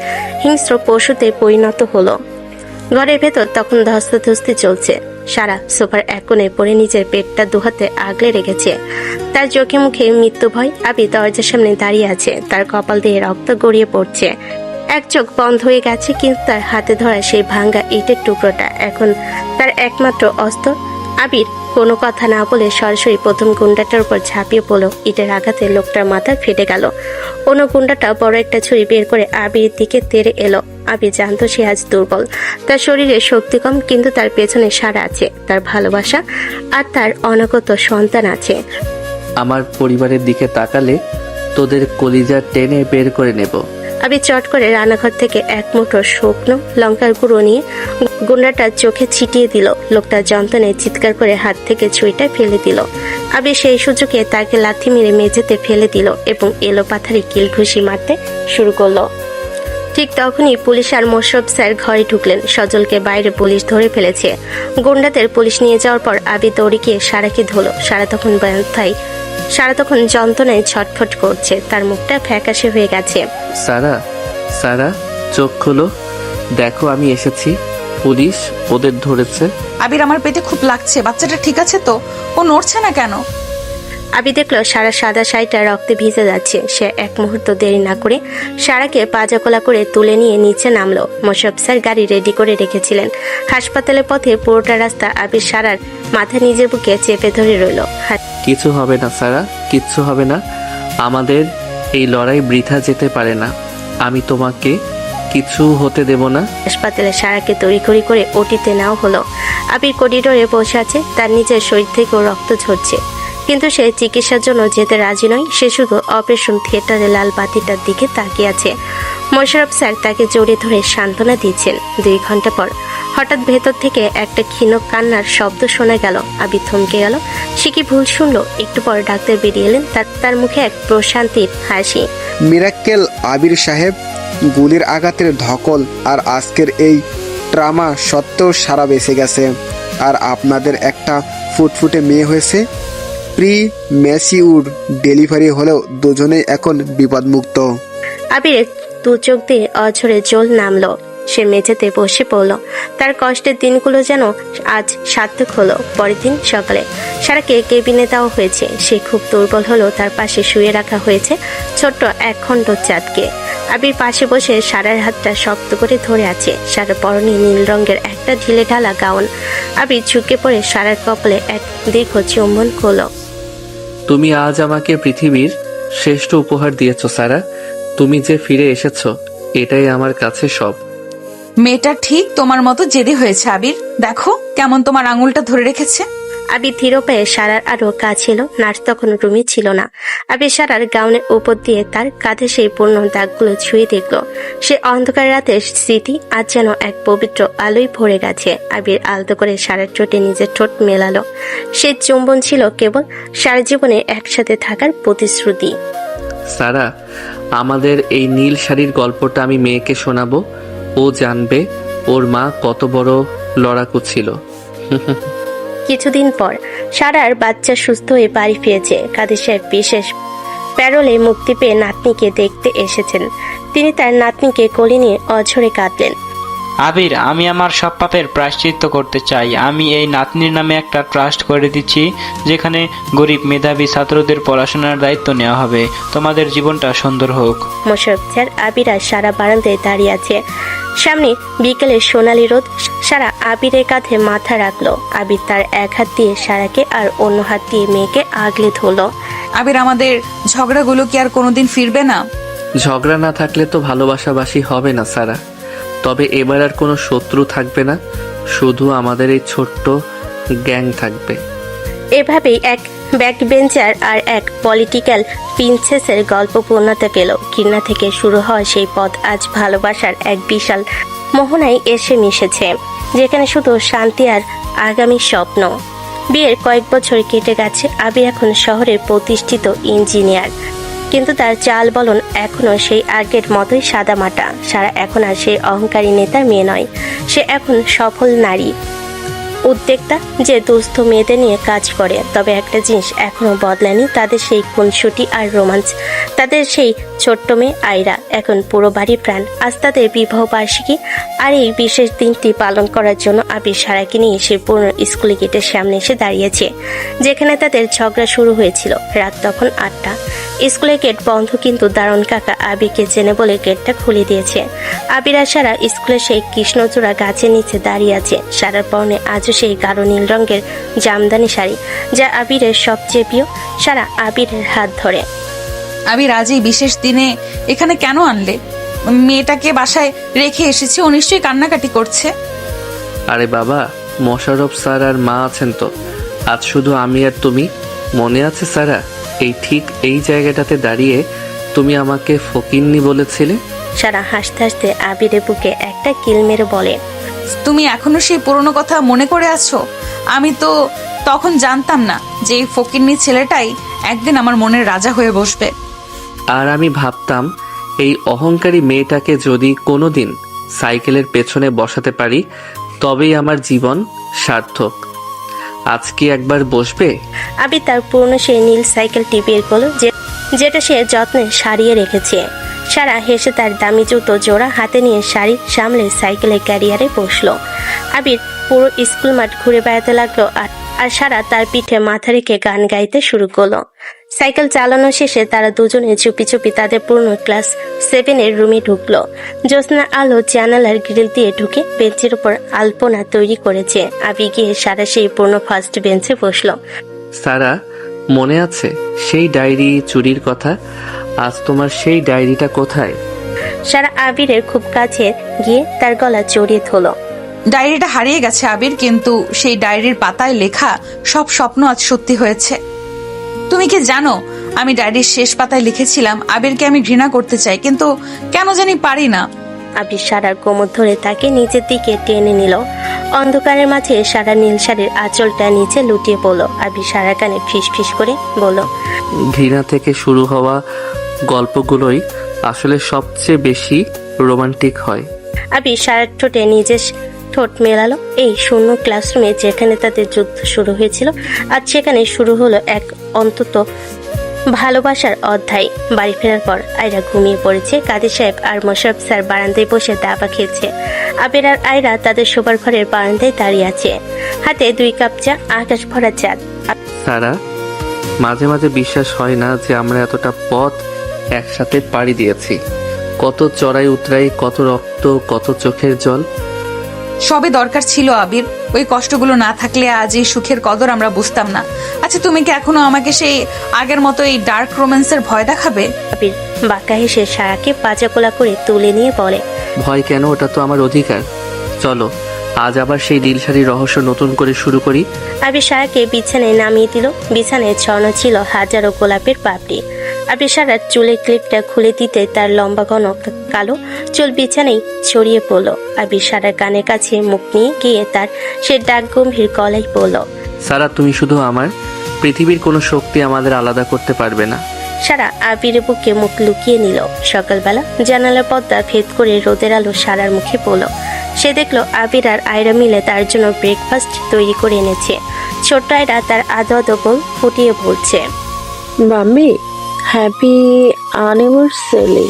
হিংস্র পশুতে পরিণত হলো। ঘরের ভেতর তখন ধস্তাধস্তি চলছে। সারা সোফার এক কোণে পড়ে নিজের পেটটা দুহাতে আগলে রেখেছে। তার চোখে মুখে মৃত্যু ভয়। আবির দরজার সামনে দাঁড়িয়ে আছে। তার কপাল দিয়ে রক্ত গড়িয়ে পড়ছে। এক চোখ বন্ধ হয়ে গেছে, কিন্তু তার হাতে ধরা সেই ভাঙ্গা ইটের টুকরোটা এখন তার একমাত্র অস্ত্র। আবির কোনো কথা না বলে সরাসরি প্রথম গুন্ডাটার উপর ঝাঁপিয়ে পড়লো। ইটের আঘাতে লোকটার মাথা ফেটে গেল। অন্য গুন্ডাটা বড় একটা ছুরি বের করে আবিরের দিকে তেড়ে এলো। আবির জানতো সে আজ দুর্বল, তার শরীরে শক্তি কম, কিন্তু তার পেছনে সারা আছে, তার ভালোবাসা আর তার অনাগত সন্তান আছে। আমার পরিবারের দিকে তাকালে তোদের কলিজা টেনে বের করে নেব। আবির চট করে রান্নাঘর থেকে এক মুঠো শুকনো লঙ্কার গুঁড়ো নিয়ে গুন্ডাটার চোখে ছিটিয়ে দিল। লোকটা যন্ত্রণায় চিৎকার করে হাত থেকে ছুরিটা ফেলে দিল। আবির সেই সুযোগে তাকে লাথি মেরে মেঝেতে ফেলে দিল এবং এলো পাথারে কিল ঘুষি মারতে শুরু করলো। ঠিক তখনই পুলিশ আর মোশাররফ স্যার ঘরে ঢুকলেন। সজলকে বাইরে পুলিশ ধরে ফেলেছে। গুন্ডাদের পুলিশ নিয়ে যাওয়ার পর আবির দৌড়ে গিয়ে সারাকে ধরল। সারা তখন যন্ত্রণায় ছটফট করছে, তার মুখটা ফ্যাকাশে হয়ে গেছে। সারা, সারা, চোখ খোলো, দেখো আমি এসেছি। পুলিশ ওদের ধরেছে। আবির, আমার পেটে খুব লাগছে, বাচ্চাটা ঠিক আছে তো? ও নড়ছে না কেন? আবি দেখলো সারা সাদা শাড়িটা রক্তে ভিজে যাচ্ছে। সে এক মুহূর্ত দেরি না করে সারাকে পাজাকোলা করে তুলে নিয়ে নিচে নামলো। মোশাররফ স্যার গাড়ি রেডি করে রেখেছিলেন। হাসপাতালের পথে পুরোটা রাস্তা আবির সারার মাথা নিজের বুকে চেপে ধরে রইল। কিছু হবে না সারা, কিচ্ছু হবে না। আমাদের এই লড়াই বৃথা যেতে পারে না। আমি তোমাকে কিছু হতে দেব না। হাসপাতালে সারাকে তড়িঘড়ি করে ওটিতে নেওয়া হলো। আবির করিডোরে বসে আছে, তার নিজের শরীর থেকেও রক্ত ঝরছে, কিন্তু সে চিকিৎসার জন্য যেতে রাজি নয়। সে শুধু অপারেশন থিয়েটারে লাল বাতিটার দিকে তাকিয়ে আছে। মোশাররফ স্যার তাকে জড়িয়ে ধরে সান্ত্বনা দিচ্ছেন। 2 ঘন্টা পর হঠাৎ ভেতর থেকে একটা ক্ষীণ কান্নার শব্দ শোনা গেল। আবির থমকে গেল। সে কি ভুল শুনলো? একটু পর ডাক্তার বেরিয়ে এলেন, তার মুখে এক প্রশান্তির হাসি। মিরাক্কেল আবির সাহেব, গুলির আঘাতের ধকল আর আজকের এই ট্রামা সত্ত্বেও সারা বেঁচে গেছে, আর আপনাদের একটা ফুটফুটে মেয়ে হয়েছে। প্রি ম্যাচিউর ডেলিভারি হলেও দুজনেই এখন বিপদমুক্ত। আবিরের 2 চোখ দিয়ে অঝরে জল নামলো। সে মেঝেতে বসে পড়ল। তার কষ্টের দিনগুলো যেন আজ সার্থক হলো। পরের দিন সকালে সারাকে কেবিনে দেওয়া হয়েছে। সে খুব দুর্বল হলো। তার পাশে শুয়ে রাখা হয়েছে ছোট্ট 1 খণ্ড চাঁদকে। আবির পাশে বসে সারার হাতটা শক্ত করে ধরে আছে। সারা পরনে নীল রঙের একটা ঢিলে ঢালা গাউন। আবির ঝুঁকে পড়ে সারার কপালে এক দীর্ঘ চুম্বন করলো। তুমি আজ আমাকে পৃথিবীর শ্রেষ্ঠ উপহার দিয়েছো সারা। তুমি যে ফিরে এসেছো, এটাই আমার কাছে সব। মেয়েটা ঠিক তোমার মতো জেদি হয়েছে আবির। দেখো কেমন তোমার আঙুলটা ধরে রেখেছে। আবির ধীর পায়ে সারার আরো কাছে এলো। নার্স তখন রুমে ছিল না। আবির সারার গাউনের উপর দিয়ে তার কাঁধে সেই পূর্ণ দাগগুলো ছুঁয়ে দেখলো। সে অন্ধকার রাতের স্মৃতি আজ যেন এক পবিত্র আলোয় ভরে গেছে। আবির আলতো করে সারার ঠোঁটে নিজের ঠোঁট মেলালো। সে চুম্বন ছিল কেবল সারা জীবনে একসাথে থাকার প্রতিশ্রুতি। সারা, আমাদের এই নীল শাড়ির গল্পটা আমি মেয়েকে শোনাবো। ও জানবে ওর মা কত বড় লড়াকু ছিল। কিছুদিন পর সারার বাচ্চা সুস্থ হয়ে বাড়ি ফিরেছে। কাদের সাহেব বিশেষ প্যারোলে মুক্তি পেয়ে নাতনিকে দেখতে এসেছেন। তিনি তার নাতনিকে কোলে নিয়ে অঝরে কাঁদলেন। আবির, আমি আমার সব পাপের প্রায়শ্চিত্ত করতে চাই। আমি এই নাতনির নামে একটা ট্রাস্ট করে দিচ্ছি, যেখানে গরিব মেধাবী ছাত্রদের পড়াশোনার দায়িত্ব নেওয়া হবে। তোমাদের জীবনটা সুন্দর হোক। মোশাররফ স্যার, আবির আর সারা বারান্দায় দাঁড়িয়ে আছে। সামনে বিকেলের সোনালি রোদ। সারা আবিরের কাঁধে মাথা রাখলো। আবির তার এক হাত দিয়ে সারাকে আর অন্য হাত দিয়ে মেয়েকে আগলে ধরলো। আবির, আমাদের ঝগড়াগুলো কি আর কোনোদিন ফিরবে না? ঝগড়া না থাকলে তো ভালোবাসাবাসি হবে না সারা। তবে এবার আর কোনো শত্রু থাকবে না, শুধু আমাদের এই ছোট্ট গ্যাং থাকবে। এভাবেই এক ব্যাক বেঞ্চার আর এক পলিটিক্যাল প্রিন্সেসের গল্প পূর্ণতা পেল। ঘৃণা থেকে শুরু হওয়া সেই পথ আজ ভালোবাসার এক বিশাল মোহনায় এসে মিশেছে, যেখানে শুধু শান্তি আর আগামী স্বপ্ন। বিয়ের কয়েক বছর কেটে গেছে। আবির এখন শহরের প্রতিষ্ঠিত ইঞ্জিনিয়ার, কিন্তু তার চাল বলন এখনো সেই আগের মতোই সাদামাটা। সারা এখন আর সেই অহংকারী নেতার মেয়ে নয়। সে এখন সফল নারী উদ্যোক্তা, যে দুস্থ মেয়েদের নিয়ে কাজ করে। তবে একটা জিনিস এখনো বদলায়নি, তাদের সেই খুনসুটি আর রোমান্স। তাদের সেই ছোট্ট মেয়ে আয়রা এখন পুরো বাড়ির প্রাণ। আজ তাদের বিবাহ বার্ষিকী, আর এই বিশেষ দিনটি পালন করার জন্য আবির সারাকে নিয়ে সেই পুরনো স্কুল গেটের সামনে এসে দাঁড়িয়েছে, যেখানে তাদের ঝগড়া শুরু হয়েছিল। রাত তখন 8টা। স্কুলের গেট বন্ধ, কিন্তু দারুণ কাকা আবিরকে জেনে বলে গেটটা খুলে দিয়েছে। আবির আর সারা স্কুলের সেই কৃষ্ণচূড়া গাছের নিচে দাঁড়িয়ে আছে। সারার পরনে আজও সেই গাঢ় নীল রঙের জামদানি শাড়ি, যা আবিরের সবচেয়ে প্রিয়। সারা আবিরের হাত ধরে। আবির, আজ এই বিশেষ দিনে এখানে কেন আনলে? মেয়েটাকে বাসায় রেখে এসেছি, ও নিশ্চয়ই কান্নাকাটি করছে। আরে বাবা, মোশাররফ স্যার আর মা আছেন তো। আজ শুধু আমি আর তুমি। মনে আছে সারা, এই ঠিক এই জায়গাটাতে দাঁড়িয়ে তুমি আমাকে ফকিন্নি বলেছিলে? সারা হাসতে হাসতে আবিরের বুকে একটা কিল মেরে বলে, তুমি এখনো সেই পুরনো কথা মনে করে আছো? আমি তো তখন জানতাম না যে এই ফকিন্নি ছেলেটাই একদিন আমার মনের রাজা হয়ে বসবে। আর আমি ভাবতাম এই অহংকারী মেয়েটাকে যদি কোনোদিন সাইকেলের পেছনে বসাতে পারি তবেই আমার জীবন সার্থক। আজ কি একবার বসবে? আবির তার পুরনো সেই নীল সাইকেলটি বের করলো যেটা সে যত্নে সারিয়ে রেখেছে। সারা হেসে তার দামি জুতো জোড়া হাতে নিয়ে শাড়ি সামলে সাইকেলের ক্যারিয়ারে বসলো। আবির পুরো স্কুল মাঠ ঘুরে বেড়াতে লাগলো আর সারা তার পিঠে মাথা রেখে গান গাইতে শুরু করলো। সাইকেল চালানো শেষে তারা দুজনে চুপি চুপি তাদের পুরনো ক্লাস 7-এর রুমে ঢুকলো। জ্যোৎস্নার আলো জানালার গ্রিল দিয়ে ঢুকে বেঞ্চের উপর আলপনা তৈরি করেছে। আবির গিয়ে সারা সেই পুরনো ফার্স্ট বেঞ্চে বসলো। সারা, মনে আছে সেই ডায়েরি চুরির কথা? আজ তোমার সেই ডায়েরিটা কোথায়? সারা আবিরের খুব কাছে গিয়ে তার গলা জড়িয়ে ধরলো। ডায়েরিটা হারিয়ে গেছে আবির, কিন্তু সেই ডায়েরির পাতায় লেখা সব স্বপ্ন আজ সত্যি হয়েছে। তুমি কি জানো, আমি ডায়েরির শেষ পাতায় লিখেছিলাম আবিরকে আমি ঘৃণা করতে চাই, কিন্তু কেন জানি পারি না। আবির সারার কোমর ধরে তাকে নিচের দিকে টেনে নিল। অন্ধকারের মাঝে সারা নীল শাড়ির আঁচলটা নিচে লুটিয়ে পড়লো। আবির সারার কানে ফিস ফিস করে বলল, ঘৃণা থেকে শুরু হওয়া গল্পগুলোই আসলে সবচেয়ে বেশি রোমান্টিক হয়। আবির সারার ঠোঁটে নিজের ঠোঁট মেলালো। এই শূন্য ক্লাসরুমে যেখানে তাদের যুদ্ধ শুরু হয়েছিল, আজ সেখানে শুরু হলো এক অন্তত ভালোবাসার অধ্যায়। বাড়ি ফেরার পর আয়রা ঘুমিয়ে পড়েছে। কাদের সাহেব আর মোশাররফ স্যার বারান্দায় বসে দাবা খেলছে। আবির আর আয়রা তাদের শোবার ঘরের বারান্দায় দাঁড়িয়ে আছে, হাতে 2 কাপ চা, আকাশ ভরা চাঁদ। সারা, মাঝে মাঝে বিশ্বাস হয় না যে আমরা এতটা পথ একসাথে পাড়ি দিয়েছি। কত চড়াই উতরাই, কত রক্ত, কত চোখের জল। সবই দরকার ছিল আবির। ওই কষ্টগুলো না থাকলে আজ এই সুখের কদর আমরা বুঝতাম না। আচ্ছা, তুমি কি এখনো আমাকে সেই আগের মতো এই ডার্ক রোম্যান্সের ভয় দেখাবে? আবির বাঁকা হেসে সারাকে পাজাকোলা করে তুলে নিয়ে বলে, ভয় কেন? ওটা তো আমার অধিকার। চলো আজ আবার সেই নীল শাড়ির রহস্য নতুন করে শুরু করি। আবির সারাকে বিছানায় নামিয়ে দিল। বিছানায় ছড়ানো ছিল হাজারো গোলাপের পাপড়ি। আবির সারার চুলের ক্লিপটা খুলে দিতে তার লম্বা ঘন কালো চুল বিছানায় ছড়িয়ে পড়লো। আবির সারার কানের কাছে মুখ নিয়ে গিয়ে তার সে ডাক গম্ভীর গলায় বলল, সারা, তুমি শুধু আমার। পৃথিবীর কোনো শক্তি আমাদের আলাদা করতে পারবে না। সারা আবিরের বুকে মুখ লুকিয়ে নিল। সকালবেলা জানালার পর্দা ভেদ করে রোদের আলো সারার মুখে পড়লো। সে দেখলো আবির আর আয়রা মিলে তার জন্য ব্রেকফাস্ট তৈরি করে এনেছে। ছোট্ট আয়রা তার আদো আদো বল ফুটিয়ে বলছে, মাম্মি, হ্যাপি অ্যানিভার্সারি।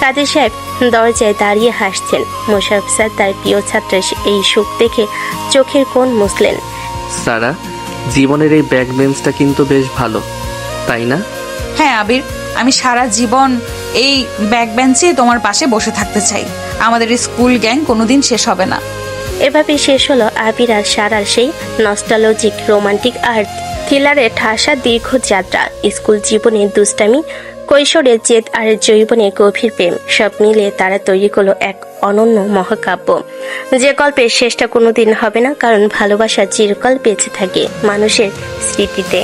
কাদের সাহেব দরজায় দাঁড়িয়ে হাসছেন। মোশাররফ স্যার তার প্রিয় ছাত্রের এই সুখ দেখে চোখের কোণ মুছলেন। সারা, জীবনের এই ব্যাক বেঞ্চটা কিন্তু বেশ ভালো, তাই না? হ্যাঁ আবির, আমি সারা জীবন এই ব্যাক বেঞ্চে তোমার পাশে বসে থাকতে চাই। আমাদের স্কুল গ্যাং কোনোদিন শেষ হবে না। এভাবে শেষ হলো আবির আর সারার সেই নস্টালজিক রোমান্টিক আর থ্রিলারের ঠাসা দীর্ঘ যাত্রা। স্কুল জীবনে দুষ্টামি, কৈশোরের জেদ আর যৌবনে গভীর প্রেম, সব মিলে তারা তৈরি করলো এক অনন্য মহাকাব্য, যে গল্পের শেষটা কোনোদিন হবে না, কারণ ভালোবাসা চিরকাল বেঁচে থাকে মানুষের স্মৃতিতে।